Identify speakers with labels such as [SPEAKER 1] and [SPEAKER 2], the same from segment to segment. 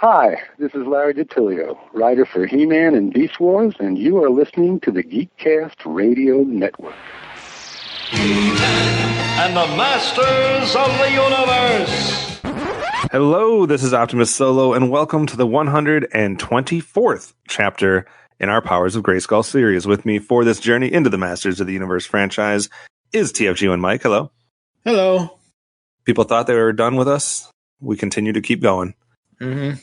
[SPEAKER 1] Hi, this is Larry DiTilio, writer for He-Man and Beast Wars, and you are listening to the Geekcast Radio Network.
[SPEAKER 2] He-Man and the Masters of the Universe!
[SPEAKER 3] Hello, this is OptimusSolo, and welcome to the 124th chapter in our Powers of Grayskull series. With me for this journey into the Masters of the Universe franchise is TFG1Mike. Hello.
[SPEAKER 4] Hello.
[SPEAKER 3] People thought they were done with us. We continue to keep going.
[SPEAKER 4] Mm-hmm.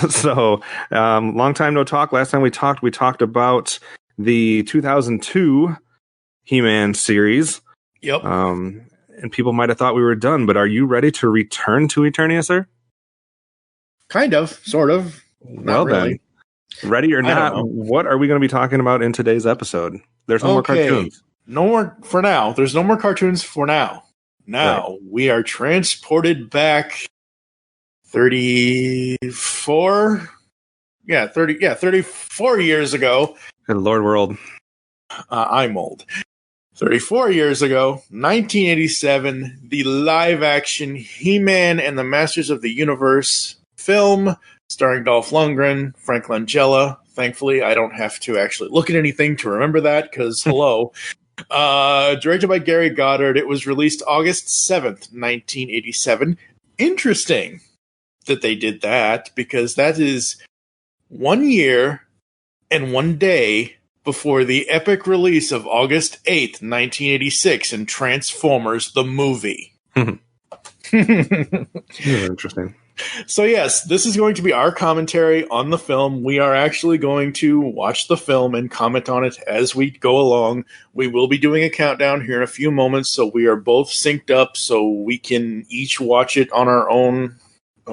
[SPEAKER 3] So, long time no talk. Last time we talked about the 2002 He-Man series.
[SPEAKER 4] Yep.
[SPEAKER 3] And people might have thought we were done, but are you ready to return to Eternia, sir?
[SPEAKER 4] Kind of, sort of.
[SPEAKER 3] Well really. Then, ready or not, what are we going to be talking about in today's episode? There's no more cartoons.
[SPEAKER 4] No more for now. There's no more cartoons for now. Now, right. We are transported back 34 years ago.
[SPEAKER 3] Good Lord, world.
[SPEAKER 4] I'm old. 34 years ago, 1987, the live-action He-Man and the Masters of the Universe film starring Dolph Lundgren, Frank Langella. Thankfully, I don't have to actually look at anything to remember that, because, hello. Directed by Gary Goddard. It was released August 7th, 1987. Interesting that they did that, because that is 1 year and 1 day before the epic release of August 8th, 1986 in Transformers the movie.
[SPEAKER 3] Interesting.
[SPEAKER 4] So yes, this is going to be our commentary on the film. We are actually going to watch the film and comment on it as we go along. We will be doing a countdown here in a few moments, so we are both synced up so we can each watch it on our own.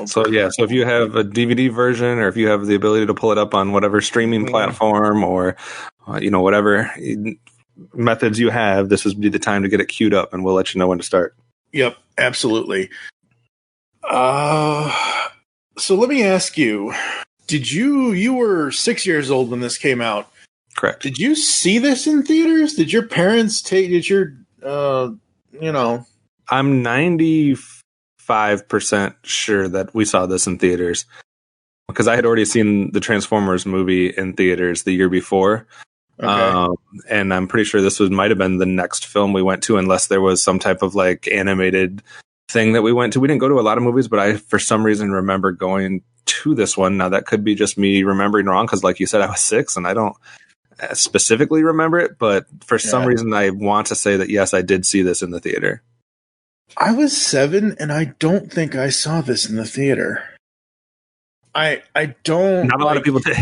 [SPEAKER 3] So if you have a DVD version, or if you have the ability to pull it up on whatever streaming platform, or whatever methods you have, this would be the time to get it queued up, and we'll let you know when to start.
[SPEAKER 4] Yep, absolutely. So let me ask you, you were 6 years old when this came out.
[SPEAKER 3] Correct.
[SPEAKER 4] Did you see this in theaters? Did your parents I'm 95% sure that we saw this in theaters, because I had already seen the Transformers movie in theaters the year before. Okay. And I'm pretty sure this might have been the next film we went to, unless there was some type of like animated thing that we went to. We didn't go to a lot of movies, but I, for some reason, remember going to this one. Now, that could be just me remembering wrong, because like you said, I was 6 and I don't specifically remember it, but for some reason, I want to say that, yes, I did see this in the theater. I was 7, and I don't think I saw this in the theater. I don't...
[SPEAKER 3] Not a lot of people did.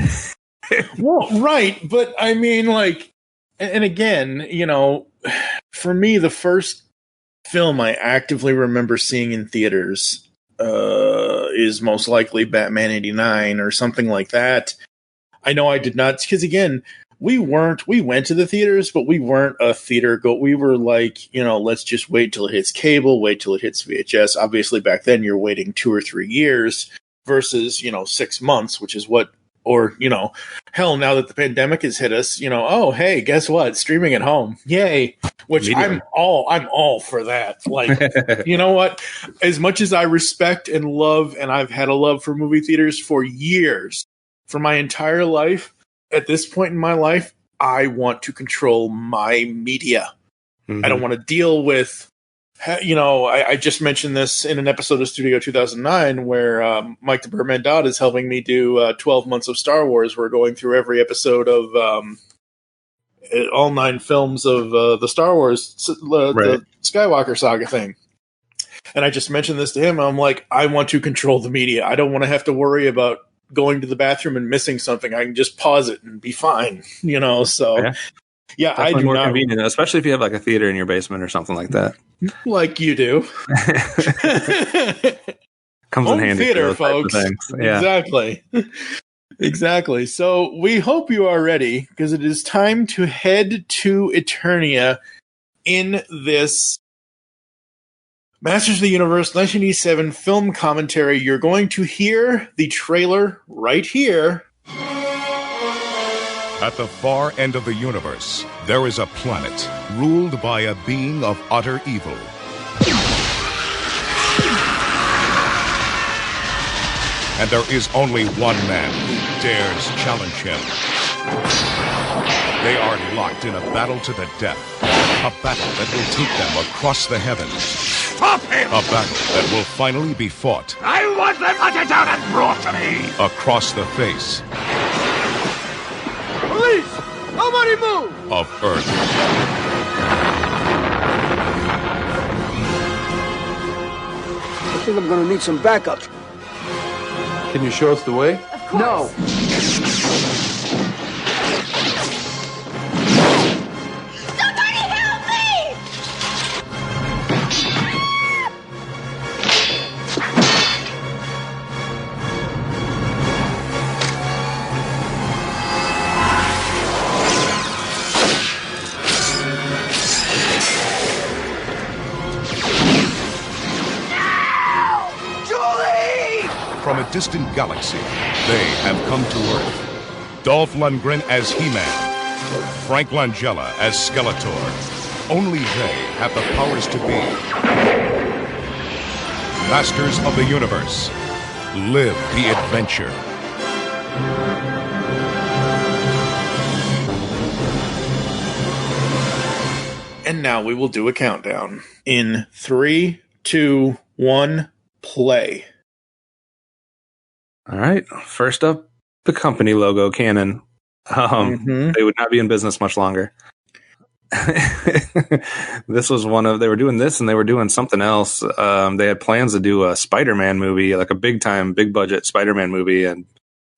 [SPEAKER 4] Well, right, but I mean, like... And again, for me, the first film I actively remember seeing in theaters is most likely Batman 89 or something like that. I know I did not... Because, again... We went to the theaters, but we weren't a theater go. We were like, let's just wait till it hits cable, wait till it hits VHS. Obviously, back then you're waiting 2 or 3 years versus, 6 months, which is what, or, hell, now that the pandemic has hit us, oh, hey, guess what? Streaming at home. Yay. Which I'm all for that. Like, you know what? As much as I respect and love, and I've had a love for movie theaters for years, for my entire life, at this point in my life, I want to control my media. Mm-hmm. I don't want to deal with, I just mentioned this in an episode of Studio 2009 where Mike the Birdman Dodd is helping me do 12 months of Star Wars. We're going through every episode of all 9 films of the Star Wars, the Skywalker saga thing. And I just mentioned this to him. I'm like, I want to control the media. I don't want to have to worry about going to the bathroom and missing something. I can just pause it and be fine, so yeah, I do
[SPEAKER 3] more
[SPEAKER 4] not.
[SPEAKER 3] Convenient, especially if you have like a theater in your basement or something like that.
[SPEAKER 4] Like you do.
[SPEAKER 3] Comes
[SPEAKER 4] Home
[SPEAKER 3] in handy.
[SPEAKER 4] Theater, folks. Yeah. Exactly. So we hope you are ready, because it is time to head to Eternia in this Masters of the Universe 1987 film commentary. You're going to hear the trailer right here.
[SPEAKER 5] At the far end of the universe, there is a planet ruled by a being of utter evil. and there is only one man who dares challenge him. They are locked in a battle to the death. A battle that will take them across the heavens.
[SPEAKER 2] Stop him!
[SPEAKER 5] A battle that will finally be fought.
[SPEAKER 2] I want them hunted down and brought to me!
[SPEAKER 5] Across the face.
[SPEAKER 2] Police! Nobody move!
[SPEAKER 5] Of Earth.
[SPEAKER 6] I think I'm gonna need some backup.
[SPEAKER 7] Can you show us the way?
[SPEAKER 6] Of course. No.
[SPEAKER 5] From a distant galaxy, they have come to Earth. Dolph Lundgren as He-Man, Frank Langella as Skeletor. Only they have the powers to be masters of the universe. Live the adventure.
[SPEAKER 4] And now we will do a countdown. In 3, 2, 1, play.
[SPEAKER 3] All right. First up, the company logo, Canon. They would not be in business much longer. This was they were doing this and they were doing something else. They had plans to do a Spider-Man movie, like a big budget Spider-Man movie. And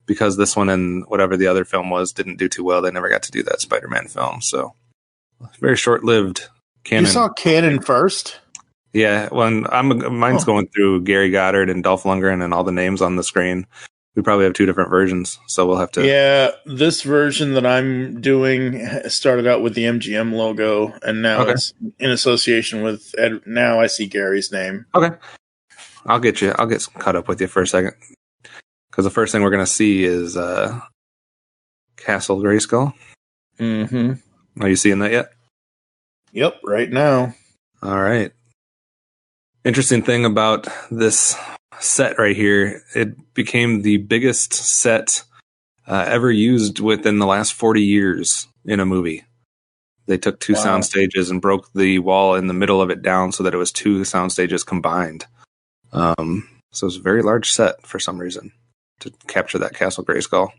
[SPEAKER 3] because this one and whatever the other film was didn't do too well, they never got to do that Spider-Man film. So very short-lived. Canon.
[SPEAKER 4] You saw Canon first?
[SPEAKER 3] Yeah, mine's going through Gary Goddard and Dolph Lundgren and all the names on the screen. We probably have two different versions, so we'll have to... Yeah,
[SPEAKER 4] this version that I'm doing started out with the MGM logo, and now it's in association with... Now I see Gary's name.
[SPEAKER 3] Okay. I'll get caught up with you for a second. Because the first thing we're going to see is Castle Grayskull. Mm-hmm. Are you seeing that yet?
[SPEAKER 4] Yep, right now.
[SPEAKER 3] All right. Interesting thing about this set right here, it became the biggest set ever used within the last 40 years in a movie. They took two sound stages and broke the wall in the middle of it down so that it was two sound stages combined. So it's a very large set for some reason to capture that Castle Grayskull.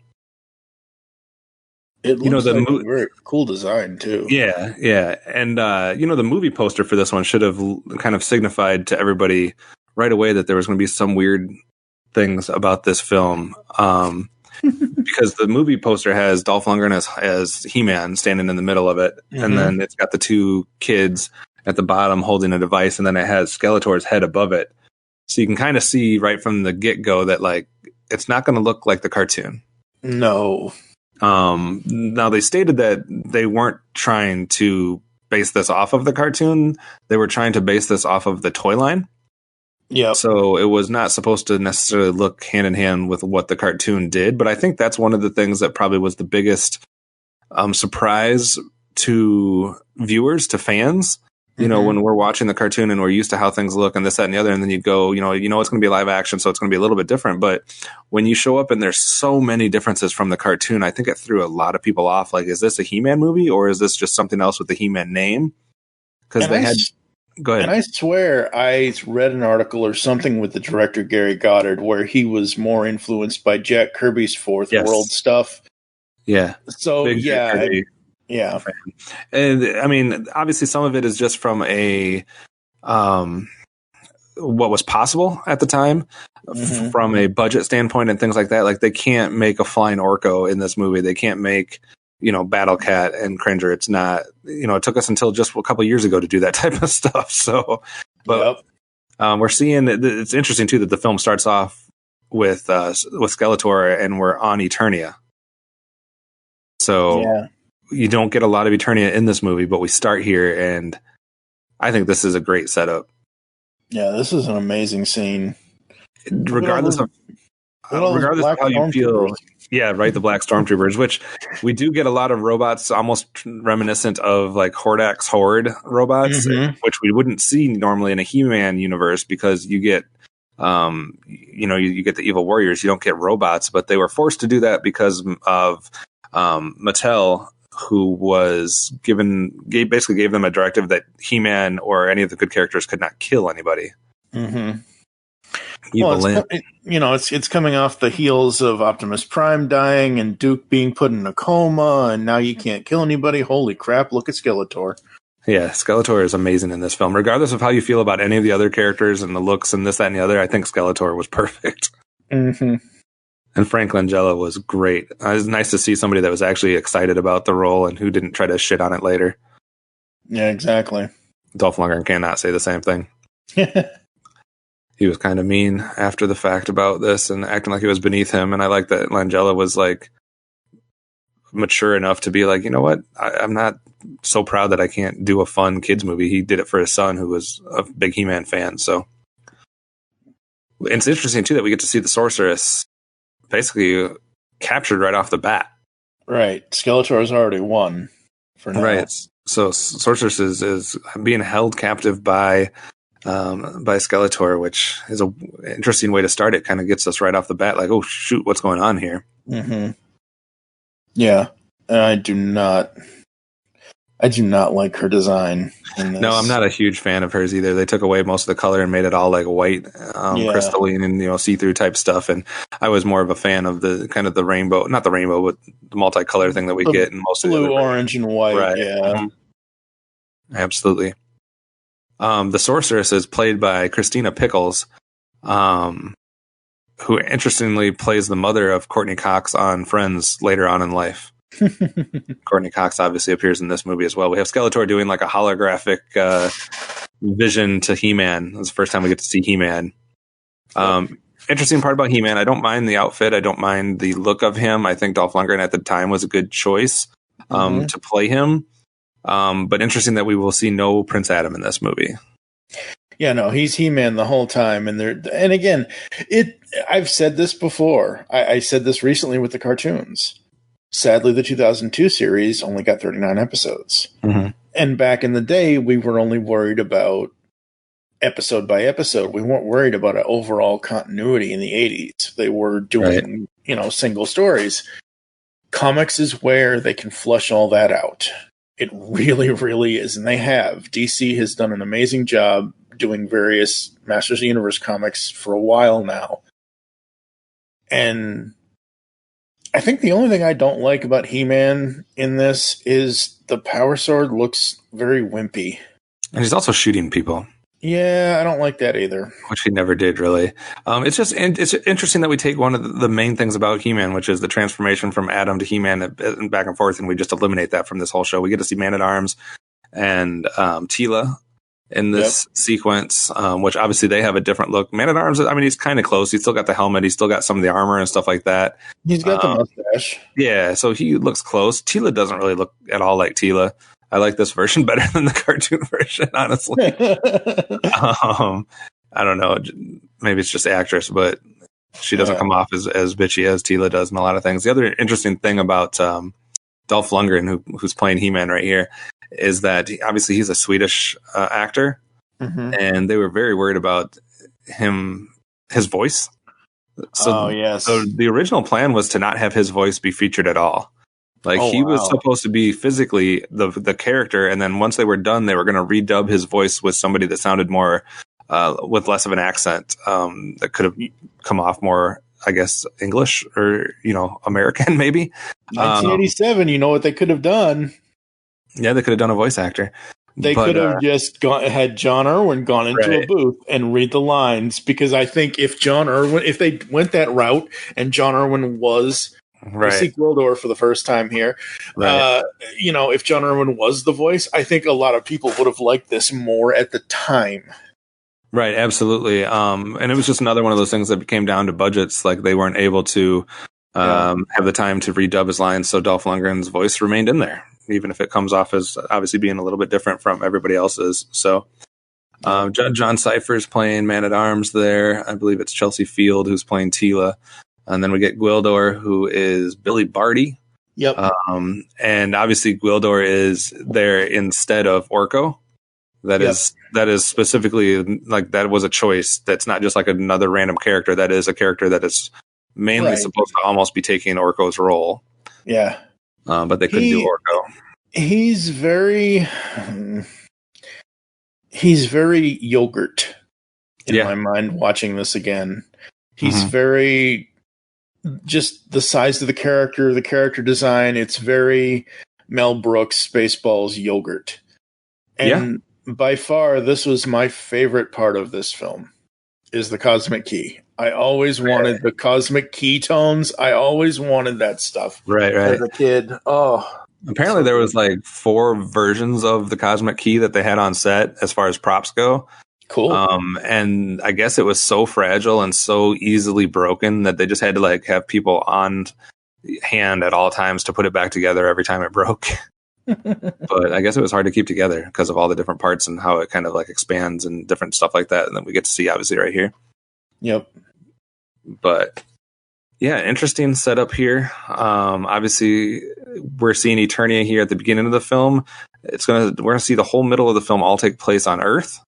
[SPEAKER 4] It looks like a very cool design, too.
[SPEAKER 3] Yeah. And, the movie poster for this one should have kind of signified to everybody right away that there was going to be some weird things about this film. Because the movie poster has Dolph Lundgren as He-Man standing in the middle of it. Mm-hmm. And then it's got the two kids at the bottom holding a device. And then it has Skeletor's head above it. So you can kind of see right from the get-go that, like, it's not going to look like the cartoon.
[SPEAKER 4] No.
[SPEAKER 3] Now they stated that they weren't trying to base this off of the cartoon. They were trying to base this off of the toy line.
[SPEAKER 4] Yeah.
[SPEAKER 3] So it was not supposed to necessarily look hand in hand with what the cartoon did. But I think that's one of the things that probably was the biggest surprise to viewers, to fans. You know, when we're watching the cartoon and we're used to how things look and this, that, and the other, and then you go, it's going to be live action, so it's going to be a little bit different. But when you show up and there's so many differences from the cartoon, I think it threw a lot of people off. Like, is this a He-Man movie or is this just something else with the He-Man name? Because they had... Go ahead.
[SPEAKER 4] And I swear I read an article or something with the director Gary Goddard where he was more influenced by Jack Kirby's Fourth World stuff.
[SPEAKER 3] Yeah.
[SPEAKER 4] So, yeah. Yeah.
[SPEAKER 3] And I mean, obviously some of it is just from what was possible at the time from a budget standpoint and things like that. Like, they can't make a flying Orko in this movie. They can't make, Battle Cat and Cringer. It's not, it took us until just a couple of years ago to do that type of stuff. So, but we're seeing it's interesting too that the film starts off with Skeletor and we're on Eternia. So you don't get a lot of Eternia in this movie, but we start here, and I think this is a great setup.
[SPEAKER 4] Yeah, this is an amazing scene.
[SPEAKER 3] Regardless of how you feel, the Black Stormtroopers, which we do get a lot of robots almost reminiscent of like Hordak's Horde robots, which we wouldn't see normally in a He-Man universe because you get You get the evil warriors, you don't get robots, but they were forced to do that because of Mattel, who basically gave them a directive that He-Man or any of the good characters could not kill anybody.
[SPEAKER 4] Mm-hmm. It's coming off the heels of Optimus Prime dying and Duke being put in a coma, and now you can't kill anybody. Holy crap, look at Skeletor.
[SPEAKER 3] Yeah, Skeletor is amazing in this film. Regardless of how you feel about any of the other characters and the looks and this, that, and the other, I think Skeletor was perfect.
[SPEAKER 4] Mm-hmm.
[SPEAKER 3] And Frank Langella was great. It was nice to see somebody that was actually excited about the role and who didn't try to shit on it later.
[SPEAKER 4] Yeah, exactly.
[SPEAKER 3] Dolph Lundgren cannot say the same thing. He was kind of mean after the fact about this and acting like it was beneath him. And I like that Langella was like mature enough to be like, you know what? I'm not so proud that I can't do a fun kids movie. He did it for his son, who was a big He-Man fan. So it's interesting too that we get to see the Sorceress basically captured right off the bat.
[SPEAKER 4] Right. Skeletor has already won for now.
[SPEAKER 3] Right. So Sorceress is being held captive by Skeletor, which is an interesting way to start it. Kind of gets us right off the bat, like, oh shoot, what's going on here?
[SPEAKER 4] Mm-hmm. Yeah, I do not like her design in this.
[SPEAKER 3] No, I'm not a huge fan of hers either. They took away most of the color and made it all like white, crystalline, and see-through type stuff. And I was more of a fan of the kind of the rainbow, not the rainbow, but the multicolor thing that we get in most of the
[SPEAKER 4] blue, orange, and white. Right. Yeah,
[SPEAKER 3] mm-hmm. Absolutely. The Sorceress is played by Christina Pickles, who interestingly plays the mother of Courtney Cox on Friends later on in life. Courtney Cox obviously appears in this movie as well. We have Skeletor doing like a holographic vision to He-Man. It's the first time we get to see He-Man. Interesting part about He-Man, I don't mind the outfit. I don't mind the look of him. I think Dolph Lundgren at the time was a good choice to play him. But interesting that we will see no Prince Adam in this movie.
[SPEAKER 4] Yeah, no, he's He-Man the whole time. And again, I've said this before. I said this recently with the cartoons. Sadly, the 2002 series only got 39 episodes.
[SPEAKER 3] Mm-hmm.
[SPEAKER 4] And back in the day, we were only worried about episode by episode. We weren't worried about an overall continuity in the 80s. They were doing, single stories. Comics is where they can flush all that out. It really, really is. And they have. DC has done an amazing job doing various Masters of the Universe comics for a while now. And I think the only thing I don't like about He-Man in this is the Power Sword looks very wimpy.
[SPEAKER 3] And he's also shooting people.
[SPEAKER 4] Yeah, I don't like that either.
[SPEAKER 3] Which he never did, really. It's interesting that we take one of the main things about He-Man, which is the transformation from Adam to He-Man and back and forth, and we just eliminate that from this whole show. We get to see Man-at-Arms and Teela in this sequence, which obviously they have a different look. Man-at-Arms, I mean, he's kind of close. He's still got the helmet. He's still got some of the armor and stuff like that.
[SPEAKER 4] He's got the mustache.
[SPEAKER 3] Yeah, so he looks close. Teela doesn't really look at all like Teela. I like this version better than the cartoon version, honestly. I don't know. Maybe it's just actress, but she doesn't come off as bitchy as Teela does in a lot of things. The other interesting thing about Dolph Lundgren, who's playing He-Man right here, is that obviously he's a Swedish actor, and they were very worried about his voice. So the original plan was to not have his voice be featured at all. He was supposed to be physically the character, and then once they were done, they were going to redub his voice with somebody that sounded more with less of an accent that could have come off more, I guess, English or American maybe.
[SPEAKER 4] 1987, you know what they could have done?
[SPEAKER 3] Yeah, they could have done a voice actor.
[SPEAKER 4] They could have just had John Irwin gone into a booth and read the lines, because I think if they went that route and John Irwin was see Gwildor for the first time here. If John Irwin was the voice, I think a lot of people would have liked this more at the time.
[SPEAKER 3] Right, absolutely. And it was just another one of those things that came down to budgets. Like they weren't able to have the time to redub his lines, so Dolph Lundgren's voice remained in there, even if it comes off as obviously being a little bit different from everybody else's. So John Cypher's playing Man-at-Arms there. I believe it's Chelsea Field who's playing Teela. And then we get Gwildor, who is Billy Barty.
[SPEAKER 4] Yep.
[SPEAKER 3] And obviously Gwildor is there instead of Orko, That is specifically like that was a choice. That's not just like another random character. That is a character that is mainly supposed to almost be taking Orko's role.
[SPEAKER 4] Yeah.
[SPEAKER 3] But they couldn't do Orko.
[SPEAKER 4] He's very yogurt in my mind watching this again. He's very just the size of the character design. It's very Mel Brooks, Spaceballs yogurt. And by far, this was my favorite part of this film, is the Cosmic Key. I always wanted the Cosmic Key tones. I always wanted that stuff.
[SPEAKER 3] Right.
[SPEAKER 4] As a kid. Oh.
[SPEAKER 3] Apparently there was like 4 versions of the Cosmic Key that they had on set as far as props go.
[SPEAKER 4] Cool.
[SPEAKER 3] And I guess it was so fragile and so easily broken that they just had to like have people on hand at all times to put it back together every time it broke. But I guess it was hard to keep together because of all the different parts and how it kind of like expands and different stuff like that. And then we get to see obviously right here.
[SPEAKER 4] Yep.
[SPEAKER 3] But yeah, interesting setup here. Obviously we're seeing Eternia here at the beginning of the film. We're gonna see the whole middle of the film all take place on Earth.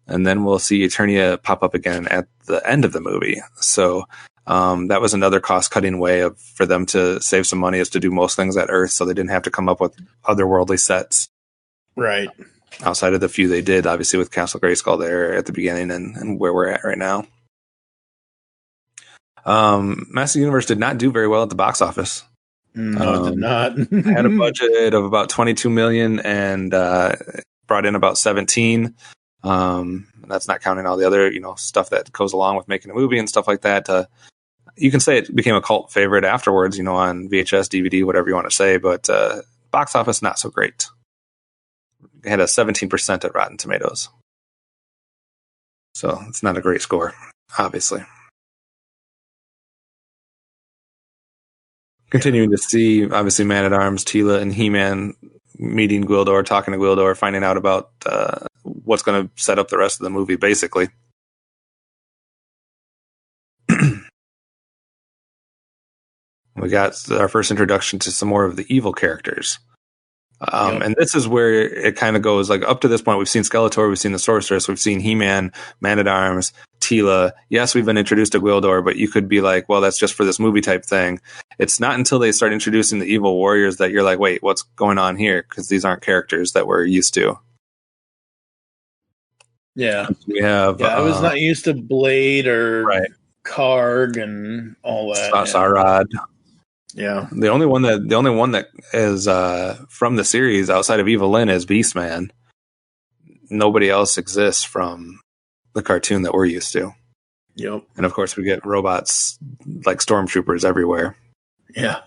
[SPEAKER 3] And then we'll see Eternia pop up again at the end of the movie. So that was another cost-cutting way for them to save some money, is to do most things at Earth, so they didn't have to come up with otherworldly sets.
[SPEAKER 4] Right.
[SPEAKER 3] Outside of the few they did, obviously, with Castle Grayskull there at the beginning and where we're at right now. Master Universe did not do very well at the box office.
[SPEAKER 4] No, it did not.
[SPEAKER 3] Had a budget of about $22 million and brought in about 17. That's not counting all the other, stuff that goes along with making a movie and stuff like that. You can say it became a cult favorite afterwards, on VHS, DVD, whatever you want to say, but box office, not so great. It had a 17% at Rotten Tomatoes. So it's not a great score, obviously. Continuing to see, obviously, Man-at-Arms, Teela, and He-Man meeting Gwildor, talking to Gwildor, finding out about what's going to set up the rest of the movie, basically. We got our first introduction to some more of the evil characters. And this is where it kind of goes, like, up to this point, we've seen Skeletor, we've seen the Sorceress, we've seen He-Man, Man-at-Arms, Teela. Yes, we've been introduced to Gwildor, but you could be like, well, that's just for this movie type thing. It's not until they start introducing the evil warriors that you're like, wait, what's going on here? Because these aren't characters that we're used to.
[SPEAKER 4] Yeah.
[SPEAKER 3] We have...
[SPEAKER 4] I was not used to Blade or Karg and all that.
[SPEAKER 3] Sarad.
[SPEAKER 4] Yeah.
[SPEAKER 3] The only one that is from the series outside of Evelyn is Beastman. Nobody else exists from the cartoon that we're used to.
[SPEAKER 4] Yep.
[SPEAKER 3] And of course we get robots like stormtroopers everywhere.
[SPEAKER 4] Yeah.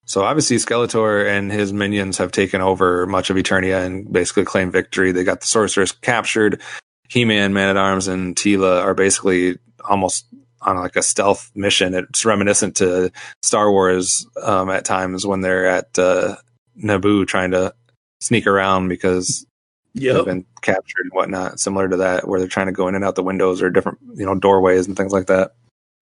[SPEAKER 3] So obviously Skeletor and his minions have taken over much of Eternia and basically claimed victory. They got the Sorceress captured. He-Man, Man-at-Arms, and Teela are basically almost on like a stealth mission. It's reminiscent to Star Wars at times when they're at Naboo trying to sneak around because they've been captured and whatnot. Similar to that, where they're trying to go in and out the windows or different, doorways and things like that.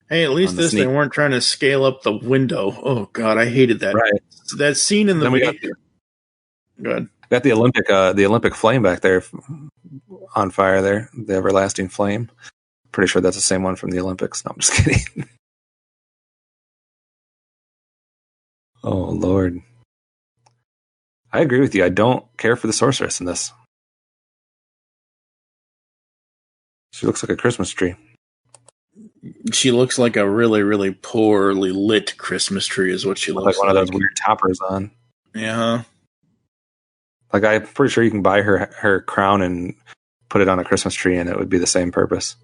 [SPEAKER 4] Hey, at least they weren't trying to scale up the window. Oh God, I hated that.
[SPEAKER 3] Right.
[SPEAKER 4] That scene in the movie. Good.
[SPEAKER 3] Got the Olympic flame back there on fire there. The everlasting flame. Pretty sure that's the same one from the Olympics. No, I'm just kidding. Oh, Lord. I agree with you. I don't care for the Sorceress in this. She looks like a Christmas tree.
[SPEAKER 4] She looks like a really, really poorly lit Christmas tree is what she looks like.
[SPEAKER 3] Like one of those weird toppers on.
[SPEAKER 4] Yeah.
[SPEAKER 3] Like, I'm pretty sure you can buy her crown and put it on a Christmas tree and it would be the same purpose.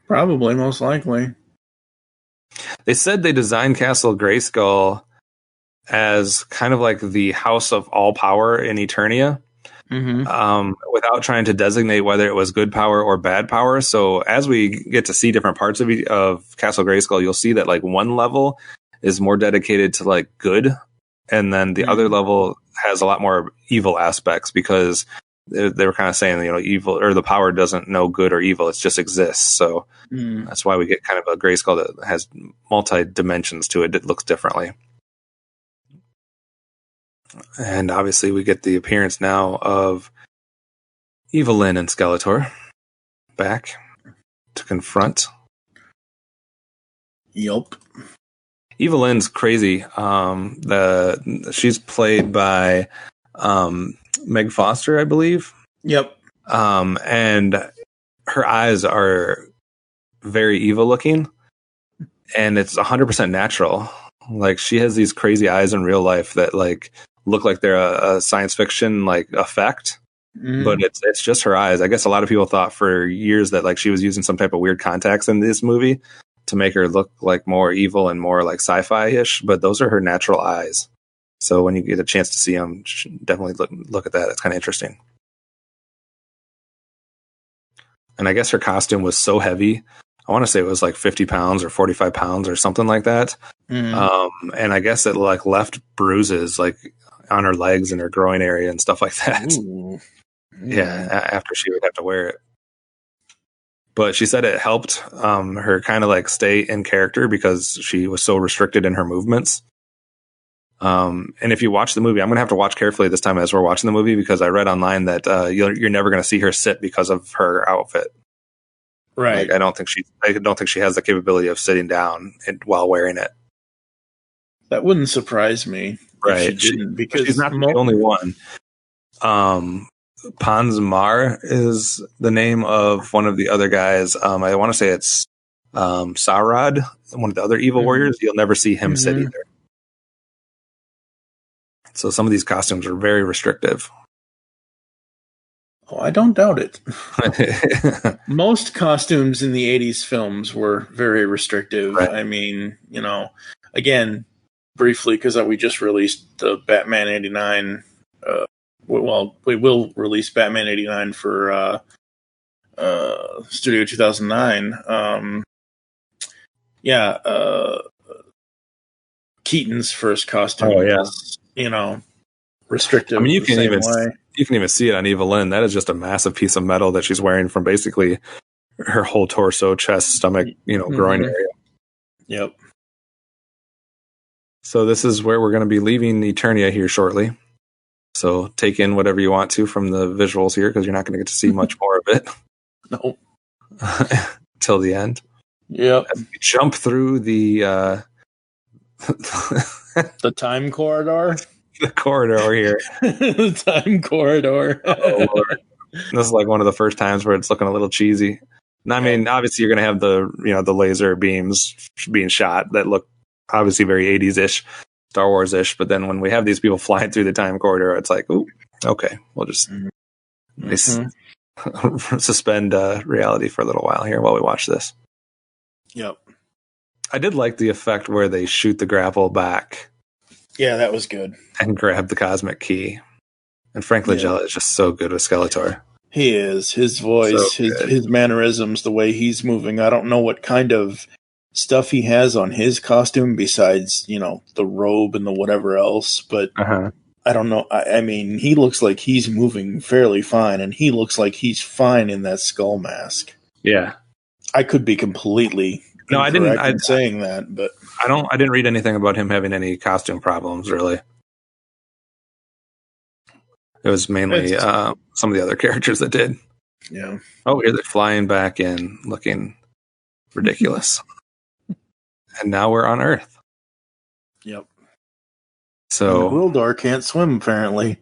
[SPEAKER 4] Probably, most likely.
[SPEAKER 3] They said they designed Castle Grayskull as kind of like the house of all power in Eternia, without trying to designate whether it was good power or bad power. So as we get to see different parts of Castle Grayskull, you'll see that like one level is more dedicated to like good, and then the other level has a lot more evil aspects because they were kind of saying, evil or the power doesn't know good or evil. It just exists. So that's why we get kind of a Grayskull that has multi dimensions to it. It looks differently. And obviously we get the appearance now of Evelyn and Skeletor back to confront.
[SPEAKER 4] Yup.
[SPEAKER 3] Evelyn's crazy. She's played by Meg Foster, I believe.
[SPEAKER 4] Yep.
[SPEAKER 3] And her eyes are very evil looking, and it's 100% natural. Like, she has these crazy eyes in real life that like look like they're a science fiction like effect, but it's just her eyes. I guess a lot of people thought for years that like she was using some type of weird contacts in this movie to make her look like more evil and more like sci-fi-ish, but those are her natural eyes. So when you get a chance to see them, definitely look at that. It's kind of interesting. And I guess her costume was so heavy. I want to say it was like 50 pounds or 45 pounds or something like that. And I guess it like left bruises like on her legs and her groin area and stuff like that. Yeah, after she would have to wear it. But she said it helped her kind of like stay in character because she was so restricted in her movements. And if you watch the movie, I'm going to have to watch carefully this time as we're watching the movie, because I read online that you're never going to see her sit because of her outfit.
[SPEAKER 4] Right.
[SPEAKER 3] Like, I don't think she has the capability of sitting down while wearing it.
[SPEAKER 4] That wouldn't surprise me.
[SPEAKER 3] Right.
[SPEAKER 4] She didn't, because
[SPEAKER 3] she's not the only one. Panzmar is the name of one of the other guys. I want to say it's Saurod, one of the other evil warriors. You'll never see him sit either. So some of these costumes are very restrictive.
[SPEAKER 4] Oh, I don't doubt it. Most costumes in the 80s films were very restrictive. Right. I mean, again, briefly, because we just released the Batman 89. Well, we will release Batman 89 for Studio 2009. Keaton's first costume was, restrictive.
[SPEAKER 3] I mean, you can even see it on Evelyn. That is just a massive piece of metal that she's wearing from basically her whole torso, chest, stomach, groin area.
[SPEAKER 4] Yep.
[SPEAKER 3] So this is where we're going to be leaving Eternia here shortly. So take in whatever you want to from the visuals here, because you're not going to get to see much more of it.
[SPEAKER 4] No.
[SPEAKER 3] Till the end.
[SPEAKER 4] Yep.
[SPEAKER 3] As we jump through the
[SPEAKER 4] the time corridor.
[SPEAKER 3] The corridor here.
[SPEAKER 4] The time corridor.
[SPEAKER 3] Oh, Lord. This is like one of the first times where it's looking a little cheesy. And I mean, obviously you're going to have the laser beams being shot that look obviously very 80s-ish, Star Wars-ish. But then when we have these people flying through the time corridor, it's like, ooh, okay, we'll just suspend reality for a little while here while we watch this.
[SPEAKER 4] Yep.
[SPEAKER 3] I did like the effect where they shoot the grapple back.
[SPEAKER 4] Yeah, that was good.
[SPEAKER 3] And grab the cosmic key. And Frank Langella is just so good with Skeletor.
[SPEAKER 4] He is. His voice, his mannerisms, the way he's moving. I don't know what kind of stuff he has on his costume besides, the robe and the whatever else. But I don't know. I mean, he looks like he's moving fairly fine, and he looks like he's fine in that skull mask.
[SPEAKER 3] Yeah.
[SPEAKER 4] I could be completely incorrect in saying that, but
[SPEAKER 3] I didn't read anything about him having any costume problems, really. It was mainly some of the other characters that did.
[SPEAKER 4] Yeah.
[SPEAKER 3] Oh, here they're flying back in, looking ridiculous. And now we're on Earth.
[SPEAKER 4] Yep.
[SPEAKER 3] So
[SPEAKER 4] Gwildor can't swim, apparently.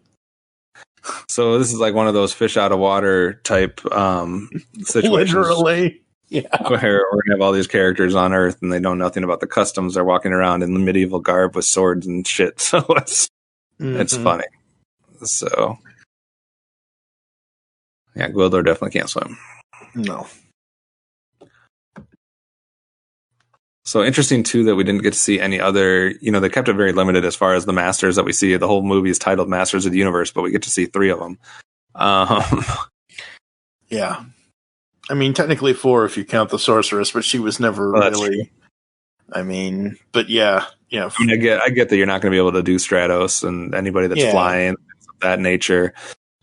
[SPEAKER 3] So this is like one of those fish out of water type situations.
[SPEAKER 4] Literally. Yeah.
[SPEAKER 3] Where we're gonna have all these characters on Earth and they know nothing about the customs. They're walking around in the medieval garb with swords and shit. So it's funny. So yeah, Gwildor definitely can't swim.
[SPEAKER 4] No.
[SPEAKER 3] So interesting too that we didn't get to see any other. They kept it very limited as far as the Masters that we see. The whole movie is titled Masters of the Universe, but we get to see 3 of them.
[SPEAKER 4] Yeah. I mean, technically 4 if you count the sorceress, but she was never really. I mean, but yeah. I mean,
[SPEAKER 3] I get that you're not going to be able to do Stratos and anybody that's flying, things of that nature.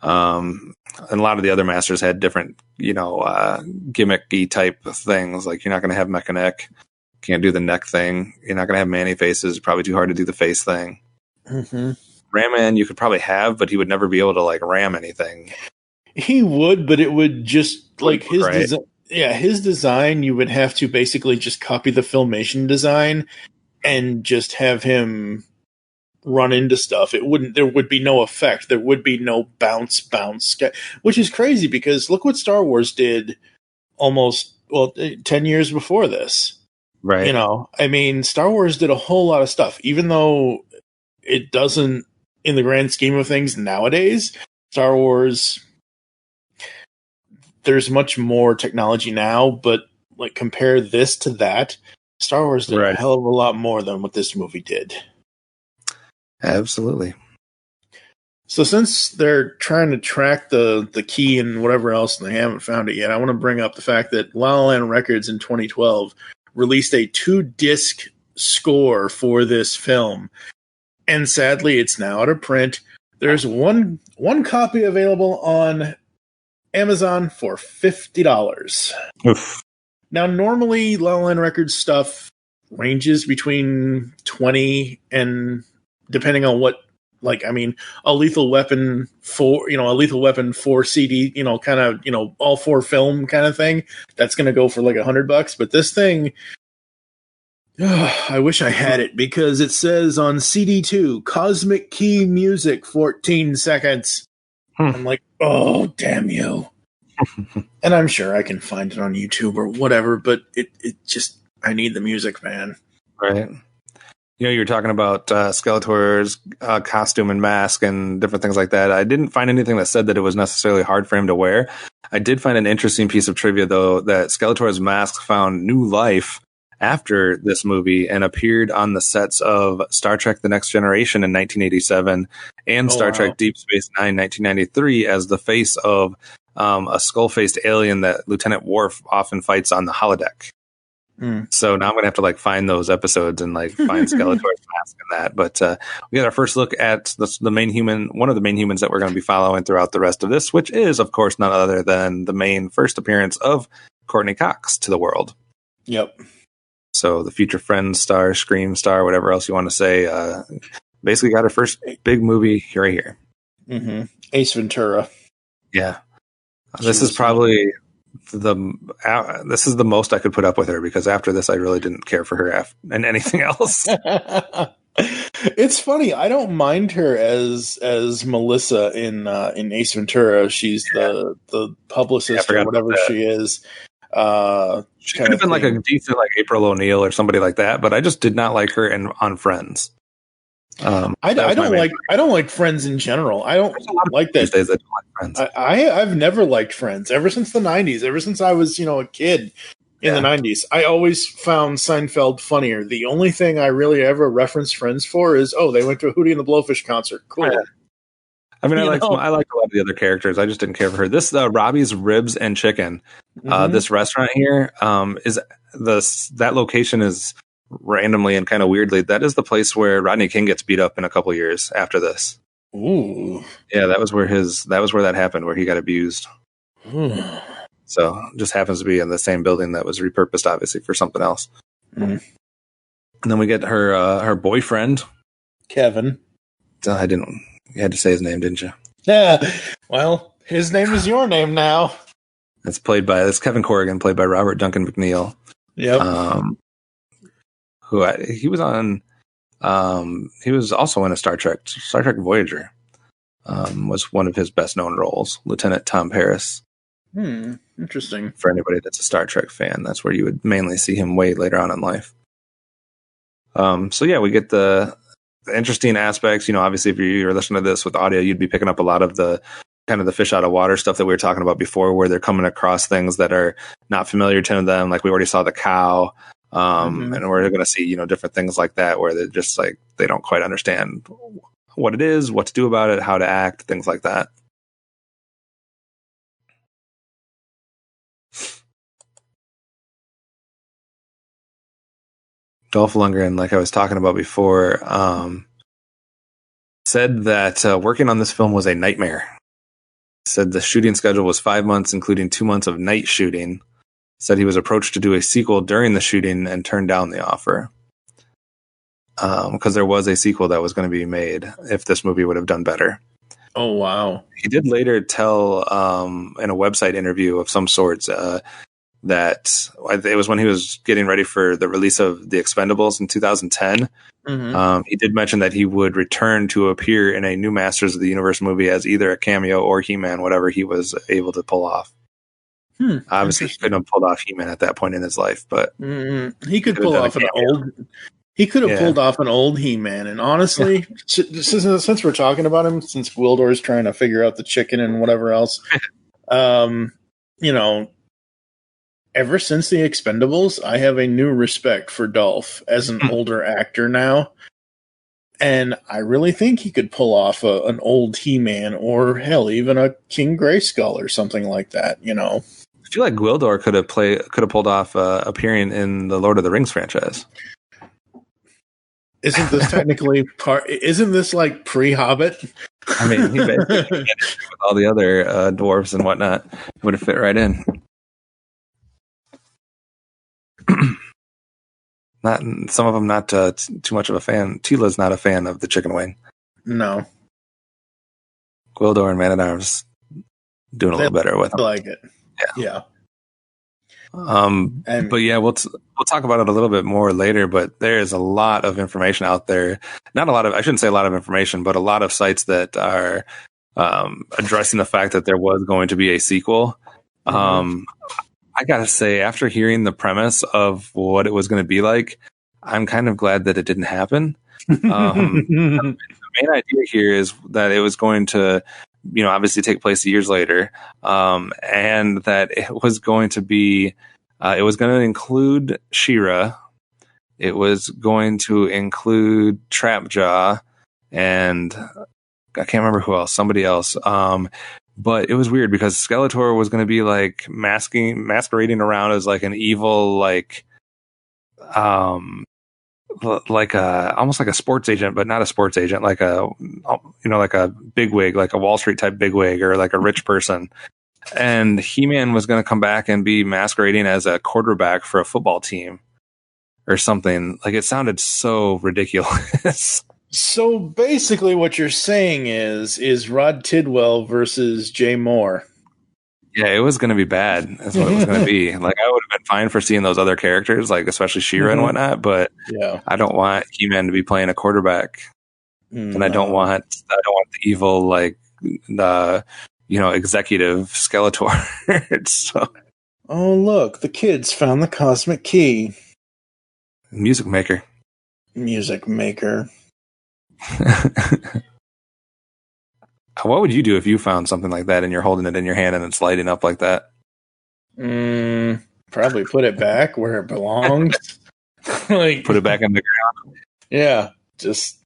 [SPEAKER 3] And a lot of the other Masters had different, gimmicky type of things. Like you're not going to have Mechanic, can't do the neck thing. You're not going to have Manny faces. Probably too hard to do the face thing. Ram Man you could probably have, but he would never be able to like ram anything.
[SPEAKER 4] He would, but it would just like his
[SPEAKER 3] Right.
[SPEAKER 4] design. Yeah, his design. You would have to basically just copy the Filmation design and just have him run into stuff. It wouldn't. There would be no effect. There would be no bounce, which is crazy because look what Star Wars did almost 10 years before this.
[SPEAKER 3] Right.
[SPEAKER 4] You know, I mean, Star Wars did a whole lot of stuff, even though it doesn't, in the grand scheme of things nowadays. Star Wars, there's much more technology now, but like compare this to that, Star Wars did a hell of a lot more than what this movie did.
[SPEAKER 3] Absolutely.
[SPEAKER 4] So since they're trying to track the key and whatever else, and they haven't found it yet, I want to bring up the fact that La La Land Records in 2012 released a 2-disc score for this film. And sadly, it's now out of print. There's one copy available on Amazon for $50.
[SPEAKER 3] Oof.
[SPEAKER 4] Now, normally La La Land Records stuff ranges between 20 and, depending on what, like, I mean, a Lethal Weapon 4 CD, kind of, all 4 film kind of thing. That's going to go for like $100. But this thing, I wish I had it because it says on CD2, Cosmic Key Music, 14 seconds. I'm like, oh, damn you. And I'm sure I can find it on YouTube or whatever, but it just, I need the music, man.
[SPEAKER 3] Right. You were talking about Skeletor's costume and mask and different things like that. I didn't find anything that said that it was necessarily hard for him to wear. I did find an interesting piece of trivia, though, that Skeletor's mask found new life after this movie and appeared on the sets of Star Trek The Next Generation in 1987 and Star Trek Deep Space Nine 1993 as the face of a skull-faced alien that Lieutenant Worf often fights on the holodeck. So now I'm going to have to like find those episodes and like find Skeletor's mask and that. But we got our first look at the main human, one of the main humans that we're going to be following throughout the rest of this, which is, of course, none other than the main first appearance of Courtney Cox to the world.
[SPEAKER 4] Yep.
[SPEAKER 3] So the future friend star, Scream star, whatever else you want to say, basically got her first big movie right here.
[SPEAKER 4] Mm-hmm. Ace Ventura.
[SPEAKER 3] Yeah. This is probably this is the most I could put up with her because after this, I really didn't care for her and anything else.
[SPEAKER 4] It's funny. I don't mind her as Melissa in Ace Ventura. She's the publicist or whatever she is.
[SPEAKER 3] She could have been like a decent like April O'Neil or somebody like that, but I just did not like her on Friends.
[SPEAKER 4] I don't like Friends in general. I don't like that.
[SPEAKER 3] Days I don't like Friends.
[SPEAKER 4] I've never liked Friends ever since the 90s. Ever since I was a kid in the 90s, I always found Seinfeld funnier. The only thing I really ever referenced Friends for is they went to a Hootie and the Blowfish concert. Cool. Yeah.
[SPEAKER 3] I mean, I liked a lot of the other characters. I just didn't care for her. This Robbie's Ribs and Chicken. This restaurant here is that location is randomly and kind of weirdly, that is the place where Rodney King gets beat up in a couple years after this.
[SPEAKER 4] Ooh.
[SPEAKER 3] Yeah, that was where that happened, where he got abused. So just happens to be in the same building that was repurposed, obviously, for something else. And then we get her boyfriend,
[SPEAKER 4] Kevin.
[SPEAKER 3] You had to say his name, didn't you?
[SPEAKER 4] Yeah. Well, his name is your name now.
[SPEAKER 3] It's Kevin Corrigan, played by Robert Duncan McNeil.
[SPEAKER 4] Yep.
[SPEAKER 3] He was on. He was also in a Star Trek Voyager. Was one of his best known roles, Lieutenant Tom Paris.
[SPEAKER 4] Interesting.
[SPEAKER 3] For anybody that's a Star Trek fan, that's where you would mainly see him way later on in life. So yeah, we get the interesting aspects. Obviously, if you're listening to this with audio, you'd be picking up a lot of the kind of the fish out of water stuff that we were talking about before, where they're coming across things that are not familiar to them. Like we already saw the cow. And we're going to see, different things like that where they're just like, they don't quite understand what it is, what to do about it, how to act, things like that. Dolph Lundgren, like I was talking about before, said that working on this film was a nightmare. Said the shooting schedule was 5 months, including 2 months of night shooting. Said he was approached to do a sequel during the shooting and turned down the offer. because there was a sequel that was going to be made if this movie would have done better.
[SPEAKER 4] Oh, wow.
[SPEAKER 3] He did later tell in a website interview of some sorts that it was when he was getting ready for the release of The Expendables in 2010. He did mention that he would return to appear in a new Masters of the Universe movie as either a cameo or He-Man, whatever he was able to pull off. Obviously, he couldn't have pulled off He-Man at that point in his life, but
[SPEAKER 4] he could pull off an old. He could have pulled off an old He-Man, and honestly, since we're talking about him, since Gwildor's trying to figure out the chicken and whatever else, ever since The Expendables, I have a new respect for Dolph as an older actor now. And I really think he could pull off an old He-Man or, hell, even a King Grayskull or something like that, I
[SPEAKER 3] feel like Gwildor could have pulled off appearing in the Lord of the Rings franchise.
[SPEAKER 4] Isn't this technically isn't this like pre-Hobbit?
[SPEAKER 3] I mean, he basically with all the other dwarves and whatnot would have fit right in. Not some of them not too much of a fan. Tila's not a fan of the chicken wing.
[SPEAKER 4] No.
[SPEAKER 3] Gwildor and Man-at-Arms doing a little better with them.
[SPEAKER 4] I like it. Yeah.
[SPEAKER 3] But yeah, we'll talk about it a little bit more later, but there is a lot of information out there. I shouldn't say a lot of information, but a lot of sites that are addressing the fact that there was going to be a sequel. I gotta say, after hearing the premise of what it was going to be like, I'm kind of glad that it didn't happen. The main idea here is that it was going to, obviously take place years later, and that it was going to be, it was going to include She-Ra, it was going to include Trapjaw, and I can't remember who else, somebody else. But it was weird because Skeletor was going to be like masquerading around as like an evil, like almost like a sports agent, but not a sports agent, like like a bigwig, like a Wall Street type bigwig or like a rich person. And He-Man was going to come back and be masquerading as a quarterback for a football team or something. Like, it sounded so ridiculous.
[SPEAKER 4] So basically what you're saying is Rod Tidwell versus Jay Moore.
[SPEAKER 3] Yeah, it was going to be bad. That's what it was going to be. Like, I would have been fine for seeing those other characters, like especially She-Ra and whatnot, but I don't want He-Man to be playing a quarterback. And I don't want the evil, like, the executive Skeletor. So.
[SPEAKER 4] Oh, look, the kids found the cosmic key.
[SPEAKER 3] Music maker. What would you do if you found something like that and you're holding it in your hand and it's lighting up like that?
[SPEAKER 4] Probably put it back where it belongs. Like,
[SPEAKER 3] put it back in the ground.
[SPEAKER 4] Yeah, just.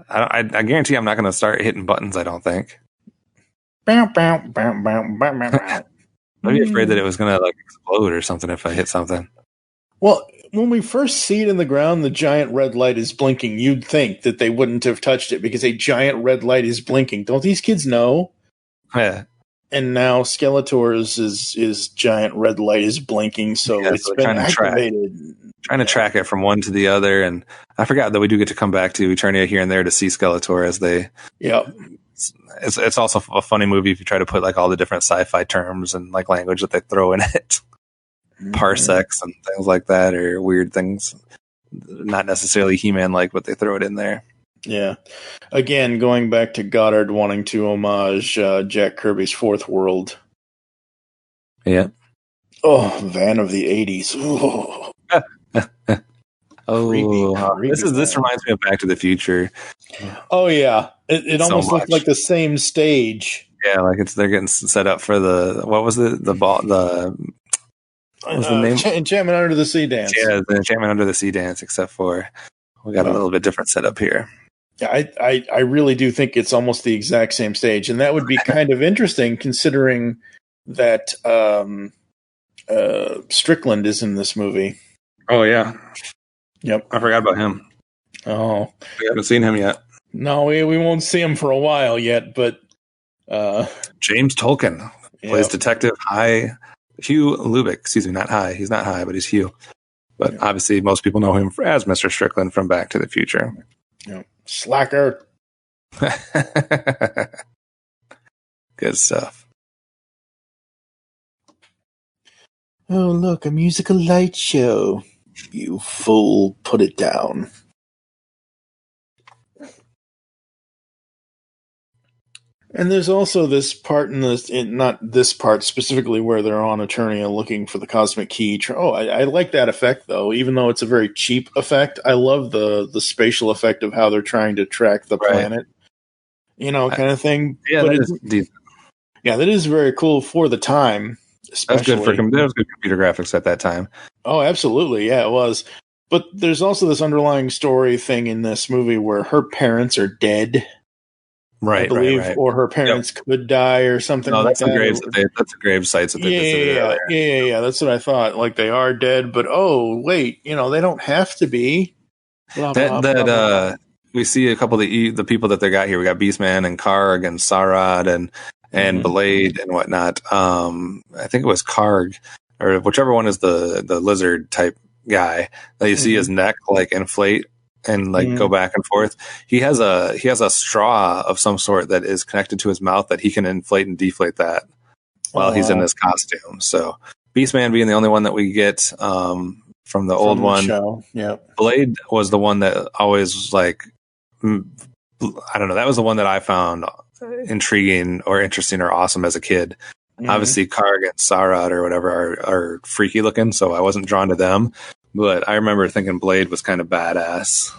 [SPEAKER 3] I guarantee I'm not going to start hitting buttons. I don't think.
[SPEAKER 4] I'd
[SPEAKER 3] be afraid that it was going to like explode or something if I hit something.
[SPEAKER 4] Well, when we first see it in the ground, the giant red light is blinking. You'd think that they wouldn't have touched it because a giant red light is blinking. Don't these kids know?
[SPEAKER 3] Yeah.
[SPEAKER 4] And now Skeletor's is giant red light is blinking, so it's been activated.
[SPEAKER 3] Trying to track it from one to the other, and I forgot that we do get to come back to Eternia here and there to see Skeletor as they.
[SPEAKER 4] Yep.
[SPEAKER 3] It's also a funny movie if you try to put like all the different sci-fi terms and like language that they throw in it. Parsecs and things like that, or weird things, not necessarily He-Man like, but they throw it in there.
[SPEAKER 4] Yeah. Again, going back to Goddard wanting to homage Jack Kirby's Fourth World.
[SPEAKER 3] Yeah.
[SPEAKER 4] Oh, Van of the 80s. Oh.
[SPEAKER 3] Creepy this reminds me of Back to the Future.
[SPEAKER 4] Oh yeah, it almost looked like the same stage.
[SPEAKER 3] Yeah, like they're getting set up for what was the name?
[SPEAKER 4] Enchantment Under the Sea dance.
[SPEAKER 3] Yeah, the Enchantment Under the Sea dance, except for we got a little bit different setup here.
[SPEAKER 4] Yeah, I really do think it's almost the exact same stage, and that would be kind of interesting considering that Strickland is in this movie.
[SPEAKER 3] Oh yeah.
[SPEAKER 4] Yep.
[SPEAKER 3] I forgot about him.
[SPEAKER 4] Oh.
[SPEAKER 3] We haven't seen him yet.
[SPEAKER 4] No, we won't see him for a while yet, but
[SPEAKER 3] James Tolkien plays Detective Hugh Lubick. Excuse me, not High. He's not High, but he's Hugh. But obviously, most people know him as Mr. Strickland from Back to the Future.
[SPEAKER 4] Yeah. Slacker.
[SPEAKER 3] Good stuff.
[SPEAKER 4] Oh, look, a musical light show. You fool, put it down. And there's also this part not this part specifically, where they're on Eternia looking for the cosmic key. I like that effect, though, even though it's a very cheap effect. I love the spatial effect of how they're trying to track the planet, kind of thing.
[SPEAKER 3] Yeah,
[SPEAKER 4] but
[SPEAKER 3] that is decent.
[SPEAKER 4] Yeah, that is very cool for the time. Especially.
[SPEAKER 3] That was good computer graphics at that time.
[SPEAKER 4] Oh, absolutely. Yeah, it was. But there's also this underlying story thing in this movie where her parents are dead.
[SPEAKER 3] Right,
[SPEAKER 4] I believe,
[SPEAKER 3] right.
[SPEAKER 4] Or her parents could die or something like that.
[SPEAKER 3] That's the grave sites that they visited earlier.
[SPEAKER 4] Yeah, that's what I thought. Like, they are dead, but oh, wait, they don't have to be. Blah, blah, blah.
[SPEAKER 3] We see a couple of the people that they got here. We got Beastman and Karg and Sarad and Blade and whatnot. I think it was Karg, or whichever one is the lizard type guy that you see his neck like inflate and like go back and forth. He has a straw of some sort that is connected to his mouth that he can inflate and deflate that while he's in this costume. So Beastman being the only one that we get from the old one.
[SPEAKER 4] Show. Yep.
[SPEAKER 3] Blade was the one that always was like, I don't know. That was the one that I found intriguing or interesting or awesome as a kid. Obviously, Karg and Sarad or whatever are freaky looking, so I wasn't drawn to them. But I remember thinking Blade was kind of badass.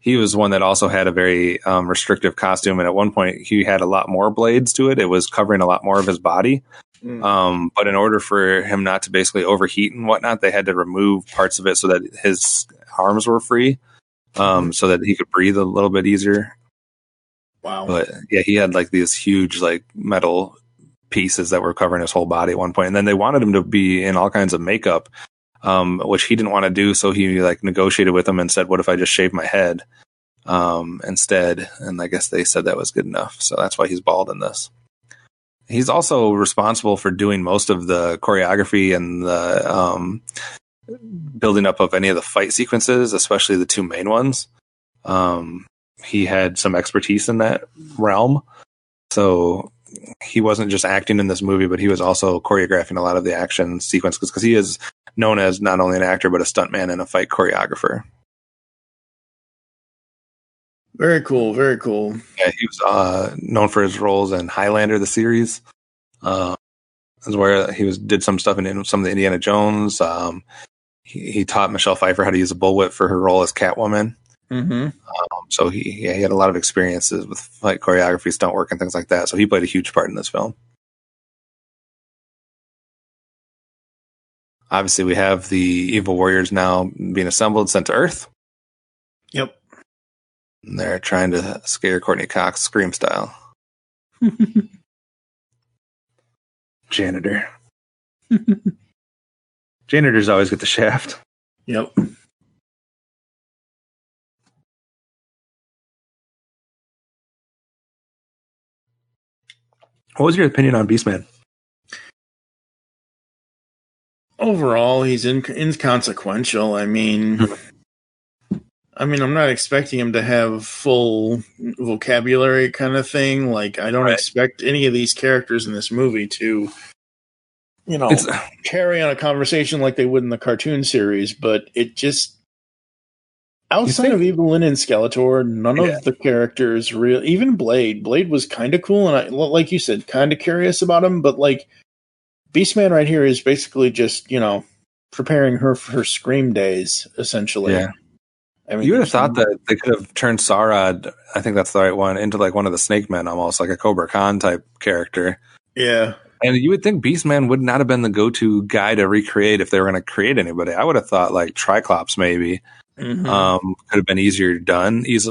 [SPEAKER 3] He was one that also had a very restrictive costume, and at one point he had a lot more blades to it. It was covering a lot more of his body. But in order for him not to basically overheat and whatnot, they had to remove parts of it so that his arms were free, so that he could breathe a little bit easier.
[SPEAKER 4] Wow.
[SPEAKER 3] But yeah, he had like these huge like metal pieces that were covering his whole body at one point. And then they wanted him to be in all kinds of makeup, which he didn't want to do. So he like negotiated with them and said, what if I just shave my head instead? And I guess they said that was good enough. So that's why he's bald in this. He's also responsible for doing most of the choreography and the building up of any of the fight sequences, especially the two main ones. He had some expertise in that realm. So he wasn't just acting in this movie, but he was also choreographing a lot of the action sequences because he is known as not only an actor, but a stuntman and a fight choreographer.
[SPEAKER 4] Very cool. Very cool.
[SPEAKER 3] Yeah, he was known for his roles in Highlander, the series. Is where he did some stuff in some of the Indiana Jones. He taught Michelle Pfeiffer how to use a bullwhip for her role as Catwoman. So he had a lot of experiences with fight choreography, stunt work, and things like that. So he played a huge part in this film. Obviously, we have the evil warriors now being assembled, sent to Earth.
[SPEAKER 4] Yep.
[SPEAKER 3] And they're trying to scare Courtney Cox Scream style. Janitor. Janitors always get the shaft.
[SPEAKER 4] Yep.
[SPEAKER 3] What was your opinion on Beastman?
[SPEAKER 4] Overall, he's inconsequential. I mean, I'm not expecting him to have full vocabulary kind of thing. Like, I don't expect any of these characters in this movie to, carry on a conversation like they would in the cartoon series. But it just, outside of Evelyn and Skeletor, none of the characters even Blade was kind of cool. And I, like you said, kind of curious about him. But like, Beastman right here is basically just, preparing her for her Scream days, essentially.
[SPEAKER 3] Yeah.
[SPEAKER 4] I mean,
[SPEAKER 3] you would have thought that they could have turned Sarad, I think that's the right one, into like one of the Snake Men, almost like a Cobra Khan type character.
[SPEAKER 4] Yeah.
[SPEAKER 3] And you would think Beastman would not have been the go-to guy to recreate if they were going to create anybody. I would have thought like Triclops maybe could have been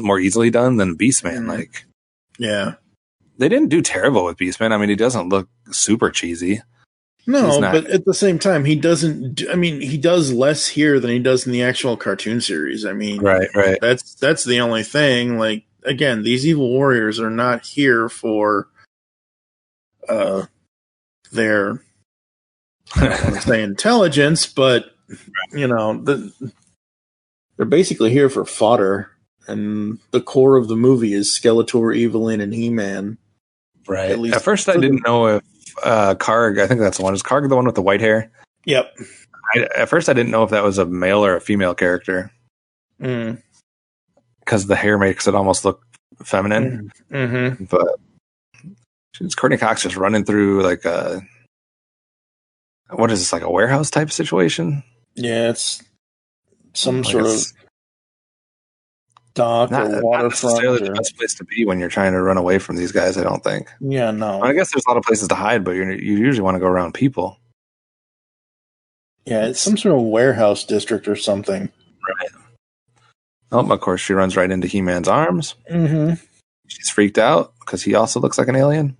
[SPEAKER 3] more easily done than Beastman. Like,
[SPEAKER 4] yeah.
[SPEAKER 3] They didn't do terrible with Beastman. I mean, he doesn't look super cheesy.
[SPEAKER 4] No, but at the same time, he doesn't. He does less here than he does in the actual cartoon series. I mean,
[SPEAKER 3] right.
[SPEAKER 4] That's the only thing. Like, again, these evil warriors are not here for their, I don't want to say intelligence, but You know, they're basically here for fodder, and the core of the movie is Skeletor, Evelyn, and He-Man.
[SPEAKER 3] Right. At first, I didn't know if Karg, I think that's the one. Is Karg the one with the white hair?
[SPEAKER 4] Yep.
[SPEAKER 3] At first, I didn't know if that was a male or a female character. Because the hair makes it almost look feminine. Mm-hmm. But it's Courtney Cox just running through like a... What is this, like a warehouse type situation?
[SPEAKER 4] Yeah, it's some sort of dock or waterfront. Not necessarily the best place
[SPEAKER 3] to be when you're trying to run away from these guys, I don't think.
[SPEAKER 4] Yeah, no.
[SPEAKER 3] I guess there's a lot of places to hide, but you usually want to go around people.
[SPEAKER 4] Yeah, it's some sort of warehouse district or something.
[SPEAKER 3] Right. Oh, of course, she runs right into He-Man's arms.
[SPEAKER 4] Mm-hmm.
[SPEAKER 3] She's freaked out because he also looks like an alien.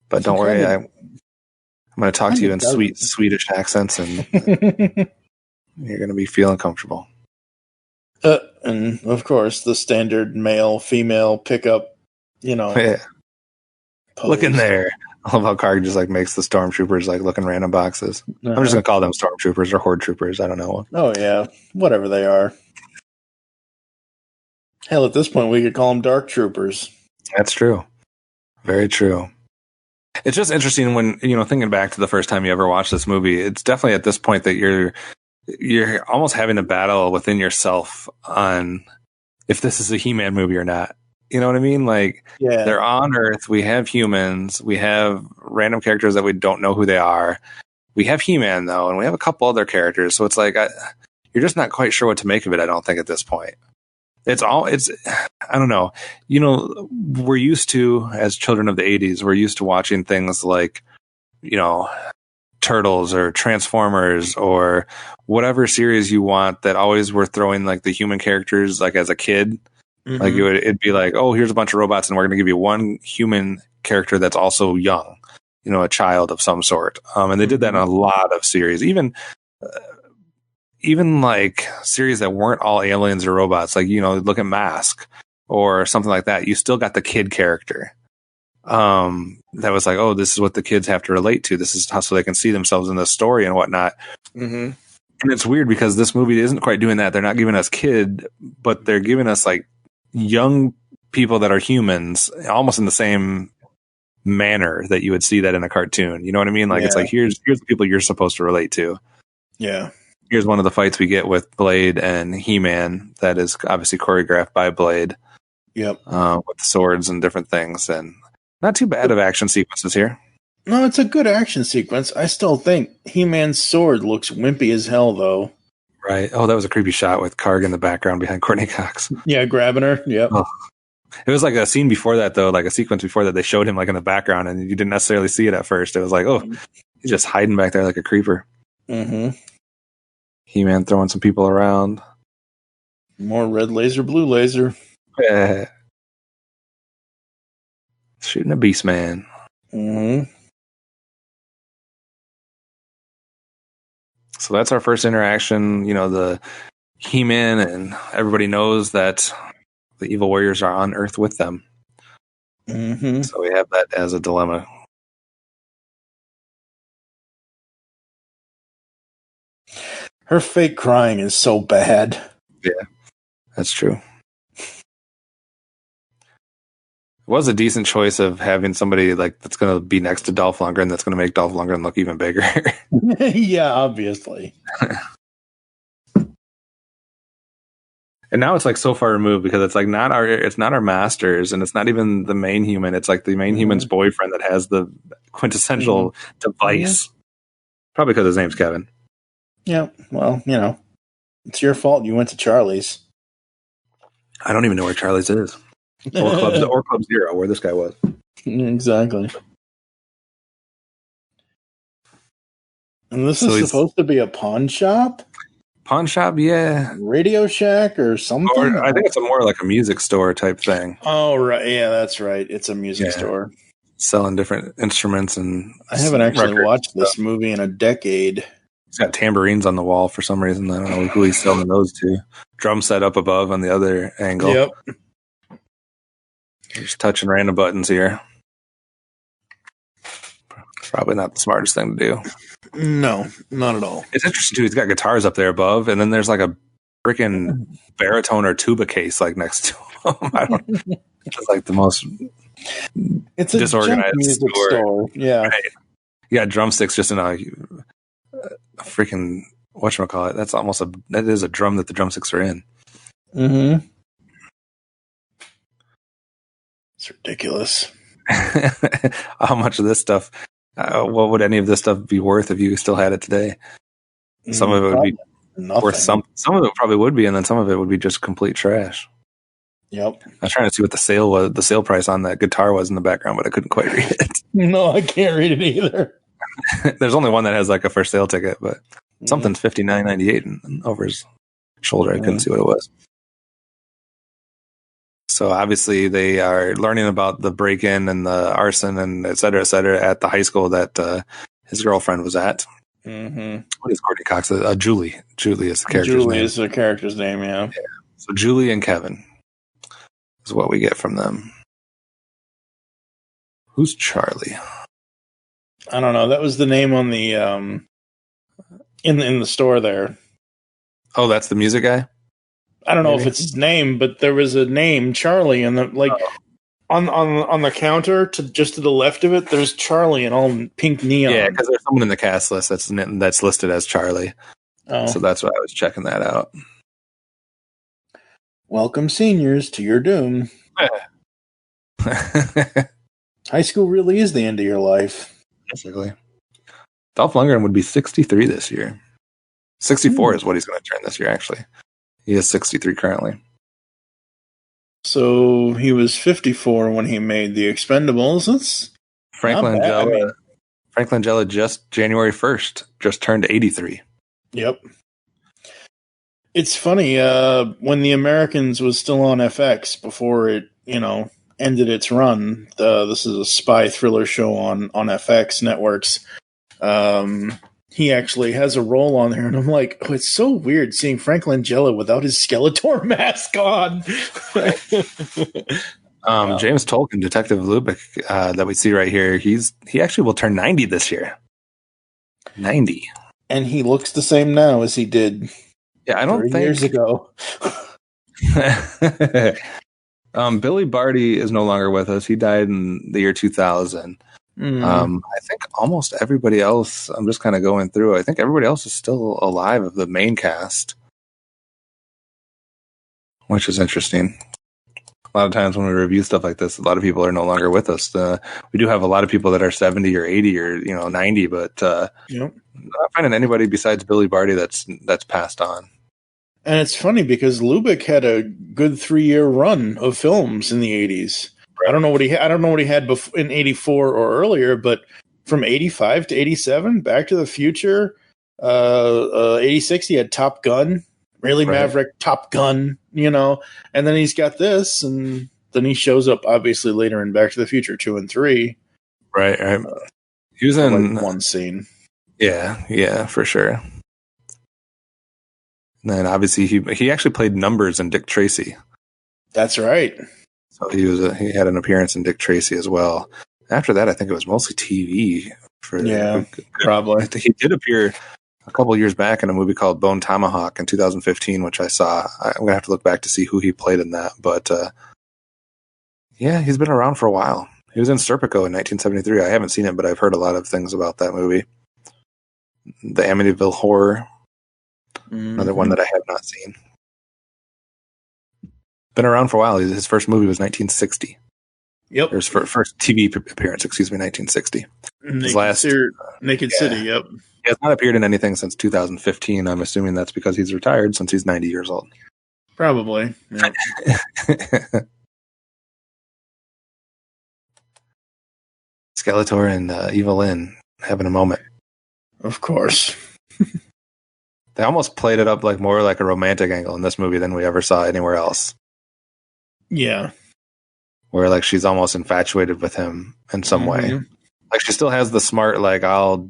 [SPEAKER 3] But don't worry, I'm going to talk to you in sweet Swedish accents, and you're going to be feeling comfortable.
[SPEAKER 4] And, of course, the standard male-female pickup,
[SPEAKER 3] Yeah. Look in there. I love how Karg just, like, makes the stormtroopers, like, look in random boxes. I'm just going to call them stormtroopers or horde troopers. I don't know.
[SPEAKER 4] Oh, yeah. Whatever they are. Hell, at this point, we could call them dark troopers.
[SPEAKER 3] That's true. Very true. It's just interesting when, thinking back to the first time you ever watched this movie, it's definitely at this point that you're almost having a battle within yourself on if this is a He-Man movie or not. You know what I mean? Like, They're on Earth. We have humans. We have random characters that we don't know who they are. We have He-Man, though, and we have a couple other characters. So it's like, you're just not quite sure what to make of it, I don't think, at this point. I don't know. We're used to, as children of the 80s, we're used to watching things like, Turtles or Transformers or whatever series you want that always were throwing like the human characters like as a kid. Mm-hmm. Like it'd be like, oh, here's a bunch of robots and we're going to give you one human character that's also young, a child of some sort. And they did that in a lot of series, even like series that weren't all aliens or robots, like, look at Mask or something like that. You still got the kid character. That was like, oh, this is what the kids have to relate to. This is how, so they can see themselves in the story and whatnot. Mm-hmm. And it's weird because this movie isn't quite doing that. They're not giving us kid, but they're giving us like young people that are humans almost in the same manner that you would see that in a cartoon. You know what I mean? Like, It's like, here's the people you're supposed to relate to.
[SPEAKER 4] Yeah.
[SPEAKER 3] Here's one of the fights we get with Blade and He-Man that is obviously choreographed by Blade.
[SPEAKER 4] Yep.
[SPEAKER 3] With swords and different things, and not too bad of action sequences here.
[SPEAKER 4] No, it's a good action sequence. I still think He-Man's sword looks wimpy as hell, though.
[SPEAKER 3] Right. Oh, that was a creepy shot with Karg in the background behind Courtney Cox.
[SPEAKER 4] Yeah, grabbing her. Yep.
[SPEAKER 3] Oh. It was like a scene before that, though, like a sequence before that. They showed him like in the background, and you didn't necessarily see it at first. It was like, oh, he's just hiding back there like a creeper.
[SPEAKER 4] Mm-hmm.
[SPEAKER 3] He-Man throwing some people around.
[SPEAKER 4] More red laser, blue laser.
[SPEAKER 3] Yeah. Shooting a beast man.
[SPEAKER 4] Mm-hmm.
[SPEAKER 3] So that's our first interaction. The He-Man, and everybody knows that the evil warriors are on Earth with them.
[SPEAKER 4] Mm-hmm.
[SPEAKER 3] So we have that as a dilemma.
[SPEAKER 4] Her fake crying is so bad.
[SPEAKER 3] Yeah, that's true. It was a decent choice of having somebody like that's going to be next to Dolph Lundgren that's going to make Dolph Lundgren look even bigger.
[SPEAKER 4] Yeah, obviously.
[SPEAKER 3] And now it's like so far removed because it's like it's not our masters, and it's not even the main human. It's like the main human's boyfriend that has the quintessential device. Probably because his name's Kevin.
[SPEAKER 4] Yeah, well, it's your fault you went to Charlie's.
[SPEAKER 3] I don't even know where Charlie's is. Or Club Zero, where this guy was.
[SPEAKER 4] Exactly. And this is supposed to be a pawn shop?
[SPEAKER 3] Pawn shop, yeah.
[SPEAKER 4] Radio Shack or something?
[SPEAKER 3] Or I think it's more like a music store type thing.
[SPEAKER 4] Oh, right. Yeah, that's right. It's a music store.
[SPEAKER 3] Selling different instruments and
[SPEAKER 4] I haven't actually watched this movie in a decade.
[SPEAKER 3] He's got tambourines on the wall for some reason. I don't know who he's selling those to. Drum set up above on the other angle.
[SPEAKER 4] Yep.
[SPEAKER 3] Just touching random buttons here. Probably not the smartest thing to do.
[SPEAKER 4] No, not at all.
[SPEAKER 3] It's interesting too. He's got guitars up there above, and then there's like a freaking baritone or tuba case like next to him. I don't. It's like the most.
[SPEAKER 4] It's a
[SPEAKER 3] disorganized
[SPEAKER 4] music store. Yeah.
[SPEAKER 3] Right. You got drumsticks just in a freaking whatchamacallit. That is a drum that the drumsticks are in.
[SPEAKER 4] Mm-hmm. It's ridiculous.
[SPEAKER 3] How much of this stuff, what would any of this stuff be worth if you still had it today? Some of it would be
[SPEAKER 4] nothing.
[SPEAKER 3] worth some of it probably would be, and then some of it would be just complete trash.
[SPEAKER 4] Yep. I
[SPEAKER 3] was trying to see what the sale price on that guitar was in the background, but I couldn't quite read it.
[SPEAKER 4] No, I can't read it either.
[SPEAKER 3] There's only one that has like a for sale ticket, but something's $59.98 and over his shoulder. I couldn't see what it was. So obviously they are learning about the break-in and the arson and et cetera, at the high school that his girlfriend was at.
[SPEAKER 4] Mm-hmm.
[SPEAKER 3] What is Courtney Cox? Julie. Julie is the character's name.
[SPEAKER 4] Julie is the character's name, yeah.
[SPEAKER 3] So Julie and Kevin is what we get from them. Who's Charlie?
[SPEAKER 4] I don't know. That was the name on the in the store there.
[SPEAKER 3] Oh, that's the music guy?
[SPEAKER 4] I don't know if it's his name, but there was a name, Charlie, and on the counter to the left of it, there's Charlie in all pink neon.
[SPEAKER 3] Yeah, because there's someone in the cast list that's listed as Charlie. Oh. So that's why I was checking that out.
[SPEAKER 4] Welcome, seniors, to your doom. High school really is the end of your life.
[SPEAKER 3] Basically. Dolph Lundgren would be 63 this year. 64 is what he's going to turn this year, actually. He is 63 currently.
[SPEAKER 4] So he was 54 when he made The Expendables. That's
[SPEAKER 3] Frank Langella just January 1st just turned 83.
[SPEAKER 4] Yep. It's funny, when The Americans was still on FX before it, ended its run. This is a spy thriller show on FX networks. He actually has a role on there, and I'm like, oh, it's so weird seeing Frank Langella without his Skeletor mask on.
[SPEAKER 3] James Tolkien, Detective Lubick, that we see right here, he actually will turn 90 this year. 90.
[SPEAKER 4] And he looks the same now as he did 3 years ago.
[SPEAKER 3] Billy Barty is no longer with us. He died in the year 2000. I think almost everybody else, I'm just kind of going through, I think everybody else is still alive of the main cast, which is interesting. A lot of times when we review stuff like this, a lot of people are no longer with us. We do have a lot of people that are 70 or 80 or 90, but I'm not finding anybody besides Billy Barty that's passed on.
[SPEAKER 4] And it's funny because Lubick had a good 3-year run of films in the 80s. I don't know what he had in 84 or earlier, but from 85 to 87, Back to the Future, 86 he had Top Gun, Maverick, Top Gun, and then he's got this, and then he shows up obviously later in Back to the Future 2 and 3.
[SPEAKER 3] Right. He was in
[SPEAKER 4] one scene.
[SPEAKER 3] Yeah, for sure. And then obviously he actually played Numbers in Dick Tracy.
[SPEAKER 4] That's right.
[SPEAKER 3] So he had an appearance in Dick Tracy as well. After that, I think it was mostly TV.
[SPEAKER 4] Probably.
[SPEAKER 3] He did appear a couple of years back in a movie called Bone Tomahawk in 2015, which I saw. I'm going to have to look back to see who he played in that. But he's been around for a while. He was in Serpico in 1973. I haven't seen it, but I've heard a lot of things about that movie. The Amityville Horror. Another one that I have not seen. Been around for a while. His first movie was 1960.
[SPEAKER 4] Yep.
[SPEAKER 3] His first TV appearance, 1960. His last
[SPEAKER 4] Naked City. Yep.
[SPEAKER 3] He has not appeared in anything since 2015. I'm assuming that's because he's retired since he's 90 years old.
[SPEAKER 4] Probably. Yeah.
[SPEAKER 3] Skeletor and Evelyn having a moment.
[SPEAKER 4] Of course.
[SPEAKER 3] They almost played it up more like a romantic angle in this movie than we ever saw anywhere else.
[SPEAKER 4] Yeah.
[SPEAKER 3] Where she's almost infatuated with him in some way. She still has the smart, I'll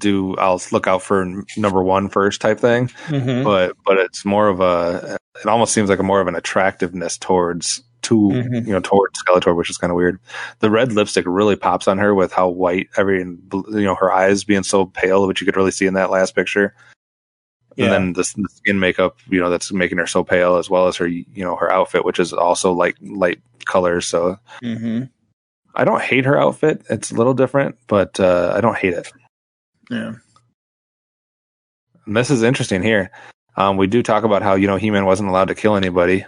[SPEAKER 3] look out for number one first type thing. Mm-hmm. But it's more of it almost seems like more of an attractiveness towards towards Skeletor, which is kind of weird. The red lipstick really pops on her with how white her eyes being so pale, which you could really see in that last picture. And then the skin makeup, that's making her so pale, as well as her, her outfit, which is also like light colors. So I don't hate her outfit. It's a little different, but I don't hate it.
[SPEAKER 4] Yeah.
[SPEAKER 3] And this is interesting here. We do talk about how, He-Man wasn't allowed to kill anybody.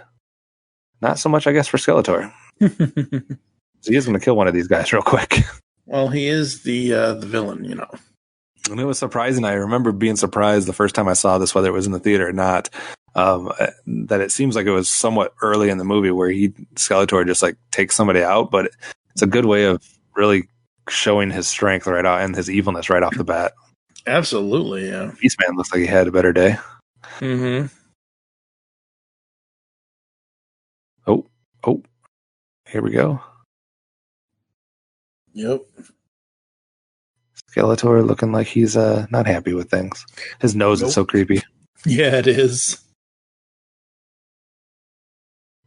[SPEAKER 3] Not so much, I guess, for Skeletor. So he is going to kill one of these guys real quick.
[SPEAKER 4] Well, he is the villain,
[SPEAKER 3] And it was surprising. I remember being surprised the first time I saw this, whether it was in the theater or not, that it seems like it was somewhat early in the movie where Skeletor just like takes somebody out, but it's a good way of really showing his strength right out and his evilness right off the bat.
[SPEAKER 4] Absolutely, yeah.
[SPEAKER 3] Beastman looks like he had a better day.
[SPEAKER 4] Mm-hmm.
[SPEAKER 3] Oh, here we go.
[SPEAKER 4] Yep.
[SPEAKER 3] Skeletor looking like he's not happy with things. His nose is so creepy.
[SPEAKER 4] Yeah, it is.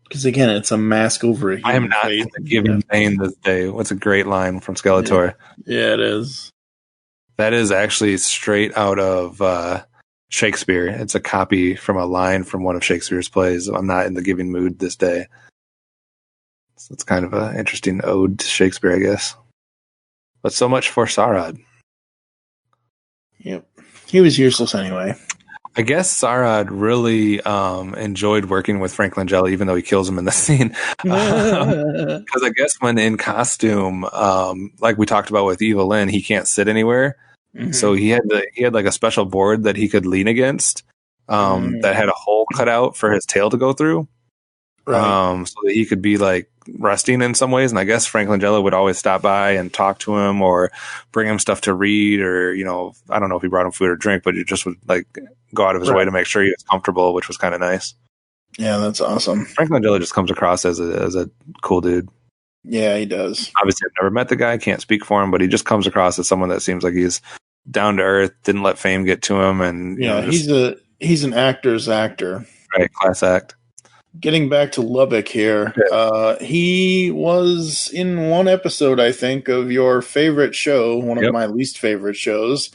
[SPEAKER 4] Because again, it's a mask over a human
[SPEAKER 3] I am not
[SPEAKER 4] face.
[SPEAKER 3] in the giving pain this day. What's a great line from Skeletor?
[SPEAKER 4] Yeah, it is.
[SPEAKER 3] That is actually straight out of Shakespeare. It's a copy from a line from one of Shakespeare's plays. I'm not in the giving mood this day. So it's kind of an interesting ode to Shakespeare, I guess. But so much for Sarad.
[SPEAKER 4] Yep. He was useless anyway.
[SPEAKER 3] I guess Sarad really enjoyed working with Frank Langella, even though he kills him in the scene. Because I guess when in costume, like we talked about with Evil Lynn, he can't sit anywhere. Mm-hmm. So he had like a special board that he could lean against that had a hole cut out for his tail to go through. Right. So that he could be like resting in some ways. And I guess Frank Langella would always stop by and talk to him or bring him stuff to read, or, I don't know if he brought him food or drink, but he just would like go out of his way to make sure he was comfortable, which was kind of nice.
[SPEAKER 4] Yeah, that's awesome.
[SPEAKER 3] Frank Langella just comes across as a cool dude.
[SPEAKER 4] Yeah, he does.
[SPEAKER 3] Obviously, I've never met the guy, can't speak for him, but he just comes across as someone that seems like he's down to earth, didn't let fame get to him, and
[SPEAKER 4] he's an actor's actor.
[SPEAKER 3] Right, class act.
[SPEAKER 4] Getting back to Lubbock here, he was in one episode, I think, of your favorite show, one of my least favorite shows.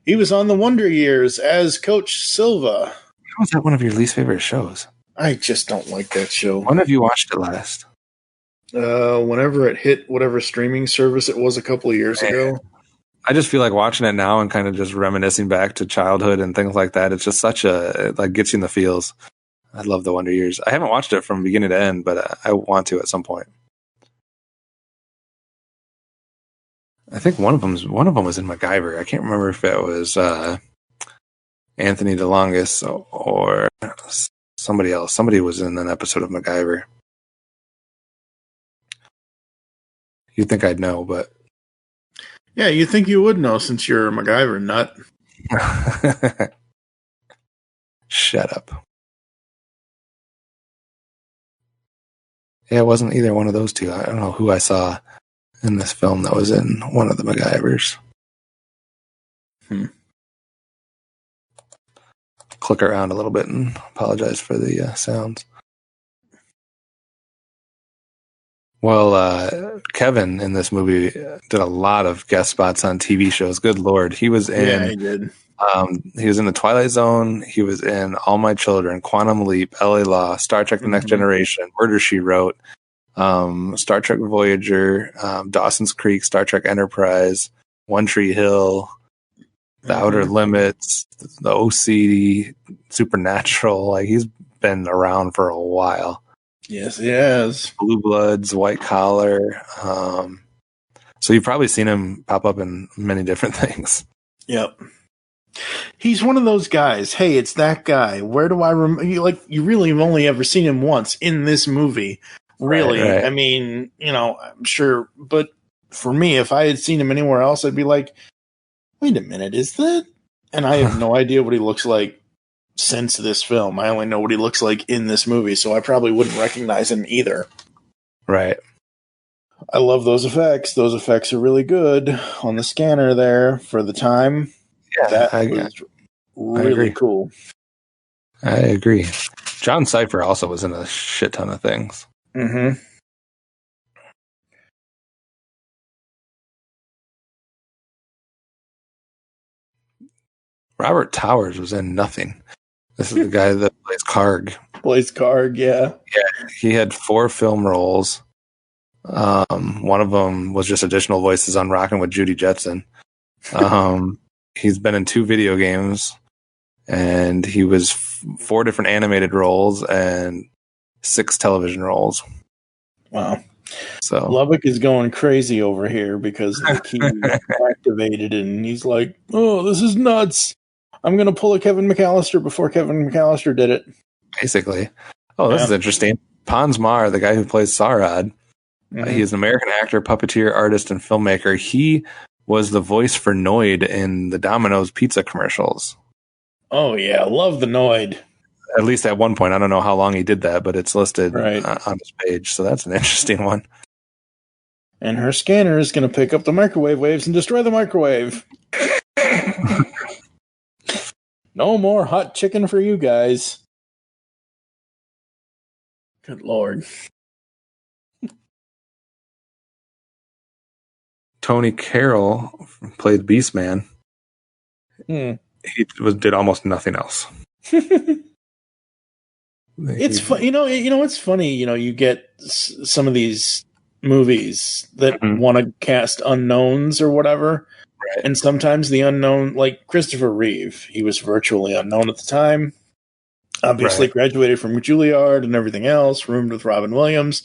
[SPEAKER 4] He was on the Wonder Years as Coach Silva.
[SPEAKER 3] How was that one of your least favorite shows?
[SPEAKER 4] I just don't like that show.
[SPEAKER 3] When have you watched it last?
[SPEAKER 4] Whenever it hit whatever streaming service it was a couple of years ago.
[SPEAKER 3] I just feel like watching it now and kind of just reminiscing back to childhood and things like that. It's just gets you in the feels. I love the Wonder Years. I haven't watched it from beginning to end, but I want to at some point. I think one of them was in MacGyver. I can't remember if it was Anthony DeLongis or somebody else. Somebody was in an episode of MacGyver. You'd think I'd know, but
[SPEAKER 4] yeah, you think you would know since you're a MacGyver nut.
[SPEAKER 3] Shut up. Yeah, it wasn't either one of those two. I don't know who I saw in this film that was in one of the MacGyvers. Click around a little bit and apologize for the sounds. Well, Kevin in this movie did a lot of guest spots on TV shows. Good Lord. He was in...
[SPEAKER 4] Yeah, he did.
[SPEAKER 3] He was in The Twilight Zone. He was in All My Children, Quantum Leap, LA Law, Star Trek The Next Generation, Murder, She Wrote, Star Trek Voyager, Dawson's Creek, Star Trek Enterprise, One Tree Hill, The Outer Limits, The OC, Supernatural. Like, he's been around for a while.
[SPEAKER 4] Yes, he has.
[SPEAKER 3] Blue Bloods, White Collar. So you've probably seen him pop up in many different things.
[SPEAKER 4] Yep. He's one of those guys. Hey, it's that guy. Where do I remember? You really have only ever seen him once in this movie. Really. Right. I mean, I'm sure. But for me, if I had seen him anywhere else, I'd be like, wait a minute, is that? And I have no idea what he looks like since this film. I only know what he looks like in this movie, so I probably wouldn't recognize him either.
[SPEAKER 3] Right.
[SPEAKER 4] I love those effects. Those effects are really good on the scanner there for the time.
[SPEAKER 3] Yeah,
[SPEAKER 4] that was really cool.
[SPEAKER 3] I agree. John Cipher also was in a shit ton of things.
[SPEAKER 4] Mm-hmm.
[SPEAKER 3] Robert Towers was in nothing. This is the guy that plays Karg.
[SPEAKER 4] Plays Karg, yeah.
[SPEAKER 3] Yeah, he had 4 film roles. One of them was just additional voices on Rockin' with Judy Jetson. He's been in 2 video games, and he was 4 different animated roles and 6 television roles.
[SPEAKER 4] Wow.
[SPEAKER 3] So
[SPEAKER 4] Lubbock is going crazy over here because the key activated, and he's like, "Oh, this is nuts! I'm going to pull a Kevin McAllister before Kevin McAllister did it."
[SPEAKER 3] basically, this is interesting. Pons Maar, the guy who plays Sarad, he is an American actor, puppeteer, artist, and filmmaker. He was the voice for Noid in the Domino's pizza commercials.
[SPEAKER 4] Oh yeah, love the Noid.
[SPEAKER 3] At least at one point. I don't know how long he did that, but it's listed
[SPEAKER 4] Right.
[SPEAKER 3] On his page. So that's an interesting one.
[SPEAKER 4] And her scanner is going to pick up the microwave waves and destroy the microwave. No more hot chicken for you guys. Good Lord.
[SPEAKER 3] Tony Carroll played Beastman.
[SPEAKER 4] Hmm.
[SPEAKER 3] He did almost nothing else.
[SPEAKER 4] It's you know it's funny. You get some of these movies that want to cast unknowns or whatever, right. And sometimes the unknown, like Christopher Reeve, he was virtually unknown at the time. Obviously, graduated from Juilliard and everything else. Roomed with Robin Williams,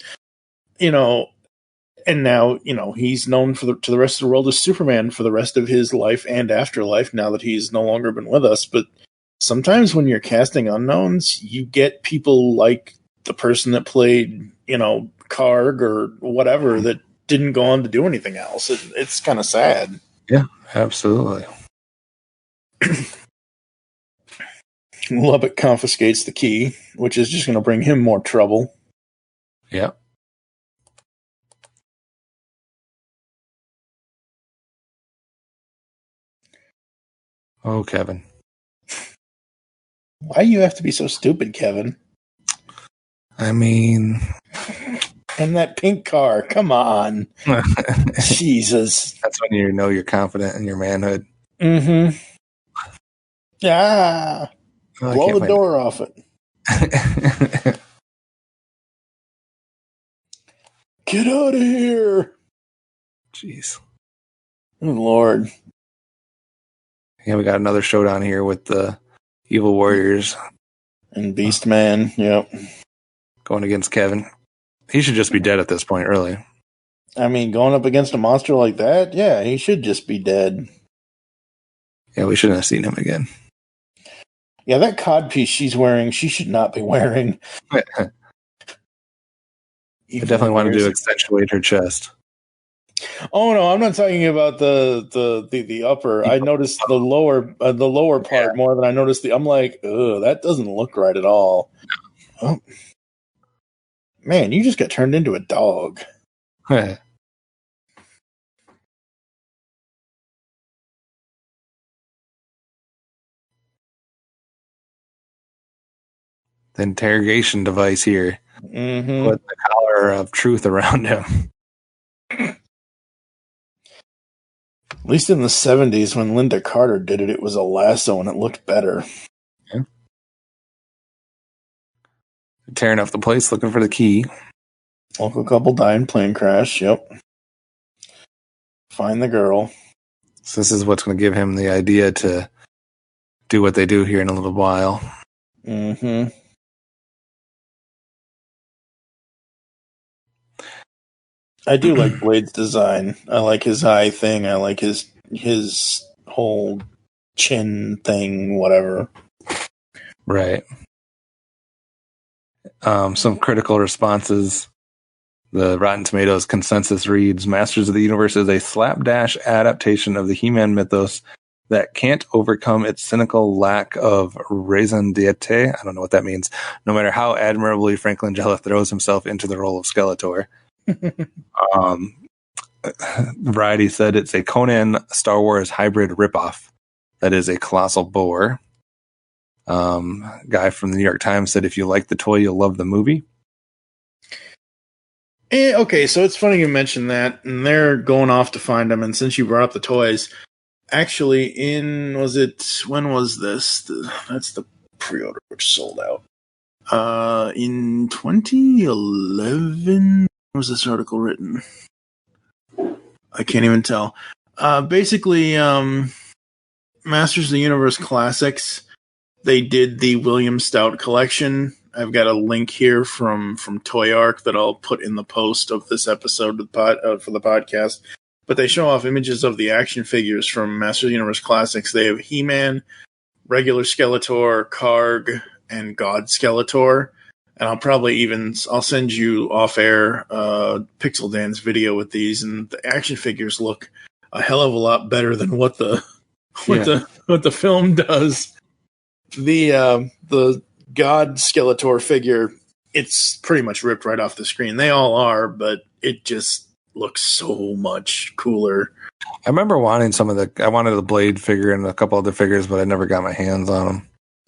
[SPEAKER 4] and now he's known to the rest of the world as Superman for the rest of his life and afterlife. Now that he's no longer been with us, but. Sometimes when you're casting unknowns, you get people like the person that played, Karg or whatever that didn't go on to do anything else. It's kind of sad.
[SPEAKER 3] Yeah, absolutely.
[SPEAKER 4] Lubbock confiscates the key, which is just going to bring him more trouble.
[SPEAKER 3] Yeah. Oh, Kevin.
[SPEAKER 4] Why do you have to be so stupid, Kevin?
[SPEAKER 3] I mean...
[SPEAKER 4] And that pink car, come on. Jesus.
[SPEAKER 3] That's when you know you're confident in your manhood.
[SPEAKER 4] Mm-hmm. Ah! Blow the door off it. Get out of here!
[SPEAKER 3] Jeez.
[SPEAKER 4] Oh, Lord.
[SPEAKER 3] Yeah, we got another showdown here with the Evil Warriors.
[SPEAKER 4] And Beastman, yep.
[SPEAKER 3] Going against Kevin. He should just be dead at this point, really.
[SPEAKER 4] I mean, going up against a monster like that, yeah, he should just be dead.
[SPEAKER 3] Yeah, we shouldn't have seen him again.
[SPEAKER 4] Yeah, that codpiece she's wearing, she should not be wearing.
[SPEAKER 3] I definitely wanted to accentuate her chest.
[SPEAKER 4] Oh no, I'm not talking about the upper. I noticed the lower part more than I noticed the. I'm like, ugh, that doesn't look right at all. Oh. Man, you just got turned into a dog.
[SPEAKER 3] The interrogation device here.
[SPEAKER 4] Mm-hmm.
[SPEAKER 3] Put the collar of truth around him.
[SPEAKER 4] At least in the 70s, when Linda Carter did it, it was a lasso and it looked better.
[SPEAKER 3] Yeah. Tearing up the place, looking for the key.
[SPEAKER 4] Local couple died in plane crash, yep. Find the girl.
[SPEAKER 3] So this is what's going to give him the idea to do what they do here in a little while.
[SPEAKER 4] Mm-hmm. I do like Blade's design. I like his eye thing. I like his whole chin thing, whatever.
[SPEAKER 3] Right. Some critical responses. The Rotten Tomatoes consensus reads, Masters of the Universe is a slapdash adaptation of the He-Man mythos that can't overcome its cynical lack of raison d'etre. I don't know what that means. No matter how admirably Frank Langella throws himself into the role of Skeletor. Variety said it's a Conan Star Wars hybrid ripoff that is a colossal bore. Guy from the New York Times said if you like the toy, you'll love the movie.
[SPEAKER 4] Okay, so it's funny you mentioned that, and they're going off to find them. And since you brought up the toys, actually, when was this? That's the pre-order which sold out. In 2011, when was this article written? I can't even tell. Basically, Masters of the Universe Classics, they did the William Stout collection. I've got a link here from Toy Arc that I'll put in the post of this episode for the podcast. But they show off images of the action figures from Masters of the Universe Classics. They have He-Man, regular Skeletor, Karg, and God Skeletor. And I'll send you off air Pixel Dan's video with these, and the action figures look a hell of a lot better than what the film does. The God Skeletor figure, it's pretty much ripped right off the screen. They all are, but it just looks so much cooler.
[SPEAKER 3] I remember wanting I wanted the Blade figure and a couple other figures, but I never got my hands on them.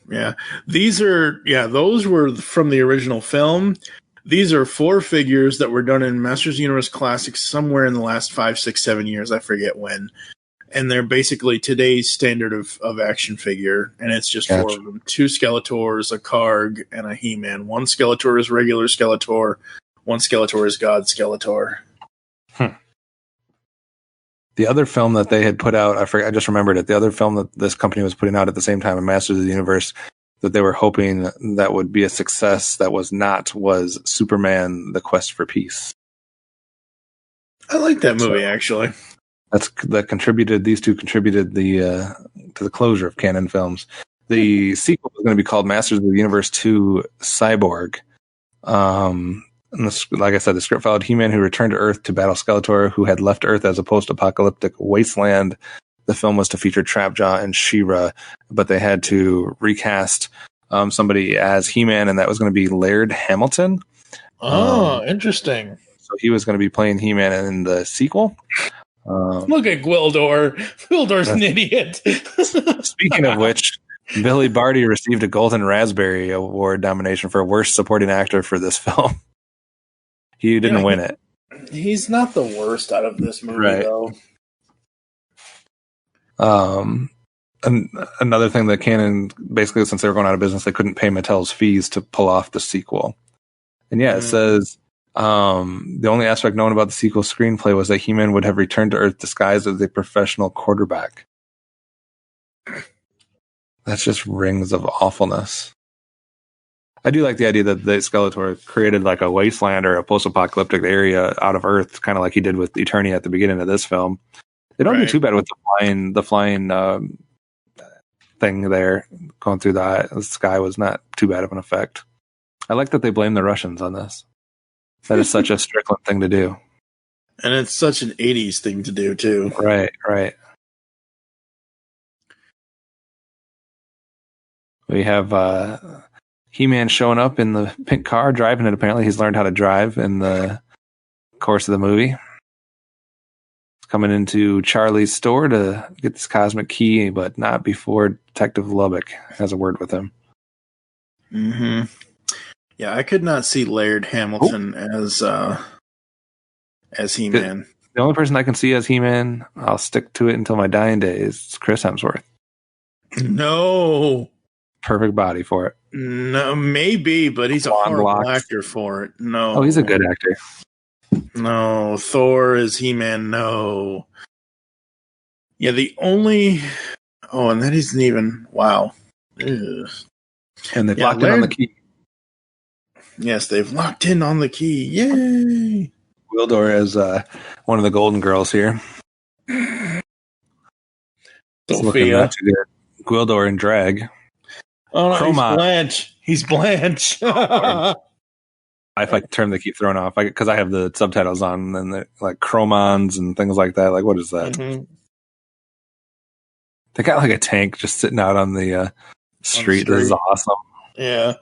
[SPEAKER 4] Yeah. Those were from the original film. These are 4 figures that were done in Masters of the Universe Classics somewhere in the last 5, 6, 7 years. I forget when. And they're basically today's standard of action figure. And it's just 4 of them. 2 Skeletors, a Karg, and a He-Man. 1 Skeletor is regular Skeletor. 1 Skeletor is God Skeletor.
[SPEAKER 3] The other film that they had put out, I just remembered it. The other film that this company was putting out at the same time, in Masters of the Universe, that they were hoping that would be a success was Superman: The Quest for Peace.
[SPEAKER 4] I like that movie, actually.
[SPEAKER 3] These two contributed to the closure of Canon Films. The sequel was going to be called Masters of the Universe 2 Cyborg. Like I said, the script followed He-Man, who returned to Earth to battle Skeletor, who had left Earth as a post-apocalyptic wasteland. The film was to feature Trapjaw and She-Ra, but they had to recast somebody as He-Man, and that was going to be Laird Hamilton.
[SPEAKER 4] Oh, interesting.
[SPEAKER 3] So he was going to be playing He-Man in the sequel.
[SPEAKER 4] Look at Gwildor. Gwildor's an idiot.
[SPEAKER 3] Speaking of which, Billy Barty received a Golden Raspberry Award nomination for Worst Supporting Actor for this film. He didn't win it.
[SPEAKER 4] He's not the worst out of this movie, though.
[SPEAKER 3] Another thing that Canon, basically, since they were going out of business, they couldn't pay Mattel's fees to pull off the sequel. And it says the only aspect known about the sequel screenplay was that He-Man would have returned to Earth disguised as a professional quarterback. That's just rings of awfulness. I do like the idea that the Skeletor created like a wasteland or a post-apocalyptic area out of Earth, kind of like he did with Eternia at the beginning of this film. They don't do too bad with the flying thing there going through the sky was not too bad of an effect. I like that they blame the Russians on this. That is such a Strickland thing to do.
[SPEAKER 4] And it's such an 80s thing to do, too.
[SPEAKER 3] Right. We have He-Man showing up in the pink car, driving it. Apparently he's learned how to drive in the course of the movie. He's coming into Charlie's store to get this cosmic key, but not before Detective Lubbock has a word with him.
[SPEAKER 4] Mm-hmm. Yeah, I could not see Laird Hamilton as He-Man.
[SPEAKER 3] The only person I can see as He-Man, I'll stick to it until my dying day, is Chris Hemsworth.
[SPEAKER 4] No.
[SPEAKER 3] Perfect body for it.
[SPEAKER 4] No, maybe, but he's a horrible actor for it. No.
[SPEAKER 3] Oh, he's a good actor.
[SPEAKER 4] No. Thor is He-Man. No. Yeah, the only... Oh, and that isn't even... Wow. Ugh.
[SPEAKER 3] And they've locked in on the key.
[SPEAKER 4] Yes, they've locked in on the key. Yay!
[SPEAKER 3] Gwildor is one of the Golden Girls here.
[SPEAKER 4] Sophia.
[SPEAKER 3] Not too good. Gwildor in drag.
[SPEAKER 4] Oh, no, he's Blanche.
[SPEAKER 3] If I turn, they keep throwing off because I have the subtitles on, and they're like chromons and things like that. Like, what is that? Mm-hmm. They got like a tank just sitting out on the street. This is awesome.
[SPEAKER 4] Yeah.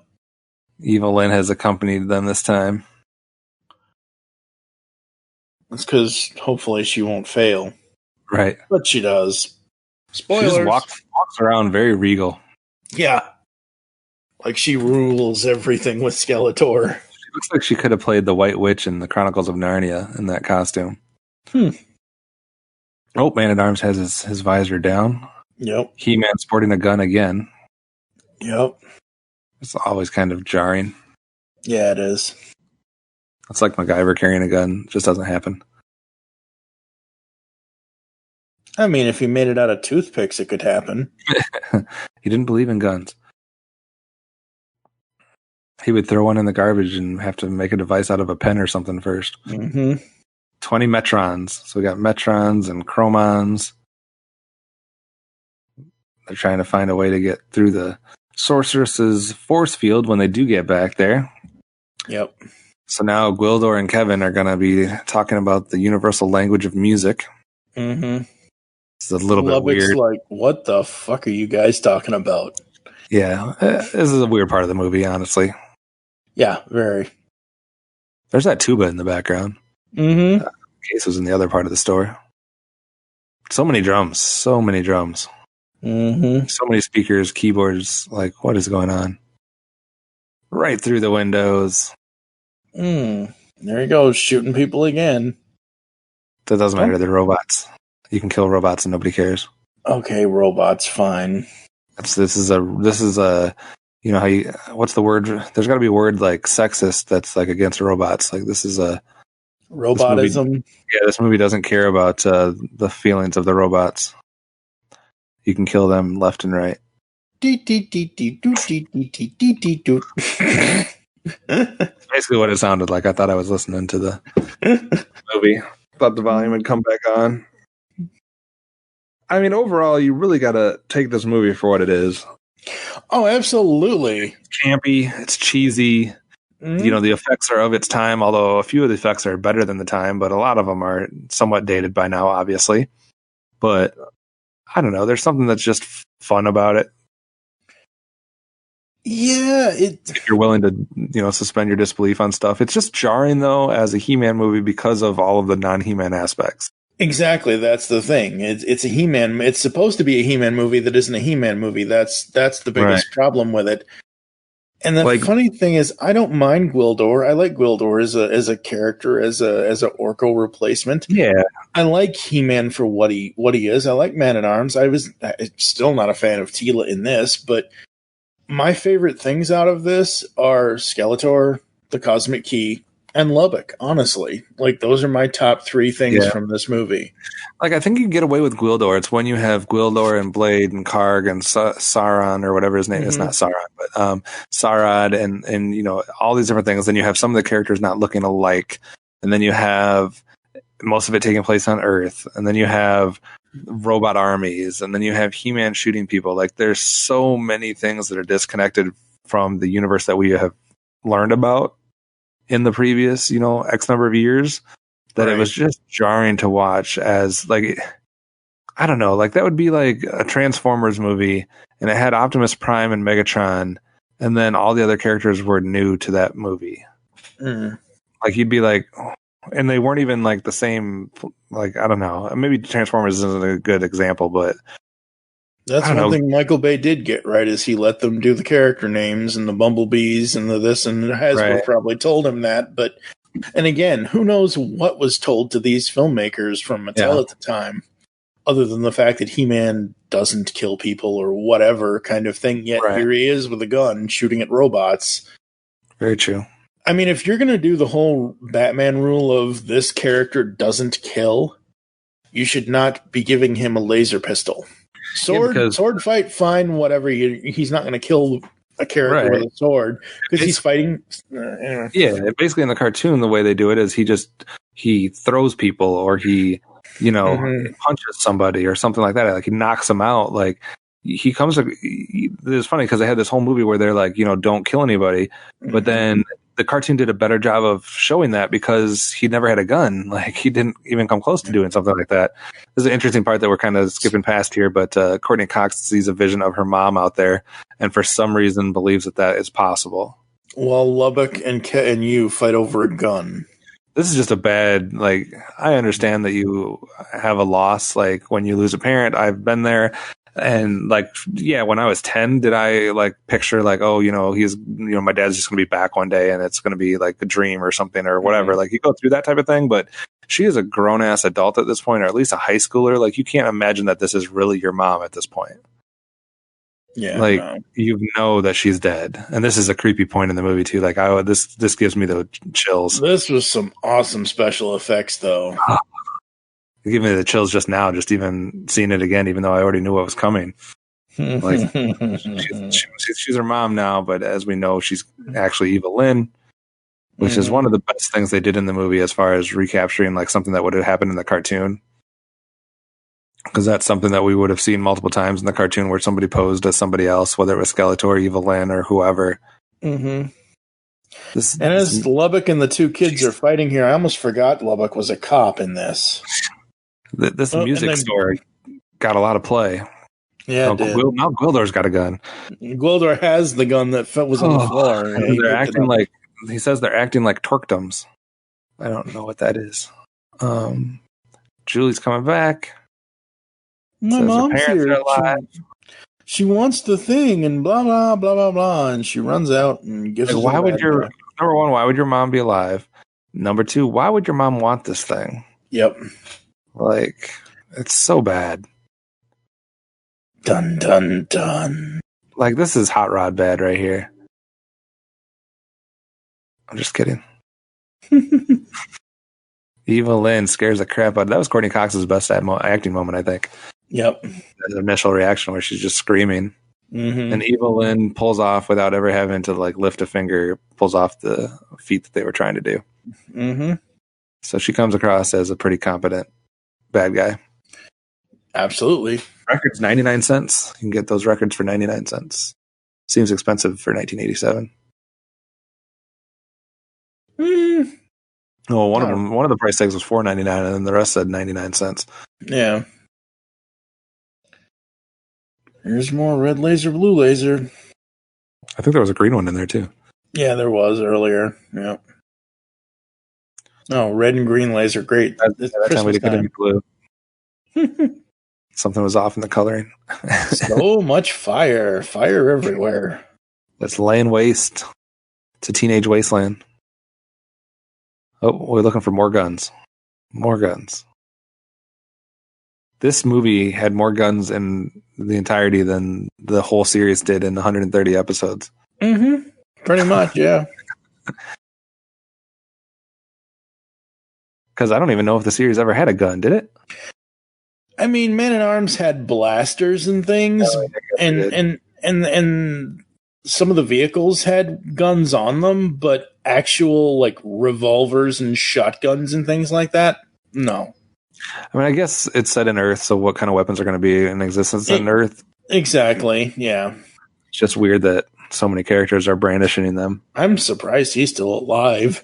[SPEAKER 3] Evelyn has accompanied them this time.
[SPEAKER 4] That's because hopefully she won't fail.
[SPEAKER 3] Right.
[SPEAKER 4] But she does. Spoilers.
[SPEAKER 3] She just walks around very regal.
[SPEAKER 4] Yeah. Like she rules everything with Skeletor.
[SPEAKER 3] Looks like she could have played the White Witch in the Chronicles of Narnia in that costume. Oh, Man-at-Arms has his visor down.
[SPEAKER 4] Yep.
[SPEAKER 3] He-Man sporting a gun again.
[SPEAKER 4] Yep.
[SPEAKER 3] It's always kind of jarring.
[SPEAKER 4] Yeah, it is.
[SPEAKER 3] It's like MacGyver carrying a gun. It just doesn't happen.
[SPEAKER 4] I mean, if he made it out of toothpicks, it could happen.
[SPEAKER 3] He didn't believe in guns. He would throw one in the garbage and have to make a device out of a pen or something first. 20 Metrons. So we got Metrons and Chromons. They're trying to find a way to get through the Sorceress's force field when they do get back there.
[SPEAKER 4] Yep.
[SPEAKER 3] So now Gwildor and Kevin are going to be talking about the universal language of music. It's a little bit weird.
[SPEAKER 4] Like, what the fuck are you guys talking about?
[SPEAKER 3] Yeah, this is a weird part of the movie, honestly.
[SPEAKER 4] Yeah, very.
[SPEAKER 3] There's that tuba in the background. Case was in the other part of the store. So many drums. So many speakers, keyboards. Like, what is going on? Right through the windows.
[SPEAKER 4] There he goes, shooting people again.
[SPEAKER 3] That doesn't matter. They're robots. You can kill robots and nobody cares.
[SPEAKER 4] Okay, robots, fine.
[SPEAKER 3] This is a you know how you, what's the word? There's got to be a word like sexist that's like against robots. Like this is a
[SPEAKER 4] robotism.
[SPEAKER 3] This movie doesn't care about the feelings of the robots. You can kill them left and right.
[SPEAKER 4] Basically
[SPEAKER 3] what it sounded like. I thought I was listening to the movie. Thought the volume would come back on. I mean, overall, you really got to take this movie for what it is.
[SPEAKER 4] Oh, absolutely.
[SPEAKER 3] It's campy. It's cheesy. You know, the effects are of its time, although a few of the effects are better than the time, but a lot of them are somewhat dated by now, obviously. But I don't know. There's something that's just fun about it.
[SPEAKER 4] Yeah.
[SPEAKER 3] If you're willing to, you know, suspend your disbelief on stuff. It's just jarring, though, as a He-Man movie because of all of the non-He-Man aspects.
[SPEAKER 4] Exactly, that's the thing. It's a He-Man. It's supposed to be a He-Man movie that isn't a He-Man movie. That's the biggest problem with it. And the funny thing is, I don't mind Gwildor. I like Gwildor as a character, as a Orko replacement.
[SPEAKER 3] Yeah,
[SPEAKER 4] I like He-Man for what he is. I like Man-at-Arms. I'm still not a fan of Teela in this, but my favorite things out of this are Skeletor, the Cosmic Key, and Lubbock, honestly. Like, those are my top three things from this movie.
[SPEAKER 3] Like, I think you can get away with Gwildor. It's when you have Gwildor and Blade and Karg and Sauron, or whatever his name is. Not Sauron, but Sarad and, you know, all these different things. Then you have some of the characters not looking alike. And then you have most of it taking place on Earth. And then you have robot armies. And then you have He-Man shooting people. Like, there's so many things that are disconnected from the universe that we have learned about in the previous, you know, X number of years, that it was just jarring to watch as, like, I don't know, like that would be like a Transformers movie and it had Optimus Prime and Megatron and then all the other characters were new to that movie. Like you'd be like, oh, and they weren't even like the same, like, I don't know, maybe Transformers isn't a good example, but
[SPEAKER 4] that's one thing Michael Bay did get right, is he let them do the character names and the Bumblebees and the this, and Hasbro probably told him that. But, and again, who knows what was told to these filmmakers from Mattel at the time, other than the fact that He-Man doesn't kill people or whatever kind of thing. Yet here he is with a gun shooting at robots.
[SPEAKER 3] Very true.
[SPEAKER 4] I mean, if you're going to do the whole Batman rule of this character doesn't kill, you should not be giving him a laser pistol. Sword fight, fine, whatever. He's not going to kill a character with a sword because he's fighting.
[SPEAKER 3] Yeah, basically in the cartoon, the way they do it is he throws people or he, you know, punches somebody or something like that. Like he knocks them out. Like he comes. It's funny because they had this whole movie where they're like, you know, don't kill anybody, but then the cartoon did a better job of showing that because he never had a gun. Like he didn't even come close to doing something like that. This is an interesting part that we're kind of skipping past here, but Courtney Cox sees a vision of her mom out there and for some reason believes that is possible.
[SPEAKER 4] While Lubbock and you fight over a gun.
[SPEAKER 3] This is just a bad, like, I understand that you have a loss, like when you lose a parent. I've been there. And like, yeah, when I was 10, did I like picture like, oh, he's, my dad's just going to be back one day and it's going to be like a dream or something or whatever. Like you go through that type of thing, but she is a grown ass adult at this point, or at least a high schooler. Like you can't imagine that this is really your mom at this point.
[SPEAKER 4] Yeah.
[SPEAKER 3] Like you know that she's dead. And this is a creepy point in the movie too. Like this gives me the chills.
[SPEAKER 4] This was some awesome special effects though.
[SPEAKER 3] It gave me the chills just now, just even seeing it again, even though I already knew what was coming. Like she's her mom now, but as we know, she's actually Eva Lynn, which is one of the best things they did in the movie as far as recapturing like something that would have happened in the cartoon. Because that's something that we would have seen multiple times in the cartoon where somebody posed as somebody else, whether it was Skeletor, Eva Lynn, or whoever.
[SPEAKER 4] Mm-hmm. As Lubbock and the two kids are fighting here, I almost forgot Lubbock was a cop in this.
[SPEAKER 3] This music store got a lot of play.
[SPEAKER 4] Yeah,
[SPEAKER 3] now Gwildor's got a gun.
[SPEAKER 4] Gwildor has the gun that was on the floor.
[SPEAKER 3] They're acting like, he says they're acting like Torkdoms. I don't know what that is. Julie's coming back.
[SPEAKER 4] My mom's here. She wants the thing and blah, blah, blah, blah, blah. And she runs out and gives
[SPEAKER 3] like, number one, why would your mom be alive? Number two, why would your mom want this thing?
[SPEAKER 4] Yep.
[SPEAKER 3] Like, it's so bad.
[SPEAKER 4] Dun, dun, dun.
[SPEAKER 3] Like, this is Hot Rod bad right here. I'm just kidding. Eva Lynn scares the crap out. That was Courtney Cox's best acting moment, I think.
[SPEAKER 4] Yep.
[SPEAKER 3] The initial reaction where she's just screaming. Mm-hmm. And Eva Lynn pulls off without ever having to like lift a finger, pulls off the feat that they were trying to do.
[SPEAKER 4] Mm-hmm.
[SPEAKER 3] So she comes across as a pretty competent bad guy.
[SPEAKER 4] Absolutely.
[SPEAKER 3] Records 99 cents. You can get those records for 99 cents. Seems expensive for 1987. Well, one of the price tags was $4.99, and then the rest said 99 cents.
[SPEAKER 4] Yeah. Here's more red laser, blue laser.
[SPEAKER 3] I think there was a green one in there too.
[SPEAKER 4] Yeah, there was earlier. Yeah. Oh, red and green laser, great.
[SPEAKER 3] That time we didn't get any blue. Something was off in the coloring.
[SPEAKER 4] So much fire everywhere.
[SPEAKER 3] It's laying waste. It's a teenage wasteland. Oh, we're looking for more guns. More guns. This movie had more guns in the entirety than the whole series did in 130 episodes.
[SPEAKER 4] Mm-hmm. Pretty much, yeah.
[SPEAKER 3] Because I don't even know if the series ever had a gun, did it?
[SPEAKER 4] I mean, Man-at-Arms had blasters and things, and some of the vehicles had guns on them, but actual like revolvers and shotguns and things like that, no.
[SPEAKER 3] I mean, I guess it's set in Earth, so what kind of weapons are going to be in existence on Earth? Exactly,
[SPEAKER 4] yeah.
[SPEAKER 3] It's just weird that so many characters are brandishing them.
[SPEAKER 4] I'm surprised he's still alive.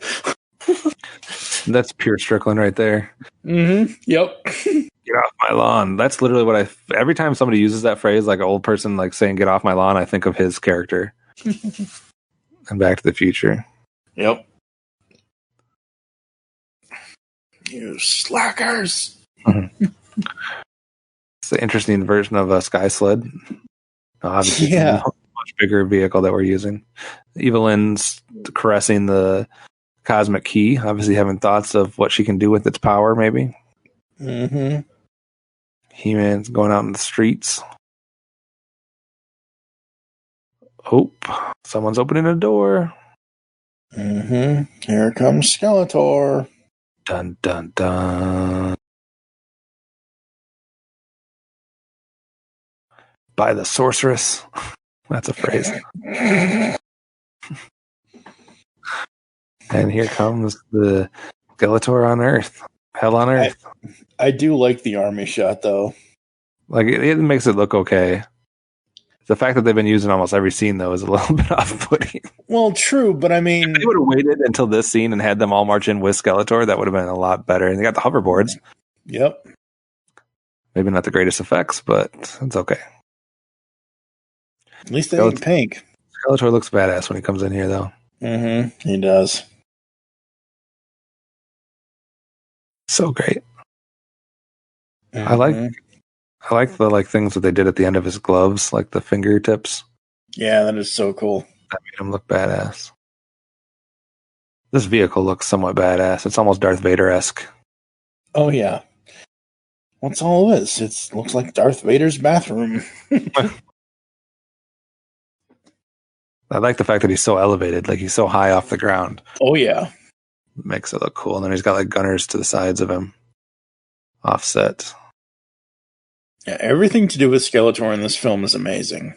[SPEAKER 3] That's pure Strickland right there.
[SPEAKER 4] Mm-hmm. Yep.
[SPEAKER 3] Get off my lawn. That's literally what every time somebody uses that phrase, like an old person like saying get off my lawn, I think of his character. And Back to the Future.
[SPEAKER 4] Yep. You slackers.
[SPEAKER 3] Mm-hmm. It's an interesting version of a Sky Sled. Obviously,
[SPEAKER 4] yeah.
[SPEAKER 3] It's a much bigger vehicle that we're using. Evelyn's caressing the cosmic key, obviously having thoughts of what she can do with its power, maybe.
[SPEAKER 4] Mm-hmm.
[SPEAKER 3] He-Man's going out in the streets. Oh, someone's opening a door.
[SPEAKER 4] Mm-hmm. Here comes Skeletor.
[SPEAKER 3] Dun, dun, dun. By the sorceress. That's a phrase. And here comes the Skeletor on Earth. Hell on Earth.
[SPEAKER 4] I do like the army shot, though.
[SPEAKER 3] Like, it makes it look okay. The fact that they've been using almost every scene, though, is a little bit off-putting.
[SPEAKER 4] Well, true, but I mean...
[SPEAKER 3] If they would have waited until this scene and had them all march in with Skeletor, that would have been a lot better. And they got the hoverboards.
[SPEAKER 4] Yep.
[SPEAKER 3] Maybe not the greatest effects, but it's okay.
[SPEAKER 4] At least they ain't pink.
[SPEAKER 3] Skeletor looks badass when he comes in here, though.
[SPEAKER 4] Mm-hmm. He does.
[SPEAKER 3] So great.
[SPEAKER 4] Mm-hmm.
[SPEAKER 3] I I like the things that they did at the end of his gloves, like the fingertips.
[SPEAKER 4] Yeah, that is so cool.
[SPEAKER 3] That made him look badass. This vehicle looks somewhat badass. It's almost Darth Vader-esque.
[SPEAKER 4] Oh, yeah. What's all this? It looks like Darth Vader's bathroom.
[SPEAKER 3] I like the fact that he's so elevated, like he's so high off the ground.
[SPEAKER 4] Oh, yeah.
[SPEAKER 3] Makes it look cool. And then he's got like gunners to the sides of him. Offset.
[SPEAKER 4] Yeah, everything to do with Skeletor in this film is amazing.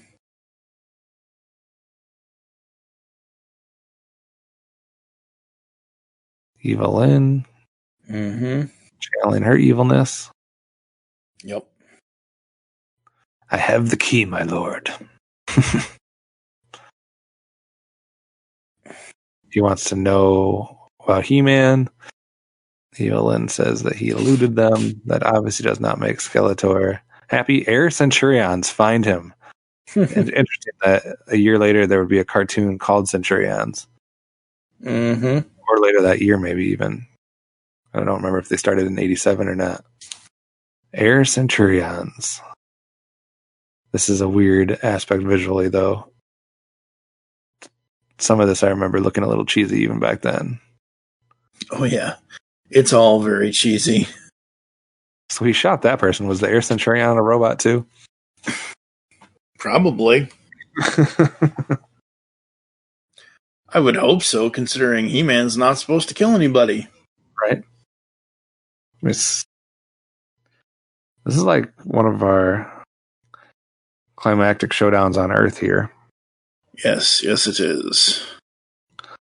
[SPEAKER 3] Evelyn.
[SPEAKER 4] Mm-hmm.
[SPEAKER 3] Channeling her evilness.
[SPEAKER 4] Yep.
[SPEAKER 3] I have the key, my lord. He wants to know about He-Man. Evelyn says that he eluded them. That obviously does not make Skeletor happy. Air Centurions find him. And interesting that a year later there would be a cartoon called Centurions.
[SPEAKER 4] Mm-hmm.
[SPEAKER 3] Or later that year, maybe even. I don't remember if they started in 87 or not. Air Centurions. This is a weird aspect visually, though. Some of this I remember looking a little cheesy even back then.
[SPEAKER 4] Oh, yeah. It's all very cheesy.
[SPEAKER 3] So he shot that person. Was the Air Centurion a robot, too?
[SPEAKER 4] Probably. I would hope so, considering He-Man's not supposed to kill anybody.
[SPEAKER 3] Right? This is like one of our climactic showdowns on Earth here.
[SPEAKER 4] Yes, it is.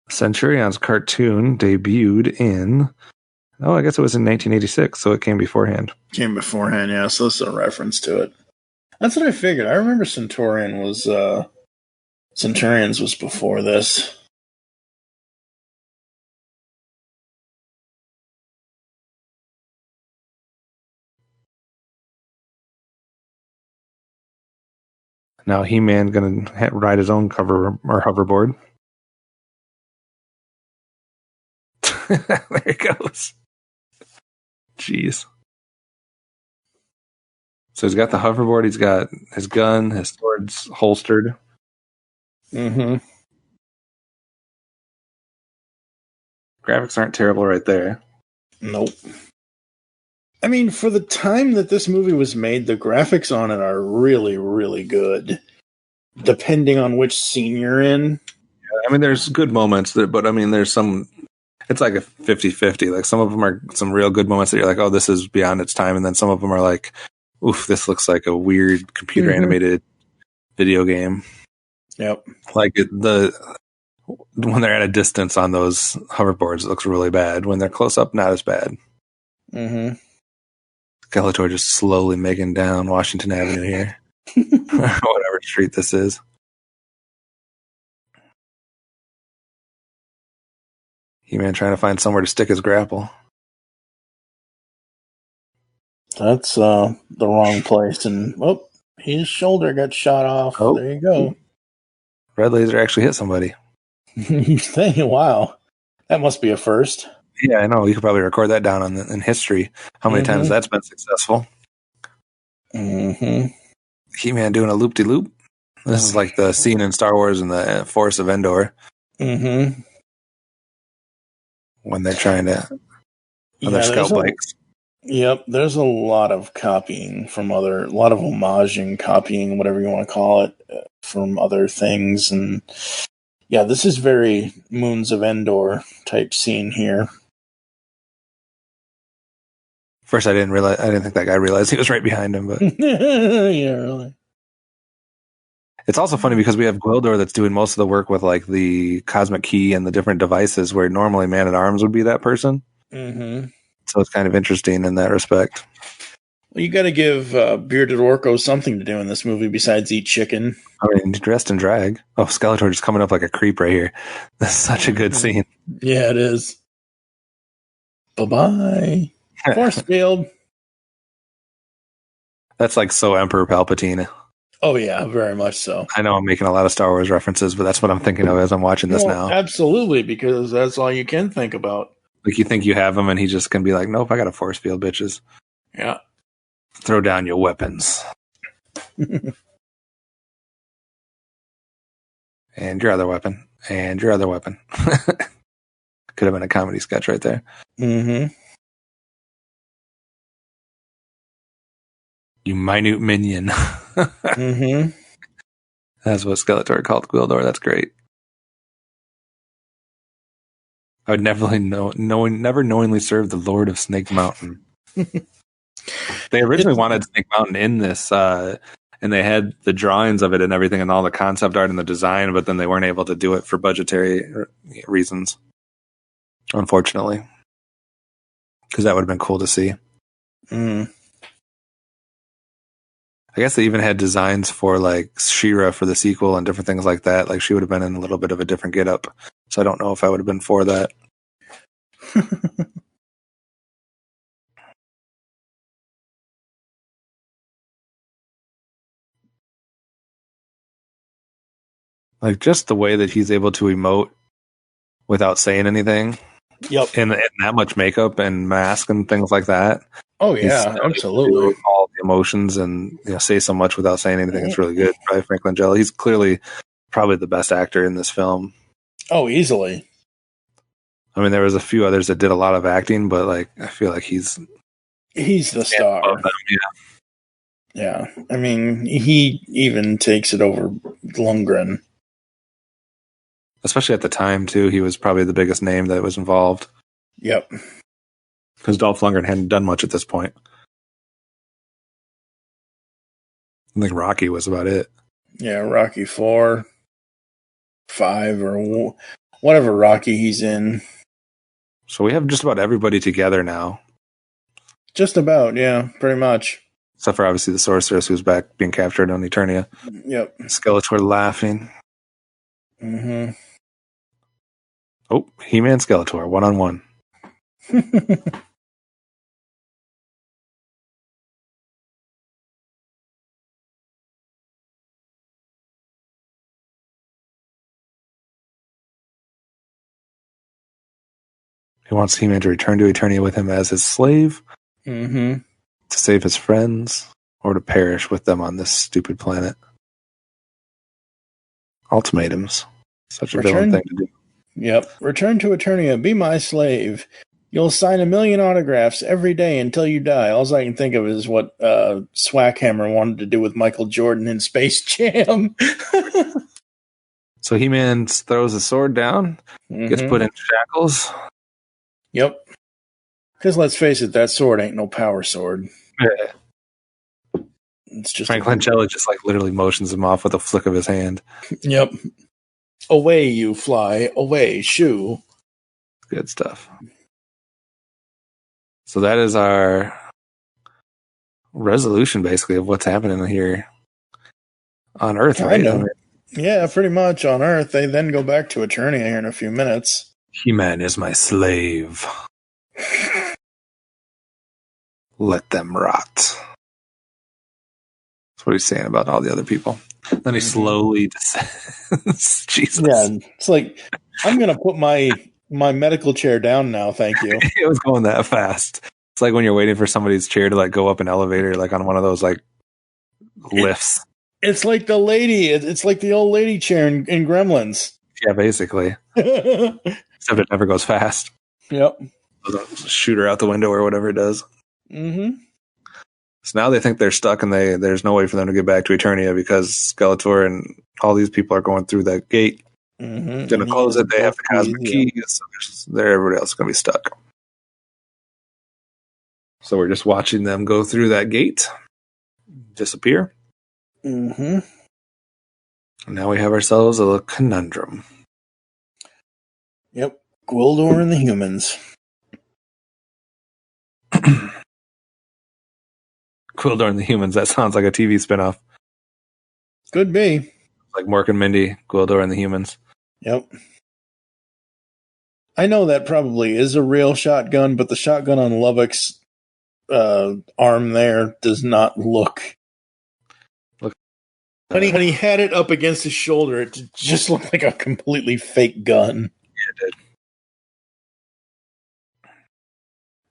[SPEAKER 3] Centurion's cartoon debuted in... Oh, I guess it was in 1986, so it came beforehand.
[SPEAKER 4] Came beforehand, yeah, so this is a reference to it. That's what I figured. I remember Centurions was before this.
[SPEAKER 3] Now He-Man going to ride his own hoverboard. There he goes. Jeez. So he's got the hoverboard, he's got his gun, his sword's holstered.
[SPEAKER 4] Mm-hmm.
[SPEAKER 3] Graphics aren't terrible right there.
[SPEAKER 4] Nope. I mean, for the time that this movie was made, the graphics on it are really, really good. Depending on which scene you're in.
[SPEAKER 3] I mean, there's good moments, but I mean, there's some... It's like a 50-50. Like, some of them are some real good moments that you're like, oh, this is beyond its time. And then some of them are like, oof, this looks like a weird computer-animated video game.
[SPEAKER 4] Yep.
[SPEAKER 3] Like, when they're at a distance on those hoverboards, it looks really bad. When they're close up, not as bad.
[SPEAKER 4] Mm-hmm.
[SPEAKER 3] Skeletor just slowly making down Washington Avenue here. Whatever street this is. He-Man trying to find somewhere to stick his grapple.
[SPEAKER 4] That's the wrong place. And, his shoulder got shot off. Oh. There you go.
[SPEAKER 3] Red laser actually hit somebody.
[SPEAKER 4] Wow. That must be a first.
[SPEAKER 3] Yeah, I know. You could probably record that down in history. How many times that's been successful.
[SPEAKER 4] Mm-hmm.
[SPEAKER 3] He-Man doing a loop-de-loop. This is like the scene in Star Wars and the Force of Endor.
[SPEAKER 4] Mm-hmm.
[SPEAKER 3] When they're trying to... on their scout bikes.
[SPEAKER 4] Yep, there's a lot of copying from a lot of homaging, copying, whatever you want to call it, from other things. And yeah, this is very Moons of Endor type scene here.
[SPEAKER 3] First, I didn't think that guy realized he was right behind him, but
[SPEAKER 4] yeah, really.
[SPEAKER 3] It's also funny because we have Gwildor that's doing most of the work with like the Cosmic Key and the different devices, where normally Man-at-Arms would be that person.
[SPEAKER 4] Mm-hmm.
[SPEAKER 3] So it's kind of interesting in that respect.
[SPEAKER 4] Well, you got to give Bearded Orko something to do in this movie besides eat chicken.
[SPEAKER 3] I mean, dressed in drag. Oh, Skeletor just coming up like a creep right here. That's such a good scene.
[SPEAKER 4] Yeah, it is. Bye-bye. Force field.
[SPEAKER 3] That's like so Emperor Palpatine.
[SPEAKER 4] Oh, yeah, very much so.
[SPEAKER 3] I know I'm making a lot of Star Wars references, but that's what I'm thinking of as I'm watching this now.
[SPEAKER 4] Absolutely, because that's all you can think about.
[SPEAKER 3] Like, you think you have him, and he just can be like, nope, I got a force field, bitches.
[SPEAKER 4] Yeah.
[SPEAKER 3] Throw down your weapons. And your other weapon. And your other weapon. Could have been a comedy sketch right there.
[SPEAKER 4] Mm-hmm.
[SPEAKER 3] You minute minion.
[SPEAKER 4] Mm-hmm.
[SPEAKER 3] That's what Skeletor called Gwildor. That's great. I would never knowingly serve the Lord of Snake Mountain. They originally wanted Snake Mountain in this, and they had the drawings of it and everything and all the concept art and the design, but then they weren't able to do it for budgetary reasons, unfortunately. Because that would have been cool to see.
[SPEAKER 4] Mm.
[SPEAKER 3] I guess they even had designs for like She-Ra for the sequel and different things like that. Like she would have been in a little bit of a different getup. So I don't know if I would have been for that. Like just the way that he's able to emote without saying anything.
[SPEAKER 4] Yep.
[SPEAKER 3] And that much makeup and mask and things like that.
[SPEAKER 4] Oh yeah, absolutely.
[SPEAKER 3] All the emotions and say so much without saying anything. It's really good. Probably Frank Langella. He's clearly probably the best actor in this film.
[SPEAKER 4] Oh, easily.
[SPEAKER 3] I mean, there was a few others that did a lot of acting, but like I feel like he's
[SPEAKER 4] the star. Yeah. I mean, he even takes it over Lundgren.
[SPEAKER 3] Especially at the time too. He was probably the biggest name that was involved.
[SPEAKER 4] Yep.
[SPEAKER 3] Because Dolph Lundgren hadn't done much at this point. I think Rocky was about it.
[SPEAKER 4] Yeah, Rocky 4, 5, or whatever Rocky he's in.
[SPEAKER 3] So we have just about everybody together now.
[SPEAKER 4] Just about, yeah, pretty much.
[SPEAKER 3] Except for obviously the Sorceress who's back being captured on Eternia.
[SPEAKER 4] Yep.
[SPEAKER 3] Skeletor laughing.
[SPEAKER 4] Mm-hmm.
[SPEAKER 3] Oh, He-Man Skeletor, 1-on-1. He wants He-Man to return to Eternia with him as his slave,
[SPEAKER 4] mm-hmm.
[SPEAKER 3] to save his friends, or to perish with them on this stupid planet. Ultimatums. Such a villain thing to do.
[SPEAKER 4] Yep. Return to Eternia, be my slave. You'll sign 1 million autographs every day until you die. All I can think of is what Swackhammer wanted to do with Michael Jordan in Space Jam.
[SPEAKER 3] So He-Man throws his sword down, gets put in shackles.
[SPEAKER 4] Yep. Because let's face it, that sword ain't no power sword.
[SPEAKER 3] Yeah.
[SPEAKER 4] It's just
[SPEAKER 3] Frank Langella just like literally motions him off with a flick of his hand.
[SPEAKER 4] Yep. Away you fly, away, shoo.
[SPEAKER 3] Good stuff. So that is our resolution, basically, of what's happening here on Earth, right? I mean,
[SPEAKER 4] yeah, pretty much on Earth. They then go back to Eternia here in a few minutes.
[SPEAKER 3] He-Man is my slave. Let them rot. That's what he's saying about all the other people. Then he slowly descends. Jesus.
[SPEAKER 4] Yeah, it's like, I'm going to put my medical chair down now, thank you.
[SPEAKER 3] It was going that fast. It's like when you're waiting for somebody's chair to like go up an elevator, like on one of those like lifts.
[SPEAKER 4] It's like the lady. It's like the old lady chair in Gremlins.
[SPEAKER 3] Yeah, basically. Except it never goes fast.
[SPEAKER 4] Yep.
[SPEAKER 3] Shoot her out the window or whatever it does.
[SPEAKER 4] Mm-hmm.
[SPEAKER 3] So now they think they're stuck and there's no way for them to get back to Eternia because Skeletor and all these people are going through that gate.
[SPEAKER 4] Mm-hmm.
[SPEAKER 3] Going to close it. They have the cosmic keys. So everybody else is going to be stuck. So we're just watching them go through that gate, disappear.
[SPEAKER 4] Mm-hmm.
[SPEAKER 3] And now we have ourselves a conundrum.
[SPEAKER 4] Yep. Gwildor and the humans.
[SPEAKER 3] Gwildor and the humans. That sounds like a TV spinoff.
[SPEAKER 4] Could be.
[SPEAKER 3] Like Mork and Mindy, Gwildor and the humans.
[SPEAKER 4] Yep. I know that probably is a real shotgun, but the shotgun on Lubbock's arm there does not look. When he had it up against his shoulder, it just looked like a completely fake gun.
[SPEAKER 3] Yeah, it did.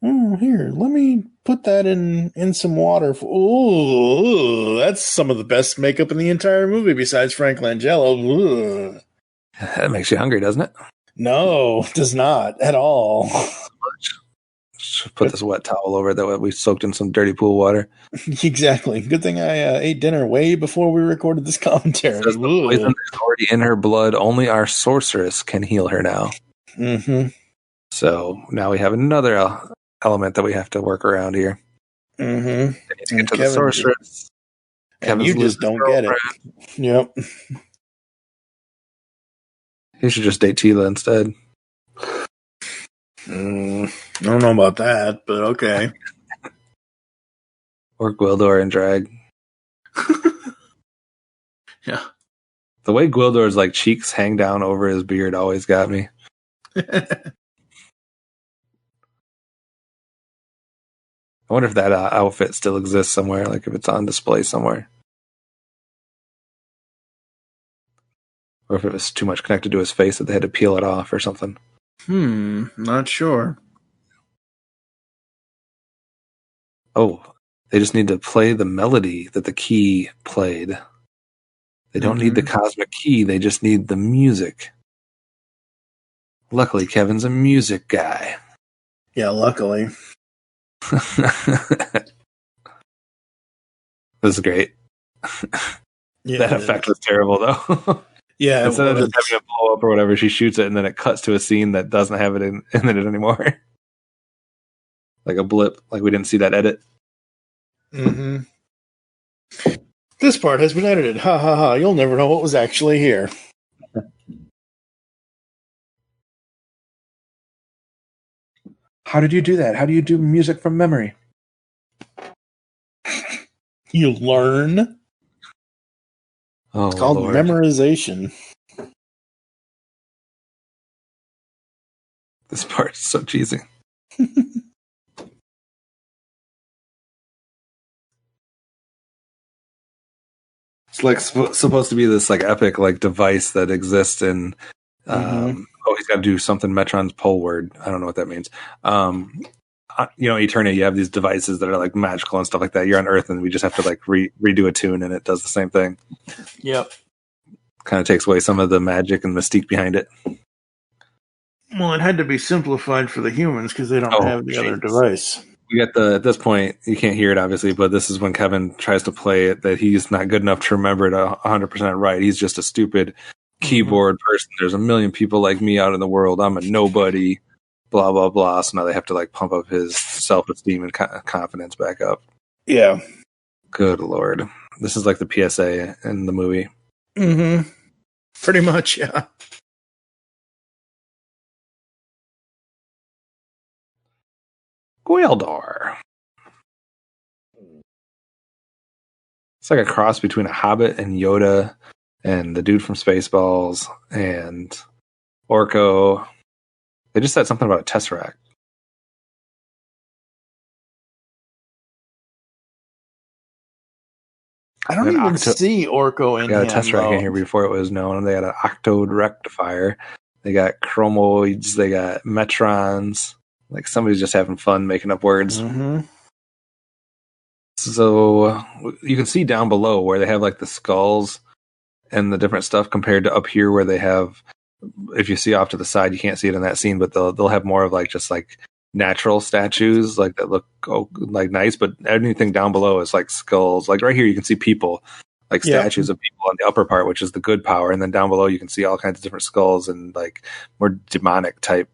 [SPEAKER 4] Oh, here, let me put that in some water. Ooh, that's some of the best makeup in the entire movie besides Frank Langella. Ooh.
[SPEAKER 3] That makes you hungry, doesn't it?
[SPEAKER 4] No, it does not at all.
[SPEAKER 3] Just put this wet towel over it that we soaked in some dirty pool water.
[SPEAKER 4] Exactly. Good thing I ate dinner way before we recorded this commentary.
[SPEAKER 3] Says the poison is already in her blood. Only our sorceress can heal her now.
[SPEAKER 4] Mm-hmm.
[SPEAKER 3] So now we have another element that we have to work around here.
[SPEAKER 4] Mm-hmm.
[SPEAKER 3] They need to get to the sorceress.
[SPEAKER 4] And you just don't get it. Yep.
[SPEAKER 3] He should just date Tila instead.
[SPEAKER 4] I don't know about that, but okay.
[SPEAKER 3] Or Gwildor in drag.
[SPEAKER 4] Yeah.
[SPEAKER 3] The way Gwildor's like cheeks hang down over his beard always got me. I wonder if that outfit still exists somewhere, like if it's on display somewhere. Or if it was too much connected to his face that they had to peel it off or something.
[SPEAKER 4] Not sure.
[SPEAKER 3] Oh, they just need to play the melody that the key played. They don't need the cosmic key, they just need the music. Luckily, Kevin's a music guy.
[SPEAKER 4] Yeah, luckily.
[SPEAKER 3] This is great.
[SPEAKER 4] Yeah,
[SPEAKER 3] that effect was terrible, though.
[SPEAKER 4] Yeah,
[SPEAKER 3] instead of just having it blow up or whatever, she shoots it and then it cuts to a scene that doesn't have it in it anymore. Like a blip, like we didn't see that edit.
[SPEAKER 4] Mm-hmm. This part has been edited. Ha ha ha! You'll never know what was actually here.
[SPEAKER 3] How did you do that? How do you do music from memory?
[SPEAKER 4] You learn.
[SPEAKER 3] Oh,
[SPEAKER 4] it's called
[SPEAKER 3] Lord.
[SPEAKER 4] Memorization.
[SPEAKER 3] This part's so cheesy. It's like supposed to be this like epic like device that exists in. Oh, he's got to do something. Metron's pole word. I don't know what that means. Eternia, you have these devices that are like magical and stuff like that. You're on Earth, and we just have to like redo a tune, and it does the same thing.
[SPEAKER 4] Yep.
[SPEAKER 3] Kind of takes away some of the magic and mystique behind it.
[SPEAKER 4] Well, it had to be simplified for the humans because they don't have the other device.
[SPEAKER 3] We got at this point, you can't hear it obviously, but this is when Kevin tries to play it that he's not good enough to remember it 100% right. He's just a stupid keyboard person. There's a million people like me out in the world. I'm a nobody, blah, blah, blah. So now they have to like pump up his self-esteem and confidence back up.
[SPEAKER 4] Yeah.
[SPEAKER 3] Good Lord. This is like the PSA in the movie.
[SPEAKER 4] Mm-hmm. Pretty much, yeah.
[SPEAKER 3] Gwildor. It's like a cross between a Hobbit and Yoda and the dude from Spaceballs and Orko. They just said something about a Tesseract.
[SPEAKER 4] I don't even see Orko in
[SPEAKER 3] here.
[SPEAKER 4] They
[SPEAKER 3] got a Tesseract in here before it was known. They got an Octode Rectifier. They got Chromoids. They got Metrons. Like somebody's just having fun making up words.
[SPEAKER 4] Mm-hmm.
[SPEAKER 3] So you can see down below where they have like the skulls and the different stuff compared to up here where they have, if you see off to the side, you can't see it in that scene, but they'll have more of like just like natural statues like that look like nice, but anything down below is like skulls. Like right here you can see people, like statues of people on the upper part, which is the good power, and then down below you can see all kinds of different skulls and like more demonic type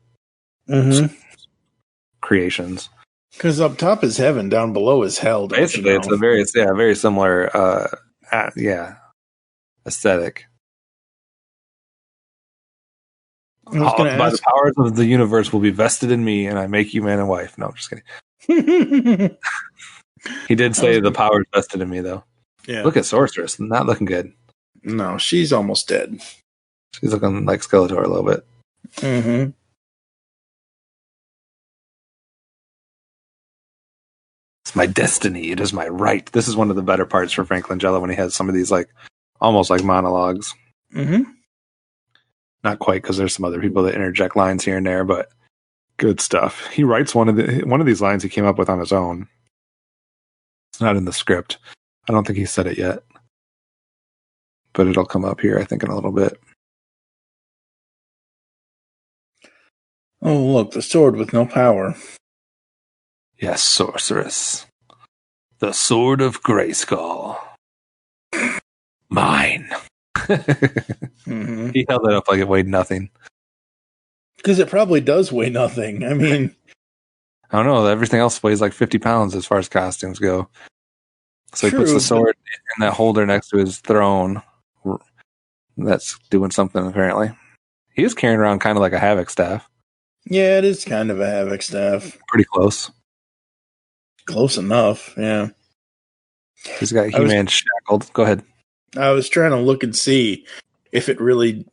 [SPEAKER 3] creations.
[SPEAKER 4] Because up top is heaven, down below is hell.
[SPEAKER 3] Basically, it's a very similar aesthetic. By the powers of the universe will be vested in me, and I make you man and wife. No, I'm just kidding. He did say the powers vested in me, though.
[SPEAKER 4] Yeah.
[SPEAKER 3] Look at Sorceress, not looking good.
[SPEAKER 4] No, she's almost dead.
[SPEAKER 3] She's looking like Skeletor a little bit.
[SPEAKER 4] Mm-hmm.
[SPEAKER 3] It's my destiny. It is my right. This is one of the better parts for Frank Langella when he has some of these like almost like monologues.
[SPEAKER 4] Mm-hmm.
[SPEAKER 3] Not quite, because there's some other people that interject lines here and there, but Good stuff. He writes one of these lines he came up with on his own. It's not in the script. I don't think he said it yet. But it'll come up here, I think, in a little bit.
[SPEAKER 4] Oh, look, the sword with no power.
[SPEAKER 3] Yes, sorceress. The sword of Grayskull. Mine.
[SPEAKER 4] Mm-hmm.
[SPEAKER 3] He held it up like it weighed nothing.
[SPEAKER 4] Because it probably does weigh nothing. I mean,
[SPEAKER 3] I don't know. Everything else weighs like 50 pounds as far as costumes go. So he puts the sword in that holder next to his throne. That's doing something, apparently. He was carrying around kind of like a Havoc staff.
[SPEAKER 4] Yeah, it is kind of a Havoc staff.
[SPEAKER 3] Pretty close.
[SPEAKER 4] Close enough, yeah.
[SPEAKER 3] He's got He-Man shackled. Go ahead.
[SPEAKER 4] I was trying to look and see if it really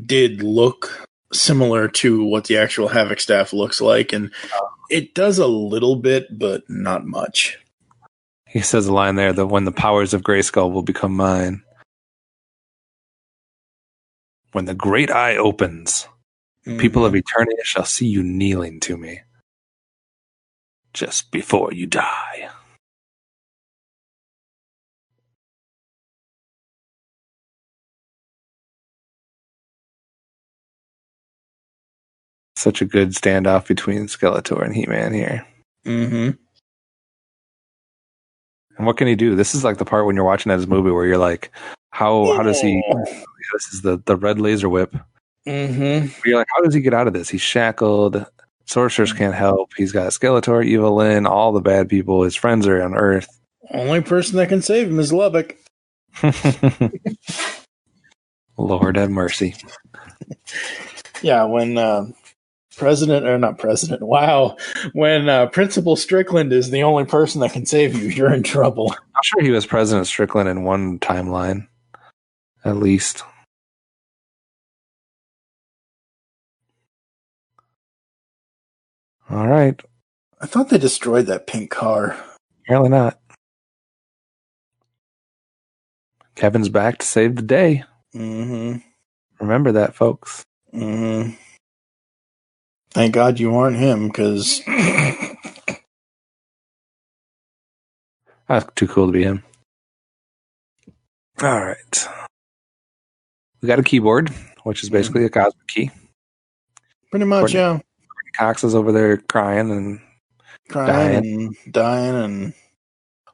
[SPEAKER 4] did look similar to what the actual Havoc staff looks like, and it does a little bit, but not much.
[SPEAKER 3] He says a line there that when the powers of Grayskull will become mine. When the great eye opens, people of Eternia shall see you kneeling to me just before you die. Such a good standoff between Skeletor and He-Man here.
[SPEAKER 4] Mm-hmm.
[SPEAKER 3] And what can he do? This is like the part when you're watching that as a movie where you're like, how does he... This is the red laser whip.
[SPEAKER 4] Mm-hmm.
[SPEAKER 3] You're like, how does he get out of this? He's shackled. Sorcerers can't help. He's got Skeletor, Evelyn, all the bad people. His friends are on Earth.
[SPEAKER 4] Only person that can save him is Lubbock.
[SPEAKER 3] Lord have mercy.
[SPEAKER 4] Yeah, when when Principal Strickland is the only person that can save you, you're in trouble.
[SPEAKER 3] I'm sure he was President Strickland in one timeline, at least. All right.
[SPEAKER 4] I thought they destroyed that pink car.
[SPEAKER 3] Apparently not. Kevin's back to save the day.
[SPEAKER 4] Mm-hmm.
[SPEAKER 3] Remember that, folks.
[SPEAKER 4] Mm-hmm. Thank God you aren't him, because...
[SPEAKER 3] That's too cool to be him. All right. We got a keyboard, which is basically a cosmic key.
[SPEAKER 4] Pretty much, yeah.
[SPEAKER 3] Cox is over there crying and
[SPEAKER 4] dying, and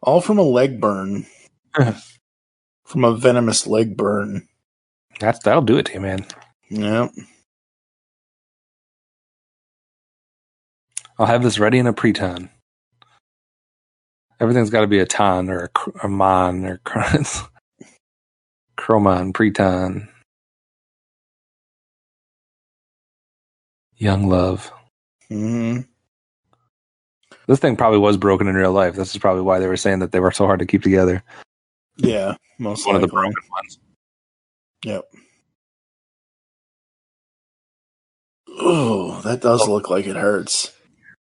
[SPEAKER 4] all from a leg burn. From a venomous leg burn.
[SPEAKER 3] That'll do it to you, man.
[SPEAKER 4] Yep.
[SPEAKER 3] I'll have this ready in a pre-ton. Everything's got to be a ton or a mon or chromon, pre-ton. Young love.
[SPEAKER 4] Mm-hmm.
[SPEAKER 3] This thing probably was broken in real life. This is probably why they were saying that they were so hard to keep together.
[SPEAKER 4] Yeah, most
[SPEAKER 3] one
[SPEAKER 4] likely.
[SPEAKER 3] Of the broken ones.
[SPEAKER 4] Yep. Oh, that does look like it hurts.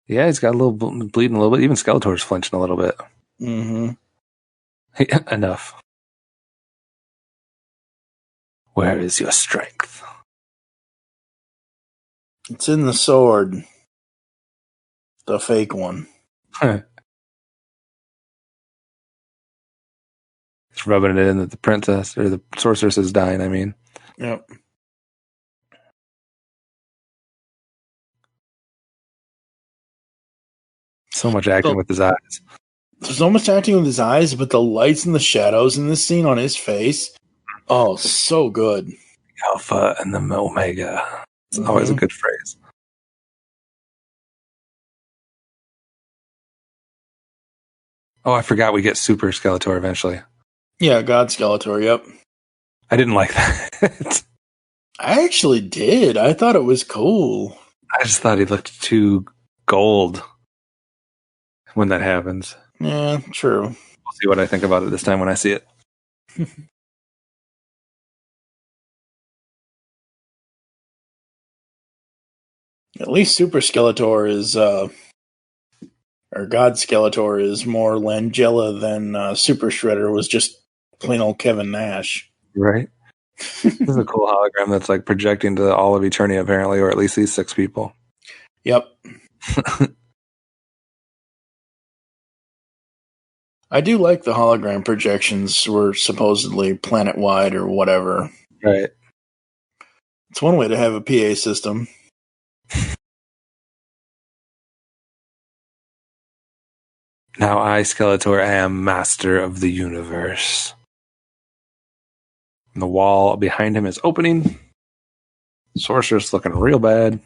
[SPEAKER 3] Yeah, he's got a little bleeding a little bit. Even Skeletor's flinching a little bit.
[SPEAKER 4] Mm-hmm.
[SPEAKER 3] Enough. Where is your strength?
[SPEAKER 4] It's in the sword. The fake one.
[SPEAKER 3] It's rubbing it in that the princess or the sorceress is dying, I mean.
[SPEAKER 4] Yep.
[SPEAKER 3] So much acting with his eyes.
[SPEAKER 4] There's so much acting with his eyes, but the lights and the shadows in this scene on his face, oh, so good.
[SPEAKER 3] Alpha and the Omega. It's always a good phrase. Oh, I forgot we get Super Skeletor eventually.
[SPEAKER 4] Yeah, God Skeletor, yep.
[SPEAKER 3] I didn't like that.
[SPEAKER 4] I actually did. I thought it was cool.
[SPEAKER 3] I just thought he looked too gold when that happens.
[SPEAKER 4] Yeah, true.
[SPEAKER 3] We'll see what I think about it this time when I see it.
[SPEAKER 4] At least Super Skeletor is, or God Skeletor is more Langella than Super Shredder was just plain old Kevin Nash.
[SPEAKER 3] Right? This is a cool hologram that's like projecting to all of Eternia, apparently, or at least these 6 people.
[SPEAKER 4] Yep. I do like the hologram projections were supposedly planet-wide or whatever.
[SPEAKER 3] Right.
[SPEAKER 4] It's one way to have a PA system.
[SPEAKER 3] Now I, Skeletor, am master of the universe. And the wall behind him is opening. Sorceress looking real bad.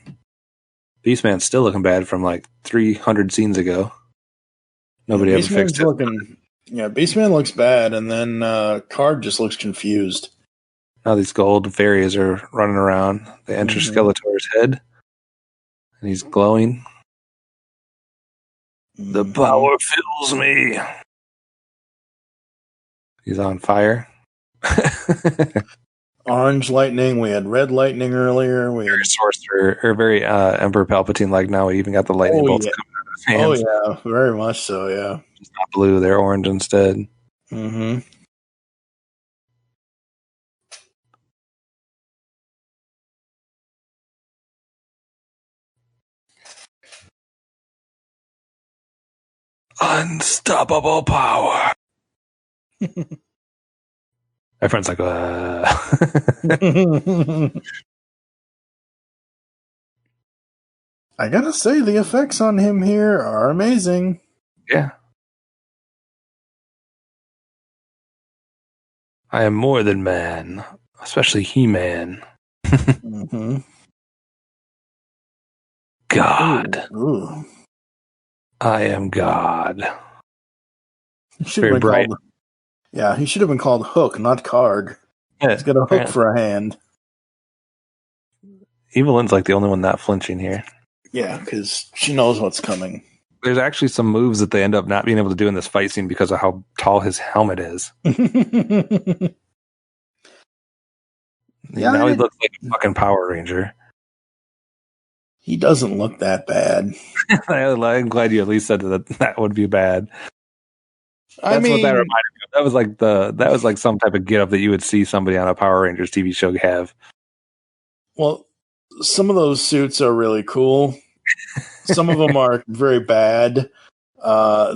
[SPEAKER 3] Beastman's still looking bad from like 300 scenes ago. Nobody ever fixed it.
[SPEAKER 4] Beastman looks bad, and then Card just looks confused.
[SPEAKER 3] Now these gold fairies are running around. They enter Skeletor's head, and he's glowing. The power fills me. He's on fire.
[SPEAKER 4] Orange lightning. We had red lightning earlier. We had
[SPEAKER 3] sorcerer, or very Emperor Palpatine like now. We even got the lightning bolts coming out of his hands.
[SPEAKER 4] Oh yeah, very much so. Yeah,
[SPEAKER 3] it's not blue; they're orange instead.
[SPEAKER 4] Mm-hmm.
[SPEAKER 3] Unstoppable power. My friend's like,
[SPEAKER 4] I gotta say, the effects on him here are amazing.
[SPEAKER 3] Yeah. I am more than man, especially He-Man. God.
[SPEAKER 4] Ooh.
[SPEAKER 3] I am God.
[SPEAKER 4] Very bright. He should have been called Hook, not Karg.
[SPEAKER 3] Yeah,
[SPEAKER 4] he's got a hook for a hand.
[SPEAKER 3] Evelyn's like the only one not flinching here.
[SPEAKER 4] Yeah, because she knows what's coming.
[SPEAKER 3] There's actually some moves that they end up not being able to do in this fight scene because of how tall his helmet is. Now he looks like a fucking Power Ranger.
[SPEAKER 4] He doesn't look that bad.
[SPEAKER 3] I'm glad you at least said that would be bad. That's what that reminded me of. That was like some type of get-up that you would see somebody on a Power Rangers TV show have.
[SPEAKER 4] Well, some of those suits are really cool. Some of them are very bad.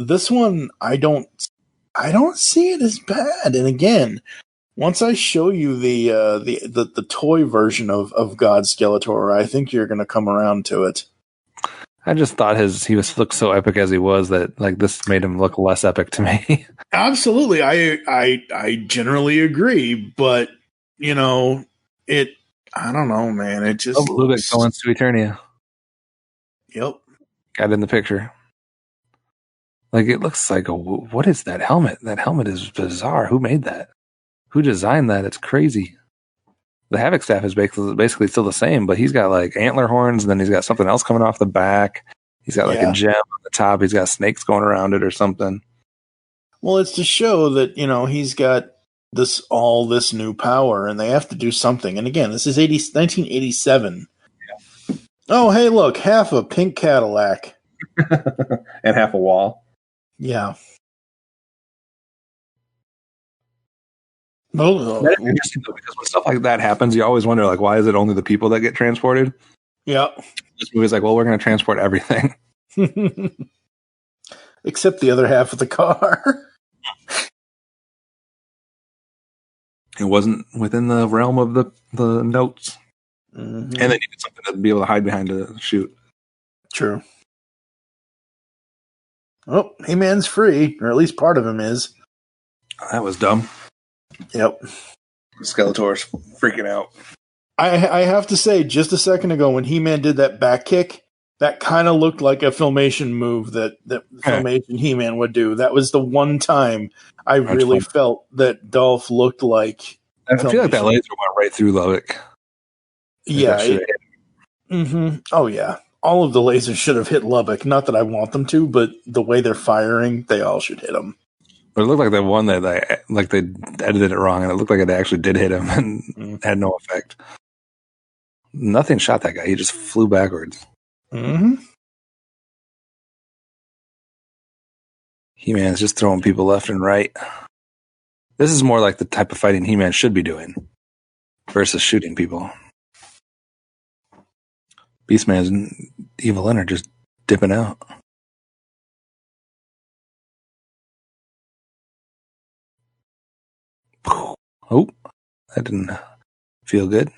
[SPEAKER 4] This one, I don't see it as bad. And again, once I show you the toy version of God Skeletor, I think you're going to come around to it.
[SPEAKER 3] I just thought he looked so epic as he was that like this made him look less epic to me.
[SPEAKER 4] Absolutely, I generally agree, but I don't know, man. It just
[SPEAKER 3] looks going to Eternia.
[SPEAKER 4] Yep,
[SPEAKER 3] got in the picture. Like it looks like what is that helmet? That helmet is bizarre. Who made that? Who designed that? It's crazy. The Havoc staff is basically still the same, but he's got like antler horns, and then he's got something else coming off the back. He's got like a gem on the top. He's got snakes going around it or something.
[SPEAKER 4] Well, it's to show that, he's got all this new power, and they have to do something. And again, this is 1987. Yeah. Oh, hey, look, half a pink Cadillac.
[SPEAKER 3] And half a wall.
[SPEAKER 4] Yeah.
[SPEAKER 3] That's interesting though, because when stuff like that happens, you always wonder, like, why is it only the people that get transported?
[SPEAKER 4] Yeah.
[SPEAKER 3] This movie's like, well, we're going to transport everything.
[SPEAKER 4] Except the other half of the car.
[SPEAKER 3] It wasn't within the realm of the notes.
[SPEAKER 4] Mm-hmm.
[SPEAKER 3] And they needed something to be able to hide behind to shoot.
[SPEAKER 4] True. Oh, He-Man's free, or at least part of him is.
[SPEAKER 3] That was dumb.
[SPEAKER 4] Yep.
[SPEAKER 3] Skeletor's freaking out.
[SPEAKER 4] I have to say, just a second ago, when He-Man did that back kick, that kind of looked like a Filmation move that Filmation He-Man would do. That was the one time I really felt that Dolph looked like
[SPEAKER 3] I feel like that laser went right through Lubbock.
[SPEAKER 4] Yeah. Oh, yeah. All of the lasers should have hit Lubbock. Not that I want them to, but the way they're firing, they all should hit him.
[SPEAKER 3] But it looked like the one that they edited it wrong, and it looked like it actually did hit him and had no effect. Nothing shot that guy. He just flew backwards.
[SPEAKER 4] Mm-hmm.
[SPEAKER 3] He-Man's just throwing people left and right. This is more like the type of fighting He-Man should be doing versus shooting people. Beastman's and Evil Lyn are just dipping out. Oh, that didn't feel good.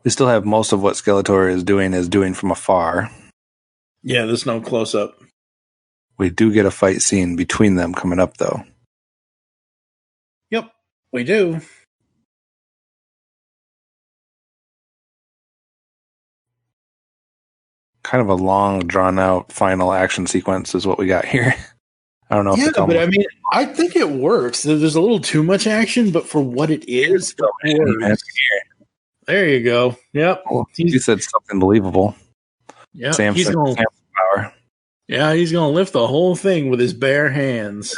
[SPEAKER 3] We still have most of what Skeletor is doing from afar.
[SPEAKER 4] Yeah, there's no close-up.
[SPEAKER 3] We do get a fight scene between them coming up, though.
[SPEAKER 4] Yep, we do.
[SPEAKER 3] Kind of a long, drawn-out final action sequence is what we got here. I don't know.
[SPEAKER 4] Yeah, but I mean, I think it works. There's a little too much action, but for what it is, it works. There you go. Yep.
[SPEAKER 3] Well, you said something believable.
[SPEAKER 4] Yeah,
[SPEAKER 3] Samson power.
[SPEAKER 4] Yeah, he's going to lift the whole thing with his bare hands.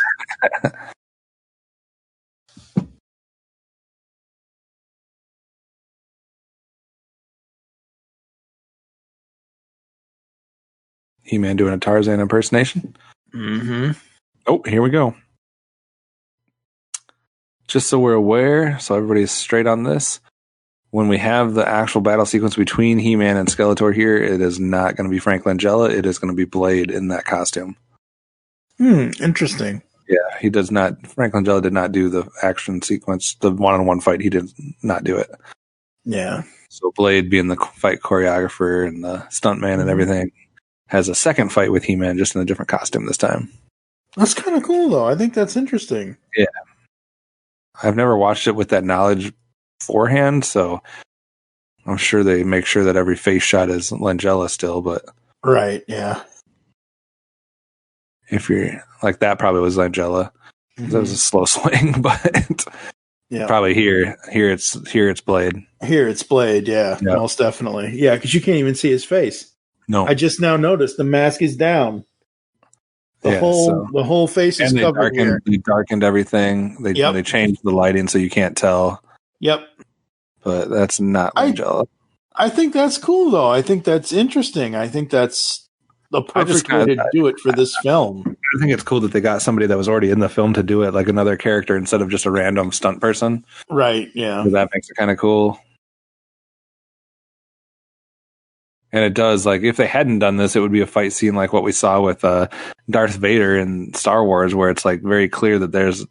[SPEAKER 3] He-Man doing a Tarzan impersonation.
[SPEAKER 4] Mm-hmm.
[SPEAKER 3] Oh, here we go. Just so we're aware, so everybody's straight on this, when we have the actual battle sequence between He-Man and Skeletor here, it is not going to be Frank Langella. It is going to be Blade in that costume.
[SPEAKER 4] Interesting.
[SPEAKER 3] Yeah, he does not. Frank Langella did not do the action sequence, the one-on-one fight. He did not do it.
[SPEAKER 4] Yeah.
[SPEAKER 3] So Blade, being the fight choreographer and the stuntman and everything, has a second fight with He-Man, just in a different costume this time.
[SPEAKER 4] That's kind of cool, though. I think that's interesting.
[SPEAKER 3] Yeah. I've never watched it with that knowledge beforehand, so I'm sure they make sure that every face shot is Langella still, but...
[SPEAKER 4] Right, yeah.
[SPEAKER 3] If you're... Like, that probably was Langella. That was a slow swing, but...
[SPEAKER 4] Yeah.
[SPEAKER 3] Probably here it's Blade.
[SPEAKER 4] Here it's Blade, yeah. Most definitely. Yeah, because you can't even see his face.
[SPEAKER 3] No.
[SPEAKER 4] I just now noticed the mask is down. The whole face is covered here.
[SPEAKER 3] They darkened everything. They changed the lighting so you can't tell.
[SPEAKER 4] Yep.
[SPEAKER 3] But that's not Langella.
[SPEAKER 4] I think that's cool, though. I think that's interesting. I think that's the perfect way to do it for this film.
[SPEAKER 3] I think it's cool that they got somebody that was already in the film to do it, like another character instead of just a random stunt person.
[SPEAKER 4] Right, yeah.
[SPEAKER 3] So that makes it kind of cool. And it does, like, if they hadn't done this, it would be a fight scene like what we saw with Darth Vader in Star Wars, where it's, like, very clear that there's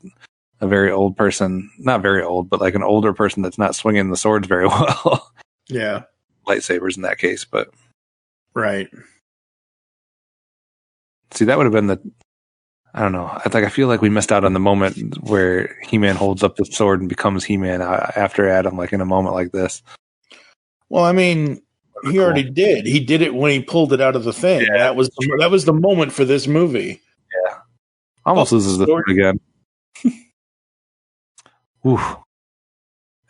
[SPEAKER 3] a very old person, not very old, but, like, an older person that's not swinging the swords very well.
[SPEAKER 4] Yeah.
[SPEAKER 3] Lightsabers in that case, but...
[SPEAKER 4] Right.
[SPEAKER 3] See, that would have been the... I don't know. I feel like we missed out on the moment where He-Man holds up the sword and becomes He-Man after Adam, like, in a moment like this.
[SPEAKER 4] Well, I mean... He already did. He did it when he pulled it out of the thing. Yeah, that was the moment for this movie.
[SPEAKER 3] Yeah. Almost loses the sword again. Oof.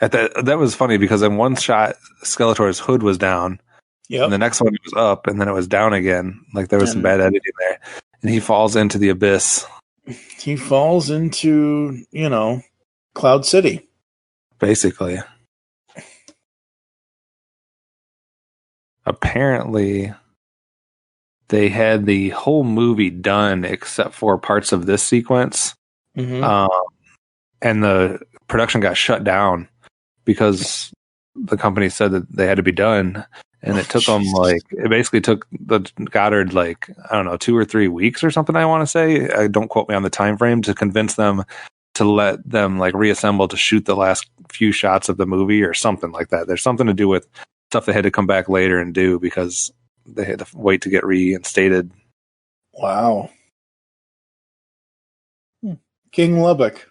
[SPEAKER 3] That was funny because in one shot, Skeletor's hood was down.
[SPEAKER 4] Yep.
[SPEAKER 3] And the next one it was up, and then it was down again. Like there was some bad editing there. And he falls into the abyss.
[SPEAKER 4] He falls into, Cloud City.
[SPEAKER 3] Basically. Apparently, they had the whole movie done except for parts of this sequence. Mm-hmm. And the production got shut down because the company said that they had to be done. And it took them it basically took the Goddard 2 or 3 weeks or something, I want to say. Don't quote me on the time frame, to convince them to let them reassemble to shoot the last few shots of the movie or something like that. There's something to do with stuff they had to come back later and do because they had to wait to get reinstated.
[SPEAKER 4] Wow. King Lubbock.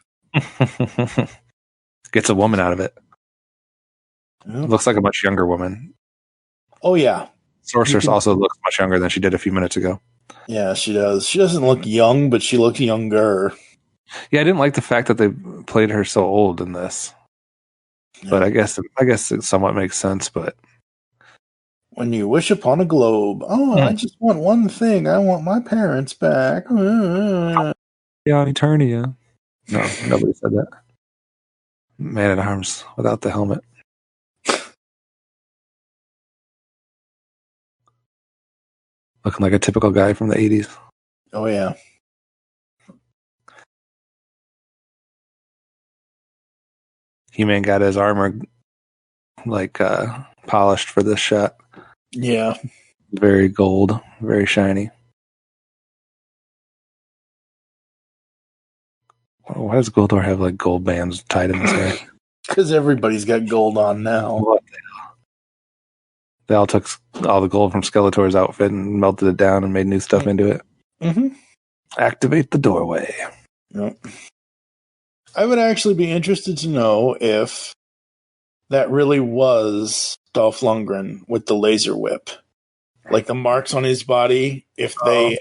[SPEAKER 3] Gets a woman out of it.
[SPEAKER 4] Yep.
[SPEAKER 3] Looks like a much younger woman.
[SPEAKER 4] Oh, yeah.
[SPEAKER 3] Sorceress also looks much younger than she did a few minutes ago.
[SPEAKER 4] Yeah, she does. She doesn't look young, but she looks younger.
[SPEAKER 3] Yeah, I didn't like the fact that they played her so old in this. Yeah. But I guess it somewhat makes sense, but...
[SPEAKER 4] When you wish upon a globe. Oh, I just want one thing. I want my parents back.
[SPEAKER 3] Beyond Eternia. No, nobody said that. Man at Arms without the helmet. Looking like a typical guy from the 80s.
[SPEAKER 4] Oh, yeah.
[SPEAKER 3] He-Man got his armor polished for this shot.
[SPEAKER 4] Yeah.
[SPEAKER 3] Very gold, very shiny. Why does Goldor have like gold bands tied in his hair?
[SPEAKER 4] Because everybody's got gold on now.
[SPEAKER 3] What the hell? They all took all the gold from Skeletor's outfit and melted it down and made new stuff into it.
[SPEAKER 4] Mm-hmm.
[SPEAKER 3] Activate the doorway.
[SPEAKER 4] Yep. I would actually be interested to know if that really was Dolph Lundgren with the laser whip. Like the marks on his body, if they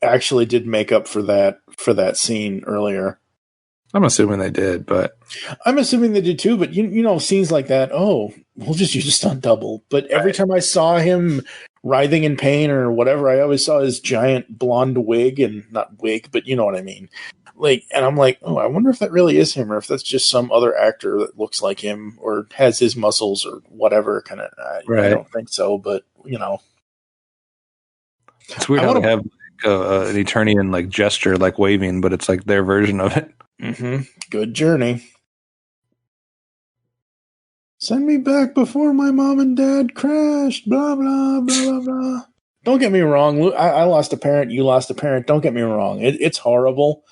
[SPEAKER 4] actually did make up for that scene earlier.
[SPEAKER 3] I'm assuming they did, but
[SPEAKER 4] I'm assuming they did too, but you know, scenes like that, we'll just use a stunt double. But every time I saw him writhing in pain or whatever, I always saw his giant blonde wig, and not wig, but you know what I mean. And I'm like, I wonder if that really is him, or if that's just some other actor that looks like him or has his muscles or whatever kind of. I don't think so, but you know,
[SPEAKER 3] it's weird how they have an Eternian gesture, like waving, but it's like their version of it.
[SPEAKER 4] Mm-hmm. Good journey. Send me back before my mom and dad crashed. Blah blah blah blah blah. Don't get me wrong. I lost a parent. You lost a parent. Don't get me wrong. It's horrible.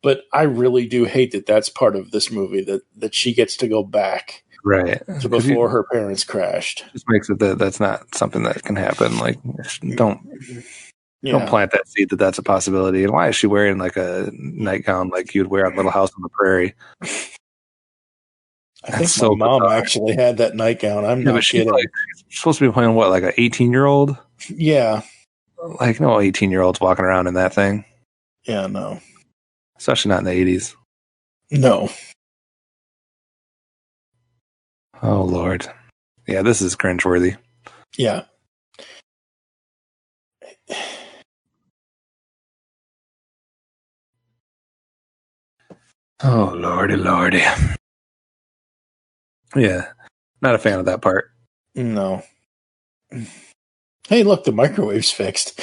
[SPEAKER 4] But I really do hate that that's part of this movie, that she gets to go back to before her parents crashed.
[SPEAKER 3] Just makes it that's not something that can happen. Like, don't plant that seed that that's a possibility. And why is she wearing like a nightgown like you'd wear on Little House on the Prairie?
[SPEAKER 4] I think my mom actually had that nightgown. I'm not kidding.
[SPEAKER 3] She's supposed to be playing what, like an 18-year-old?
[SPEAKER 4] Yeah.
[SPEAKER 3] Like no 18-year-olds walking around in that thing.
[SPEAKER 4] Yeah, no.
[SPEAKER 3] Especially not in the 80s.
[SPEAKER 4] No.
[SPEAKER 3] Oh, Lord. Yeah, this is cringeworthy.
[SPEAKER 4] Yeah.
[SPEAKER 3] Oh, lordy. Yeah. Not a fan of that part.
[SPEAKER 4] No. Hey, look, the microwave's fixed.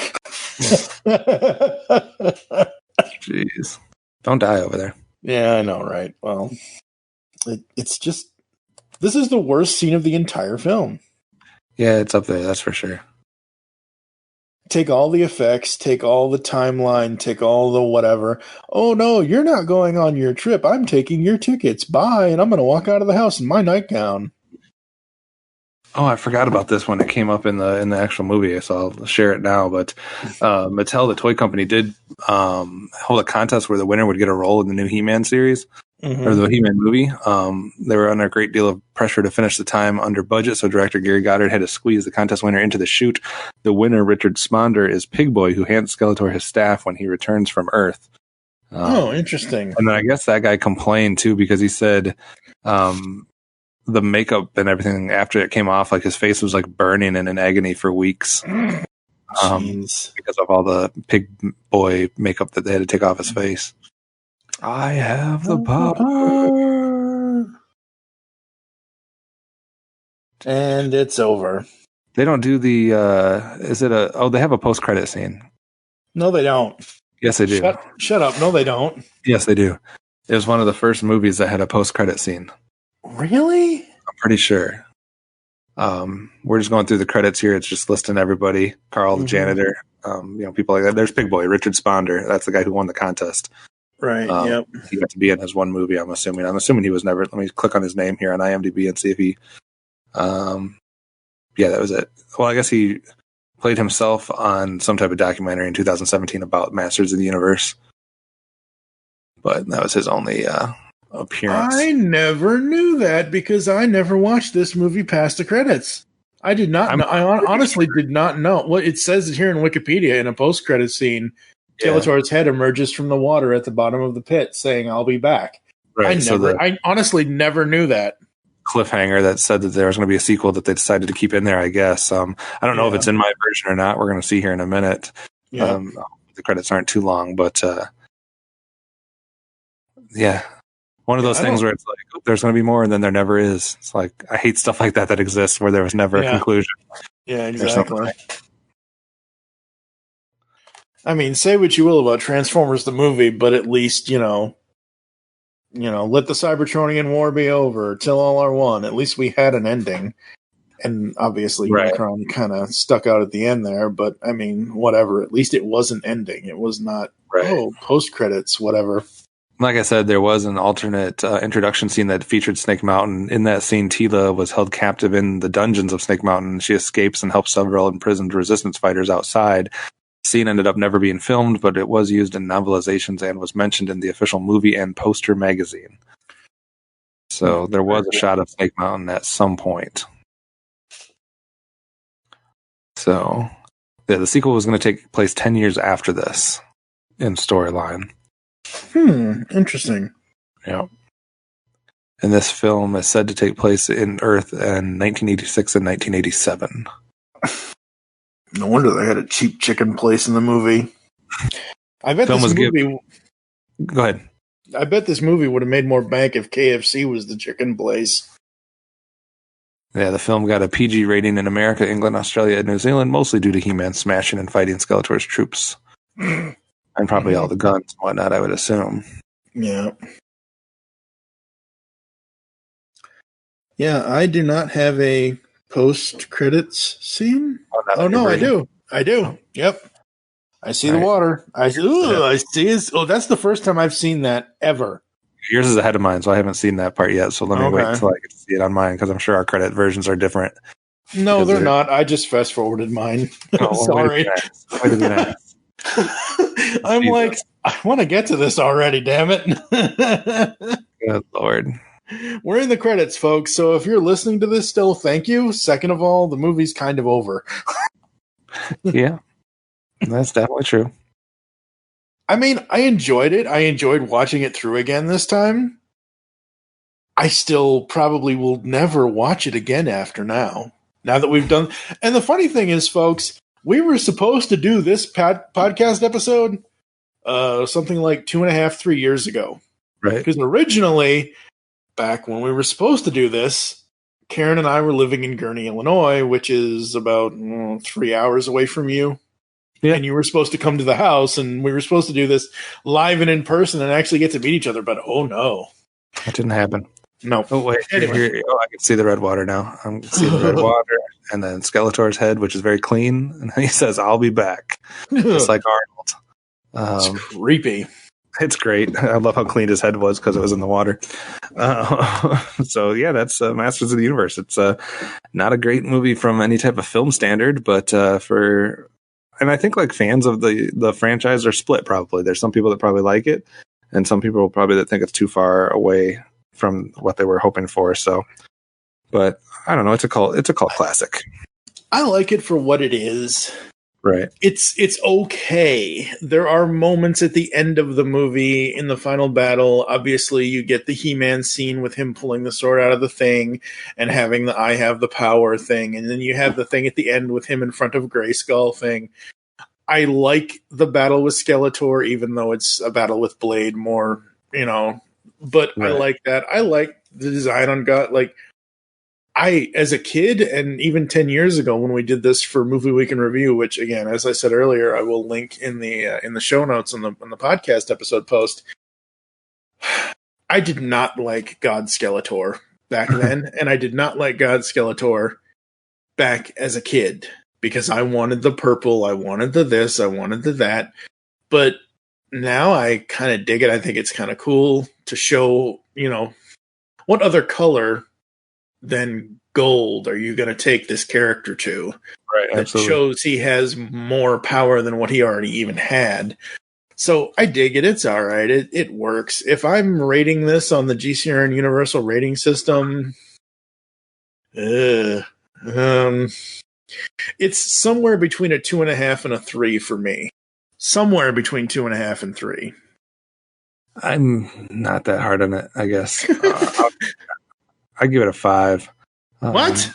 [SPEAKER 3] Jeez. Don't die over there.
[SPEAKER 4] Yeah, I know, right? Well, it's just... This is the worst scene of the entire film.
[SPEAKER 3] Yeah, it's up there, that's for sure.
[SPEAKER 4] Take all the effects, take all the timeline, take all the whatever. Oh, no, you're not going on your trip. I'm taking your tickets. Bye, and I'm going to walk out of the house in my nightgown.
[SPEAKER 3] Oh, I forgot about this when it came up in the actual movie, so I'll share it now. But Mattel, the toy company, did hold a contest where the winner would get a role in the new He-Man series, or the He-Man movie. They were under a great deal of pressure to finish the time under budget, so director Gary Goddard had to squeeze the contest winner into the chute. The winner, Richard Smonder, is Pig Boy, who hands Skeletor his staff when he returns from Earth.
[SPEAKER 4] Interesting.
[SPEAKER 3] And then I guess that guy complained, too, because he said... the makeup and everything after it came off, like his face was like burning and in agony for weeks because of all the Pig Boy makeup that they had to take off his face. I have the power.
[SPEAKER 4] And it's over.
[SPEAKER 3] They don't do the, they have a post-credit scene.
[SPEAKER 4] No, they don't.
[SPEAKER 3] Yes, they do.
[SPEAKER 4] Shut up. No, they don't.
[SPEAKER 3] Yes, they do. It was one of the first movies that had a post-credit scene.
[SPEAKER 4] Really?
[SPEAKER 3] I'm pretty sure. We're just going through the credits here. It's just listing everybody. Carl, the janitor, people like that. There's Pig Boy, Richard Sponder. That's the guy who won the contest.
[SPEAKER 4] Right, yep.
[SPEAKER 3] He got to be in his one movie, I'm assuming. I'm assuming he was never... Let me click on his name here on IMDb and see if he... yeah, that was it. Well, I guess he played himself on some type of documentary in 2017 about Masters of the Universe. But that was his only... appearance.
[SPEAKER 4] I never knew that because I never watched this movie past the credits. I did not know. I honestly did not know. Well, it says it here in Wikipedia in a post-credit scene. Skeletor's head emerges from the water at the bottom of the pit, saying, "I'll be back."
[SPEAKER 3] Right.
[SPEAKER 4] I honestly never knew that.
[SPEAKER 3] Cliffhanger that said that there was going to be a sequel that they decided to keep in there, I guess. I don't know if it's in my version or not. We're going to see here in a minute.
[SPEAKER 4] Yeah.
[SPEAKER 3] The credits aren't too long, but Yeah. One of those things where it's like, oh, there's going to be more, and then there never is. It's like, I hate stuff like that exists where there was never a conclusion.
[SPEAKER 4] Yeah, exactly. I mean, say what you will about Transformers the movie, but at least, let the Cybertronian war be over, till all are one. At least we had an ending. And obviously, Unicron kind of stuck out at the end there, but I mean, whatever. At least it was an ending. It was not, post-credits, whatever.
[SPEAKER 3] Like I said, there was an alternate introduction scene that featured Snake Mountain. In that scene, Tila was held captive in the dungeons of Snake Mountain. She escapes and helps several imprisoned resistance fighters outside. The scene ended up never being filmed, but it was used in novelizations and was mentioned in the official movie and poster magazine. So there was a shot of Snake Mountain at some point. So the sequel was going to take place 10 years after this in storyline.
[SPEAKER 4] Interesting.
[SPEAKER 3] Yeah. And this film is said to take place in Earth in 1986 and 1987.
[SPEAKER 4] No wonder they had a cheap chicken place in the movie. I bet this movie...
[SPEAKER 3] Go ahead.
[SPEAKER 4] I bet this movie would have made more bank if KFC was the chicken place.
[SPEAKER 3] Yeah, the film got a PG rating in America, England, Australia, and New Zealand, mostly due to He-Man smashing and fighting Skeletor's troops. And probably all the guns and whatnot, I would assume.
[SPEAKER 4] Yeah. Yeah, I do not have a post-credits scene. Oh no, I do. Yep. I see the water. I see his... Oh, that's the first time I've seen that ever.
[SPEAKER 3] Yours is ahead of mine, so I haven't seen that part yet. So let me wait until I get to see it on mine, because I'm sure our credit versions are different.
[SPEAKER 4] No, they're not. I just fast-forwarded mine. Sorry.
[SPEAKER 3] Wait a minute.
[SPEAKER 4] I'm like, I want to get to this already, damn it.
[SPEAKER 3] Good Lord.
[SPEAKER 4] We're in the credits, folks, so if you're listening to this still, thank you. Second of all, the movie's kind of over.
[SPEAKER 3] Yeah, that's definitely true.
[SPEAKER 4] I mean, I enjoyed it. I enjoyed watching it through again this time. I still probably will never watch it again after now that we've done... And the funny thing is, folks... We were supposed to do this podcast episode something like 2.5, 3 years ago.
[SPEAKER 3] Right.
[SPEAKER 4] Because originally, back when we were supposed to do this, Karen and I were living in Gurnee, Illinois, which is about 3 hours away from you. Yeah. And you were supposed to come to the house, and we were supposed to do this live and in person and actually get to meet each other. But oh no.
[SPEAKER 3] That didn't happen.
[SPEAKER 4] No.
[SPEAKER 3] Oh, wait. Anyway. I can see the red water now. I can see the red water. And then Skeletor's head, which is very clean. And he says, I'll be back. Just like Arnold.
[SPEAKER 4] It's creepy.
[SPEAKER 3] It's great. I love how clean his head was because it was in the water. So, yeah, that's Masters of the Universe. It's not a great movie from any type of film standard, but and I think like fans of the franchise are split probably. There's some people that probably like it, and some people probably that think it's too far away from what they were hoping for. So, but I don't know. It's a cult classic.
[SPEAKER 4] I like it for what it is.
[SPEAKER 3] Right.
[SPEAKER 4] It's okay. There are moments at the end of the movie in the final battle. Obviously, you get the He-Man scene with him pulling the sword out of the thing and having the I have the power thing. And then you have the thing at the end with him in front of Grayskull thing. I like the battle with Skeletor, even though it's a battle with Blade more, but right. I like that. I like the design on God. Like, as a kid, and even 10 years ago when we did this for Movie Week in Review, which again, as I said earlier, I will link in the show notes on the podcast episode post. I did not like God Skeletor back then, and I did not like God Skeletor back as a kid because I wanted the purple, I wanted the this, I wanted the that. But now I kind of dig it. I think it's kind of cool to show, what other color than gold are you going to take this character to?
[SPEAKER 3] Right,
[SPEAKER 4] that
[SPEAKER 3] absolutely.
[SPEAKER 4] Shows he has more power than what he already even had. So I dig it. It's all right. It works. If I'm rating this on the GCRN Universal Rating System, it's somewhere between a 2.5 and a 3 for me. Somewhere between 2.5 and 3.
[SPEAKER 3] I'm not that hard on it, I guess. I give it a 5.
[SPEAKER 4] What?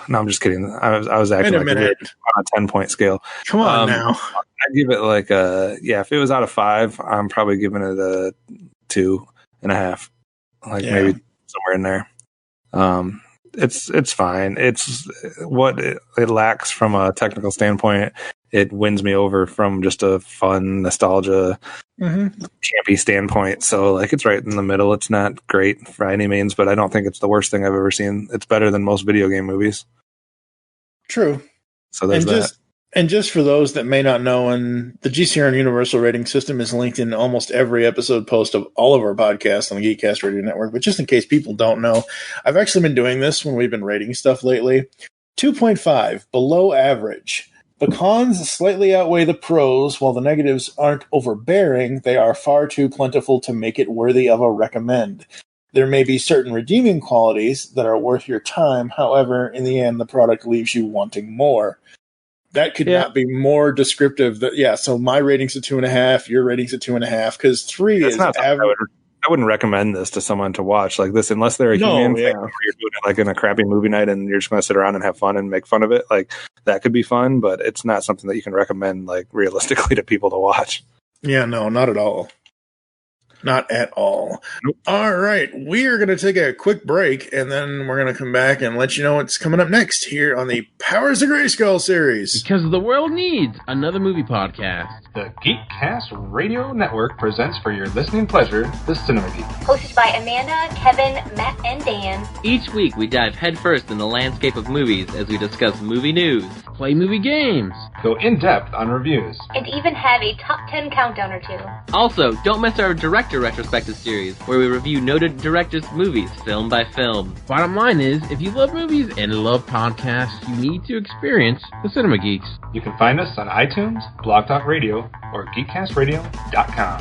[SPEAKER 3] No, I'm just kidding. I was acting like it on a 10-point scale.
[SPEAKER 4] Come on now.
[SPEAKER 3] I give it like if it was out of 5, I'm probably giving it a 2.5, maybe somewhere in there. It's fine. It's what it lacks from a technical standpoint. It wins me over from just a fun nostalgia, campy standpoint. So it's right in the middle. It's not great by any means, but I don't think it's the worst thing I've ever seen. It's better than most video game movies.
[SPEAKER 4] True.
[SPEAKER 3] So there's that.
[SPEAKER 4] And just for those that may not know, and the GCRN Universal Rating System is linked in almost every episode post of all of our podcasts on the Geekcast Radio Network. But just in case people don't know, I've actually been doing this when we've been rating stuff lately. 2.5, below average. The cons slightly outweigh the pros, while the negatives aren't overbearing. They are far too plentiful to make it worthy of a recommend. There may be certain redeeming qualities that are worth your time. However, in the end, the product leaves you wanting more. That could not be more descriptive. So my rating's a 2.5. Your rating's a 2.5 because 3 is average.
[SPEAKER 3] I wouldn't recommend this to someone to watch like this unless they're a human fan where you're doing it in a crappy movie night and you're just going to sit around and have fun and make fun of it. That could be fun, but it's not something that you can recommend realistically to people to watch.
[SPEAKER 4] Yeah, no, not at all. Not at all. Nope. All right. We are going to take a quick break, and then we're going to come back and let you know what's coming up next here on the Powers of Grayskull series.
[SPEAKER 8] Because the world needs another movie podcast.
[SPEAKER 9] The Geekcast Radio Network presents for your listening pleasure the Cinema Geek.
[SPEAKER 10] Hosted by Amanda, Kevin, Matt, and Dan.
[SPEAKER 8] Each week we dive headfirst in the landscape of movies as we discuss movie news, play movie games,
[SPEAKER 9] go in-depth on reviews,
[SPEAKER 10] and even have a top 10 countdown or two.
[SPEAKER 8] Also, don't miss our director retrospective series, where we review noted directors' movies film by film. Bottom line is, if you love movies and love podcasts, you need to experience the Cinema Geeks.
[SPEAKER 9] You can find us on iTunes, Blog Talk Radio, or GeekCastRadio.com.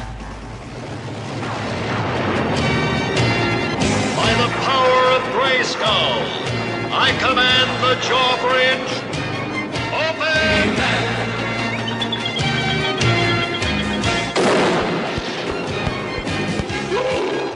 [SPEAKER 2] By the power of Grayskull, I command the Jawbridge. Open!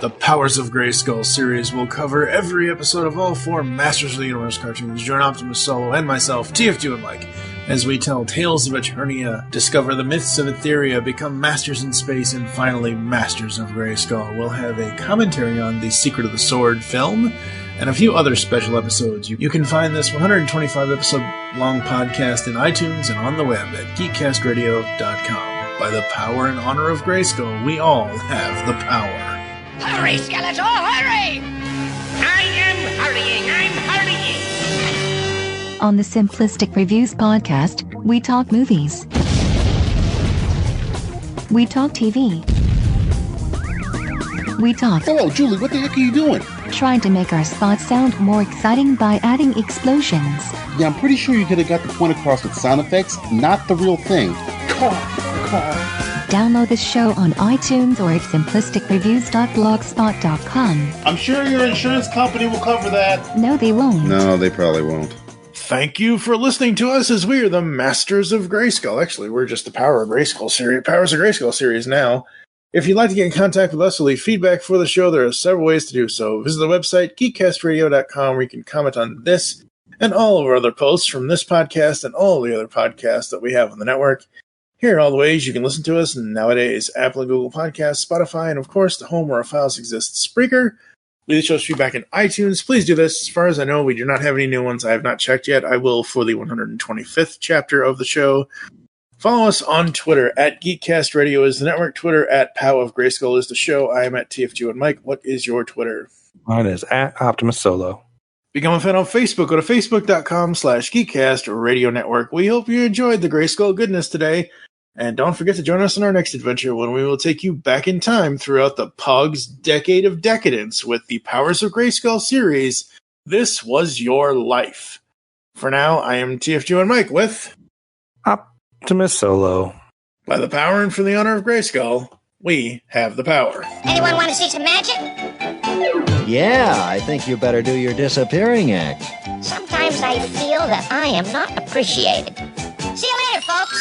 [SPEAKER 4] The Powers of Grayskull series will cover every episode of all 4 Masters of the Universe cartoons. Join OptimusSolo and myself, TFG1Mike, as we tell tales of Eternia, discover the myths of Etheria, become masters in space, and finally Masters of Grayskull. We'll have a commentary on the Secret of the Sword film, and a few other special episodes. You can find this 125-episode-long podcast in iTunes and on the web at geekcastradio.com. By the power and honor of Grayskull, we all have the power.
[SPEAKER 11] Hurry, Skeletor, hurry! I am hurrying, I'm hurrying!
[SPEAKER 12] On the Simplistic Reviews podcast, we talk movies. We talk TV. We talk...
[SPEAKER 13] Hello, Julie, what the heck are you doing?
[SPEAKER 12] Trying to make our spots sound more exciting by adding explosions.
[SPEAKER 13] Yeah, I'm pretty sure you could have got the point across with sound effects, not the real thing. Car.
[SPEAKER 12] Download this show on iTunes or at simplisticreviews.blogspot.com.
[SPEAKER 13] I'm sure your insurance company will cover that.
[SPEAKER 12] No, they won't.
[SPEAKER 13] No, they probably won't.
[SPEAKER 4] Thank you for listening to us as we are the Masters of Grayskull. Actually, we're just the Powers of Grayskull series now. If you'd like to get in contact with us or leave feedback for the show, there are several ways to do so. Visit the website, geekcastradio.com, where you can comment on this and all of our other posts from this podcast and all the other podcasts that we have on the network. Here are all the ways you can listen to us nowadays: Apple and Google Podcasts, Spotify, and of course, the home where our files exist, Spreaker. Leave the show's feedback in iTunes. Please do this. As far as I know, we do not have any new ones. I have not checked yet. I will for the 125th chapter of the show. Follow us on Twitter at Geekcast Radio is the network. Twitter at Pow of Grayskull is the show. I am at TFG1Mike. What is your Twitter?
[SPEAKER 3] Mine is at OptimusSolo.
[SPEAKER 4] Become a fan on Facebook. Go to facebook.com/Geekcast Radio Network. We hope you enjoyed the Grayskull goodness today. And don't forget to join us in our next adventure when we will take you back in time throughout the Pog's Decade of Decadence with the Powers of Grayskull series. This was your life. For now, I am TFG1Mike with
[SPEAKER 3] OptimusSolo.
[SPEAKER 4] By the power and for the honor of Grayskull, we have the power.
[SPEAKER 11] Anyone want to see some magic?
[SPEAKER 14] Yeah, I think you better do your disappearing act.
[SPEAKER 11] Sometimes I feel that I am not appreciated. See you later, folks.